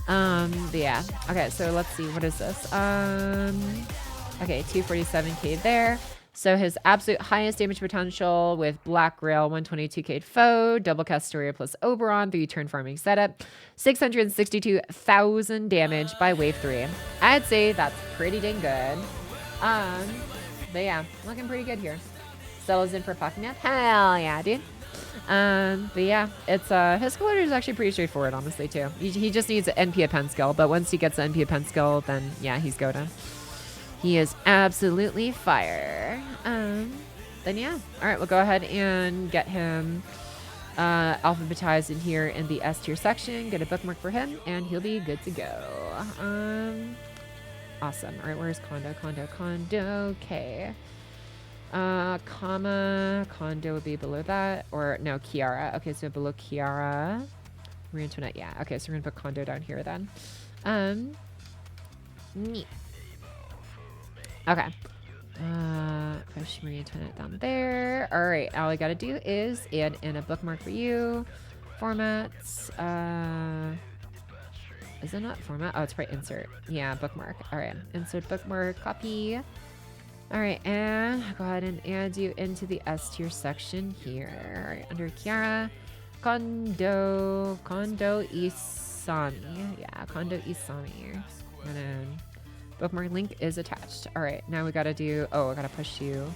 A: But yeah, okay, so let's see, what is this? Okay, 247k there. So his absolute highest damage potential with Black Rail, 122k foe, double Castoria plus Oberon, 3-turn farming setup, 662,000 damage by wave 3. I'd say that's pretty dang good. But yeah, looking pretty good here. Settles in for Pocky math. Hell yeah, dude. But yeah, it's his skill order is actually pretty straightforward, honestly, too. He just needs an NP pen skill, but once he gets the NP pen skill, then yeah, he's golden. He is absolutely fire. Then yeah, all right, we'll go ahead and get him alphabetized in here in the S tier section. Get a bookmark for him, and he'll be good to go. Awesome. All right, where's Kondo? Kondo. Okay. Comma. Kondo would be below that. Or, no, Kiara. Okay, so below Kiara. Marie Antoinette. Yeah. Okay, so we're going to put Kondo down here then. Neat. Okay. Push Marie Antoinette down there. All right, all I got to do is add in a bookmark for you. Formats. Is it not format? Oh, it's probably insert. Yeah, bookmark. All right, insert bookmark, copy. All right, and go ahead and add you into the S tier section here. All right, under Kiara, Kondou Isami. Yeah, Kondou Isami. And then bookmark link is attached. All right, now we gotta do, I gotta push you,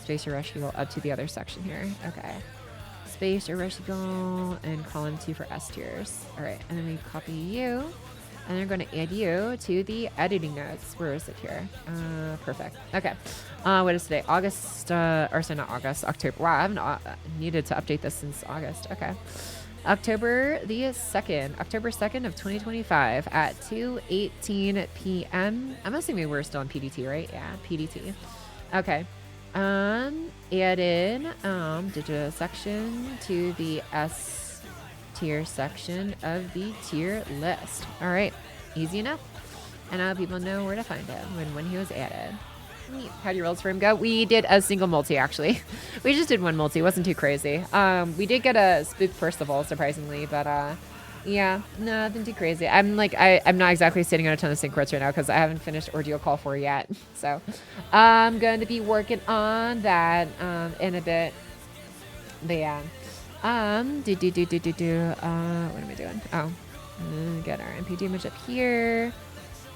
A: space or rush go up to the other section here. Okay. Space or rush go and column 2 for S tiers. All right, and then we copy you, And they're going to add you to the editing notes. Where is it here? Perfect. Okay. What is today? August, or sorry, not August, October. Wow, I haven't needed to update this since August. Okay. October 2nd of 2025 at 2:18 p.m. I'm assuming we're still in PDT, right? Yeah, PDT. Okay. Added digital section to the S tier section of the tier list. All right, easy enough. And now people know where to find him when he was added. How do your rolls for him go? We did a single multi, actually. We just did one multi. It wasn't too crazy. We did get a Spook Percival, surprisingly, but yeah, nothing too crazy. I'm not exactly sitting on a ton of sync quotes right now because I haven't finished Ordeal Call 4 yet. So I'm going to be working on that in a bit. But yeah. What am I doing? Oh, get our MP damage up here.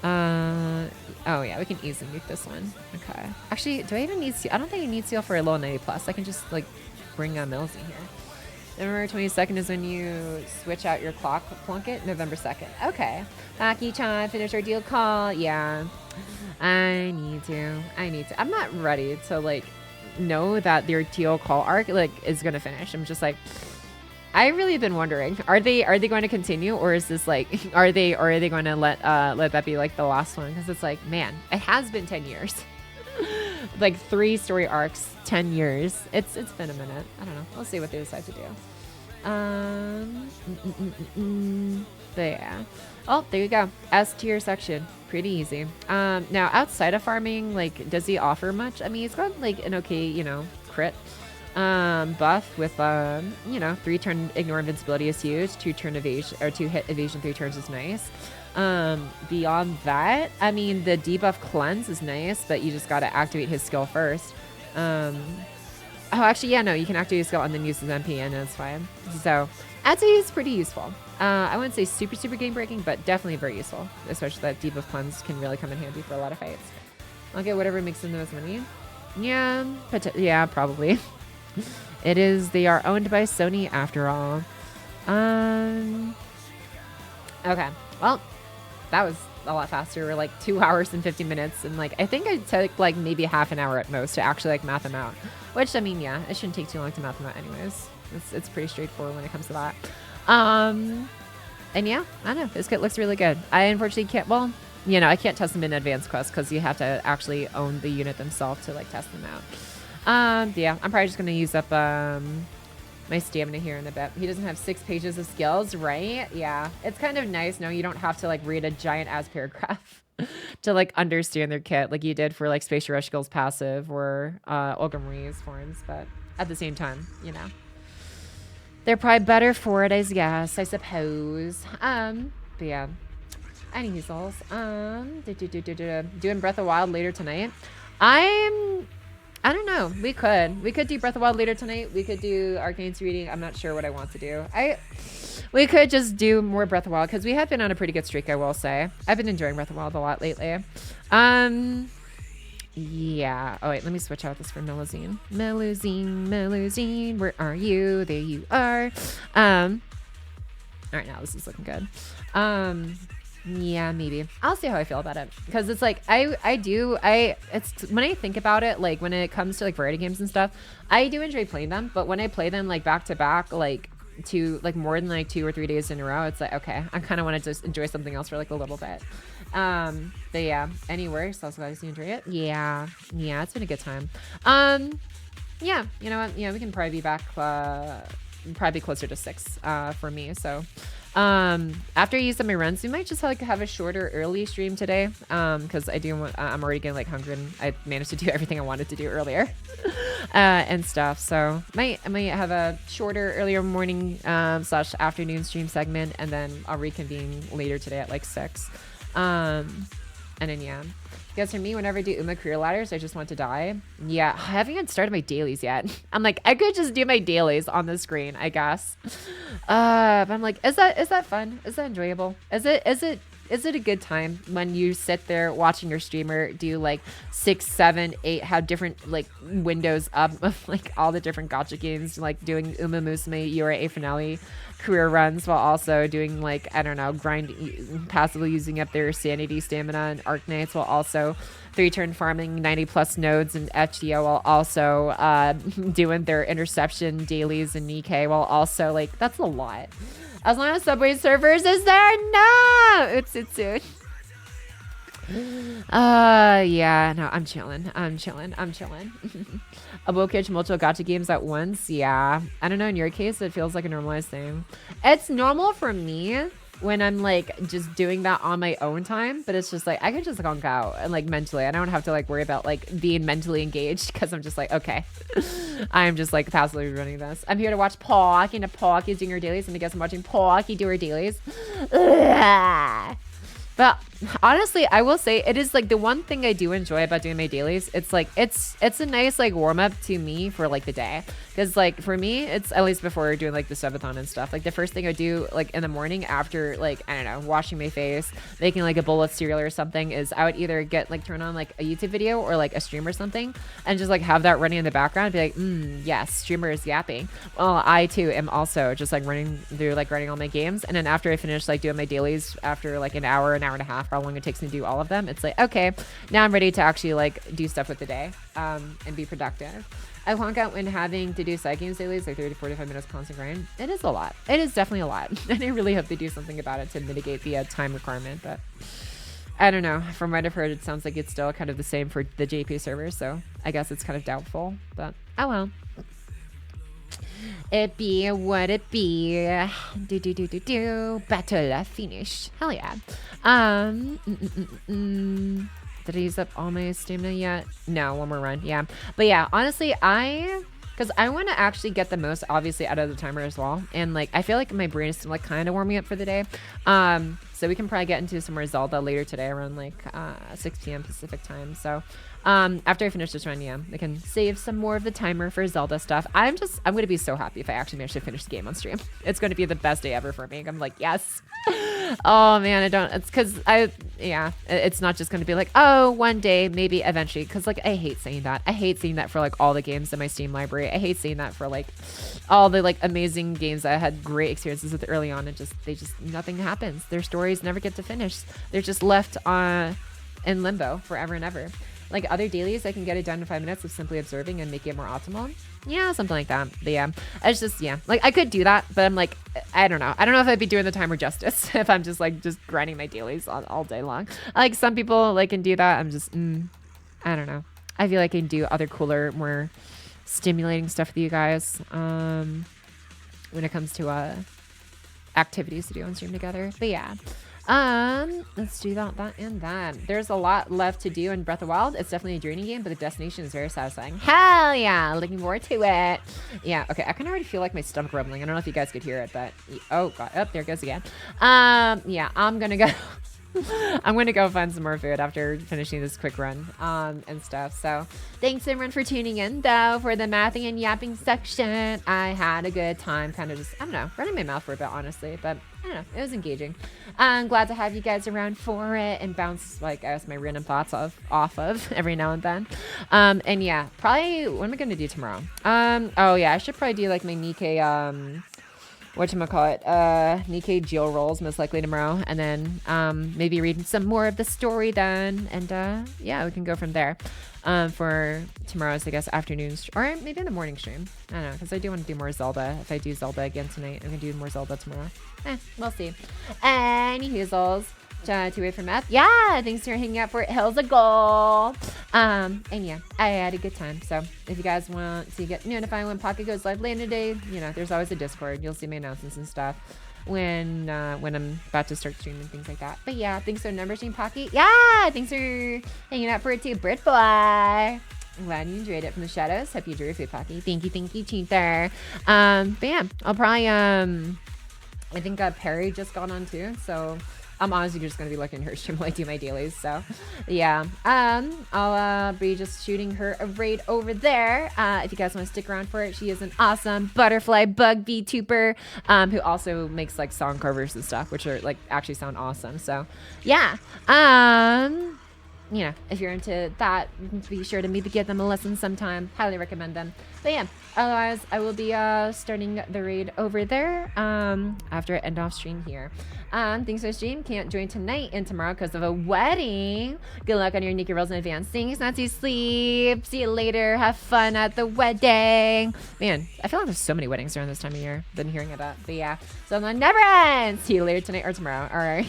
A: Oh yeah, we can easily nuke this one. Okay. Actually, do I even need seal? I don't think I need seal for a low 90 plus. I can just like bring a Mills in here. November 22nd is when you switch out your clock plunket. November 2nd. Okay. Pocky-chan, finish our deal call. Yeah. I need to. I'm not ready to like know that their deal call arc like is gonna finish. I'm just like, I really been wondering, are they going to continue, or is this like, are they going to let that be like the last one? Because it's like, man, it has been 10 years, like 3 story arcs, 10 years. It's been a minute. I don't know. We'll see what they decide to do. But yeah. Oh, there you go. S tier section, pretty easy. Now outside of farming, like, does he offer much? I mean, he's got like an okay, you know, crit. Buff with, 3-turn ignore invincibility is huge. 2-turn evasion, or 2-hit evasion 3 turns is nice. Beyond that, I mean, the debuff cleanse is nice, but you just gotta activate his skill first. Oh, actually, yeah, no, you can activate his skill and then use his MP, and it's fine. So, I'd say he's pretty useful. I wouldn't say super game breaking, but definitely very useful. Especially that debuff cleanse can really come in handy for a lot of fights. I'll get whatever makes them the most money. Yeah, probably. They are owned by Sony after all. Okay. Well, that was a lot faster. We're like 2 hours and 50 minutes. And like, I think it took like maybe half an hour at most to actually like math them out. Which, I mean, yeah, it shouldn't take too long to math them out anyways. It's pretty straightforward when it comes to that. And yeah, I don't know. This kit looks really good. I unfortunately can't, well, you know, I can't test them in advanced quests because you have to actually own the unit themselves to like test them out. Yeah, I'm probably just going to use up, my stamina here in a bit. He doesn't have 6 pages of skills, right? Yeah. It's kind of nice. No, you don't have to like read a giant ass paragraph to like understand their kit like you did for like Space Rushgill's passive or, Olga Marie's forms. But at the same time, you know, they're probably better for it, I guess, I suppose. But yeah. Any souls. Doing Breath of Wild later tonight. I don't know. We could do Breath of Wild later tonight. We could do Arcane's reading. I'm not sure what I want to do. We could just do more Breath of Wild because we have been on a pretty good streak, I will say. I've been enjoying Breath of Wild a lot lately. Yeah. Oh wait, let me switch out this for Melusine. Melusine, where are you? There you are. All right, now this is looking good. Yeah, maybe. I'll see how I feel about it. Because it's like, it's when I think about it, like when it comes to like variety games and stuff, I do enjoy playing them. But when I play them like back to back, like more than like 2 or 3 days in a row, it's like, okay, I kind of want to just enjoy something else for like a little bit. But yeah, anyway, so I was glad to enjoy it. Yeah, it's been a good time. Yeah, you know what? Yeah, we can probably be back, probably closer to 6 for me. So after I use up my runs, we might just like have a shorter early stream today because I'm already getting like hungry and I managed to do everything I wanted to do earlier and stuff. So I might have a shorter earlier morning / afternoon stream segment, and then I'll reconvene later today at like 6. And then yeah, because for me, whenever I do Uma career ladders, I just want to die. Yeah, I haven't even started my dailies yet. I'm like, I could just do my dailies on the screen, I guess. But I'm like, is that fun? Is that enjoyable? Is it Is it a good time when you sit there watching your streamer do like 6, 7, 8, have different like windows up of like all the different gacha games, like doing Uma Musume URA finale career runs while also doing like, I don't know, passively using up their sanity, stamina, and Arknights, while also 3-turn farming 90 plus nodes and FGO, while also doing their interception dailies and Nikkei, while also like, that's a lot. As long as Subway servers is there, no, it's yeah, no, I'm chilling. I will catch multiple gacha games at once. Yeah, I don't know. In your case, it feels like a normalized thing. It's normal for me when I'm like just doing that on my own time, but it's just like I can just conk out and like mentally. I don't have to like worry about like being mentally engaged because I'm just like, okay, I'm just like passively running this. I'm here to watch Pocky, and Pocky's doing her dailies, and I guess I'm watching Pocky do her dailies. But honestly, I will say it is like the one thing I do enjoy about doing my dailies. It's like it's a nice like warm up to me for like the day. Because like for me, it's at least before doing like the subathon and stuff. Like the first thing I do like in the morning after like, I don't know, washing my face, making like a bowl of cereal or something, is I would either get like turn on like a YouTube video or like a stream or something and just like have that running in the background. Be like, yes, streamer is yapping. Well, I too am also just like running all my games. And then after I finish like doing my dailies after like an hour and a half, how long it takes me to do all of them, it's like, okay, now I'm ready to actually like do stuff with the day and be productive. I honk out when having to do side games dailies, like 30 to 45 minutes constant grind. It is a lot. It is definitely a lot. And I really hope they do something about it to mitigate the time requirement. But I don't know. From what I've heard, it sounds like it's still kind of the same for the JP servers. So I guess it's kind of doubtful. But oh well. It be what it be. Battle finish. Hell yeah. Did I use up all my stamina yet? No, one more run. Yeah. But yeah, honestly, because I want to actually get the most, obviously, out of the timer as well. And like, I feel like my brain is like kind of warming up for the day. So we can probably get into some more Zelda later today around like 6 p.m. Pacific time. So after I finish this run, yeah, I can save some more of the timer for Zelda stuff. I'm going to be so happy if I actually manage to finish the game on stream. It's going to be the best day ever for me. I'm like, yes. Oh man, it's because it's not just going to be like, oh, one day, maybe eventually. Because like, I hate saying that. I hate saying that for like all the games in my Steam library. I hate saying that for like all the like amazing games that I had great experiences with early on. And nothing happens. Their stories never get to finish. They're just left in limbo forever and ever. Like other dailies, I can get it done in 5 minutes of simply observing and making it more optimal. Yeah, something like that. But yeah, it's just, yeah, like I could do that, but I'm like, I don't know. I don't know if I'd be doing the timer justice if I'm just grinding my dailies all day long. Like some people like can do that. I'm just, I don't know. I feel like I can do other cooler, more stimulating stuff with you guys when it comes to activities to do on stream together. But yeah. Let's do that and that. There's a lot left to do in Breath of the Wild. It's definitely a draining game, but the destination is very satisfying. Hell yeah, looking forward to it. Yeah, okay, I can already feel like my stomach rumbling. I don't know if you guys could hear it, but oh god, there it goes again. Yeah, I'm gonna go I'm gonna go find some more food after finishing this quick run and stuff. So thanks everyone for tuning in though for the mathing and yapping section. I had a good time kind of just, I don't know, running my mouth for a bit honestly, but I don't know, it was engaging. I'm glad to have you guys around for it and bounce like I guess my random thoughts off of every now and then. And yeah, probably what am I gonna do tomorrow? Oh yeah, I should probably do like my Nikkei whatchamacallit, Nikkei Jill rolls most likely tomorrow, and then maybe read some more of the story then, and yeah, we can go from there for tomorrow's, I guess, afternoon or maybe in the morning stream. I don't know, because I do want to do more Zelda. If I do Zelda again tonight, I'm gonna do more Zelda tomorrow. We'll see. Any hoozles. To wait for math. Yeah, thanks for hanging out for Hills of Gold. And yeah, I had a good time. So if you guys want to get notified when Pocky goes live later today, you know, there's always a Discord. You'll see my announcements and stuff when I'm about to start streaming and things like that. But yeah, thanks for number stream Pocky. Yeah, thanks for hanging out for it too, Brit Boy. I'm glad you enjoyed it from the shadows. Hope you enjoyed your food, Pocky. Thank you, cheater. But yeah, I'll probably I think Perry just got on too, so I'm honestly just gonna be looking at her stream while I do my dailies. So, yeah. I'll be just shooting her a raid over there. If you guys want to stick around for it, she is an awesome butterfly bug VTuber, who also makes like song covers and stuff, which are like actually sound awesome. So, yeah. You know, if you're into that, be sure to maybe give them a listen sometime. Highly recommend them. But yeah, otherwise, I will be starting the raid over there after I end off stream here. Thanks for the stream. Can't join tonight and tomorrow because of a wedding. Good luck on your Nikki Rolls in advance. Thanks, not to sleep. See you later. Have fun at the wedding. Man, I feel like there's so many weddings around this time of year. Been hearing about. But yeah, so the never ends. See you later tonight or tomorrow. All right.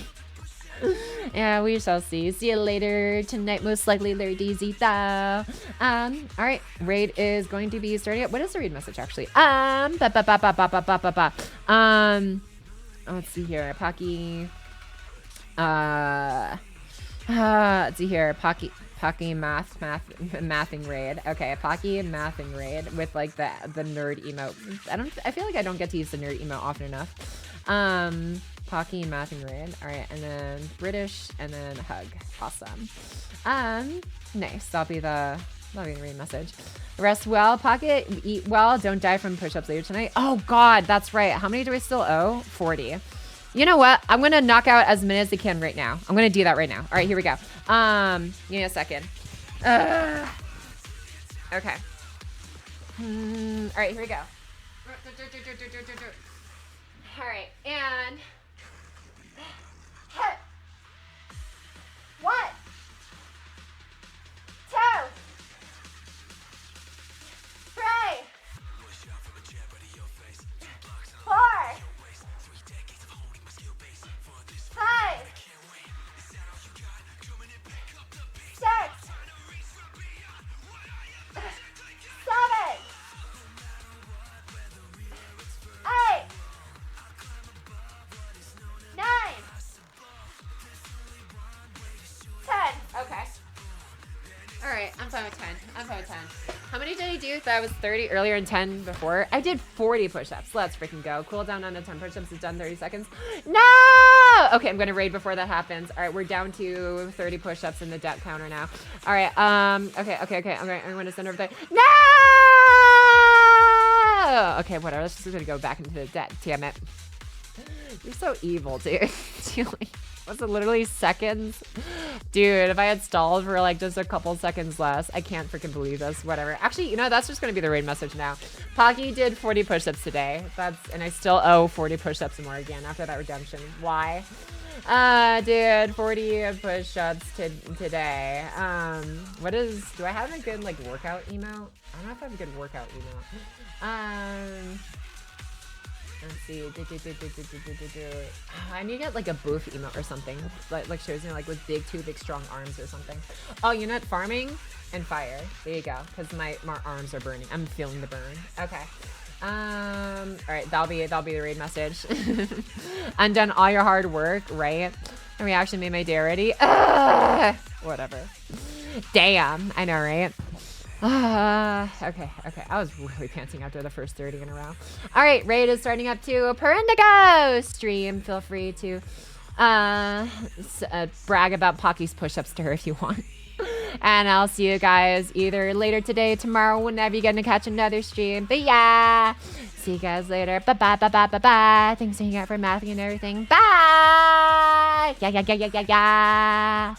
A: Yeah, we shall see. See you later tonight, most likely, Larry Zita. All right, raid is going to be starting up. What is the raid message actually? Let's see here, Pocky. Let's see here, Pocky mathing raid. Okay, Pocky mathing raid with like the nerd emote. I feel like I don't get to use the nerd emote often enough. Pocky and mathing raid. All right, and then British, and then hug. Awesome. Nice. That'll be the raid message. Rest well, Pocket. Eat well. Don't die from push-ups later tonight. Oh God, that's right. How many do I still owe? 40. You know what? I'm gonna knock out as many as I can right now. I'm gonna do that right now. All right, here we go. Give me a second. Okay. All right, here we go. All right, and what? 2, 3, 4, 5, 6, 7, 8, 9, 10. Okay. All right, I'm fine with 10. I'm fine with 10. How many did I do? That was 30 earlier and 10 before. I did 40 push-ups. Let's freaking go. Cooldown on the 10 push-ups is done 30 seconds. No! Okay, I'm going to raid before that happens. All right, we're down to 30 push-ups in the debt counter now. All right, okay. I'm going to send over there. No! Okay, whatever. Let's just going to go back into the debt. Damn it. You're so evil, dude. Was it literally seconds? Dude, if I had stalled for like just a couple seconds less, I can't freaking believe this. Whatever. Actually, you know, that's just going to be the raid message now. Pocky did 40 push-ups today. And I still owe 40 push-ups more again after that redemption. Why? Dude, 40 push-ups today. Do I have a good like workout email? I don't know if I have a good workout email. Let's see. I need to get like a booth emote or something. Like shows me like with big strong arms or something. Oh, you know what? Farming and fire. There you go. Because my arms are burning. I'm feeling the burn. Okay. All right. That'll be the raid message. Undone all your hard work, right? And we actually made my day already. Whatever. Damn. I know, right? Okay. I was really panting after the first 30 in a row. All right, raid is starting up to per indigo stream. Feel free to brag about Pocky's push-ups to her if you want. And I'll see you guys either later today, tomorrow, whenever you get to catch another stream. But yeah, see you guys later. Bye. Thanks for hanging out for mathing and everything. Bye. Yeah.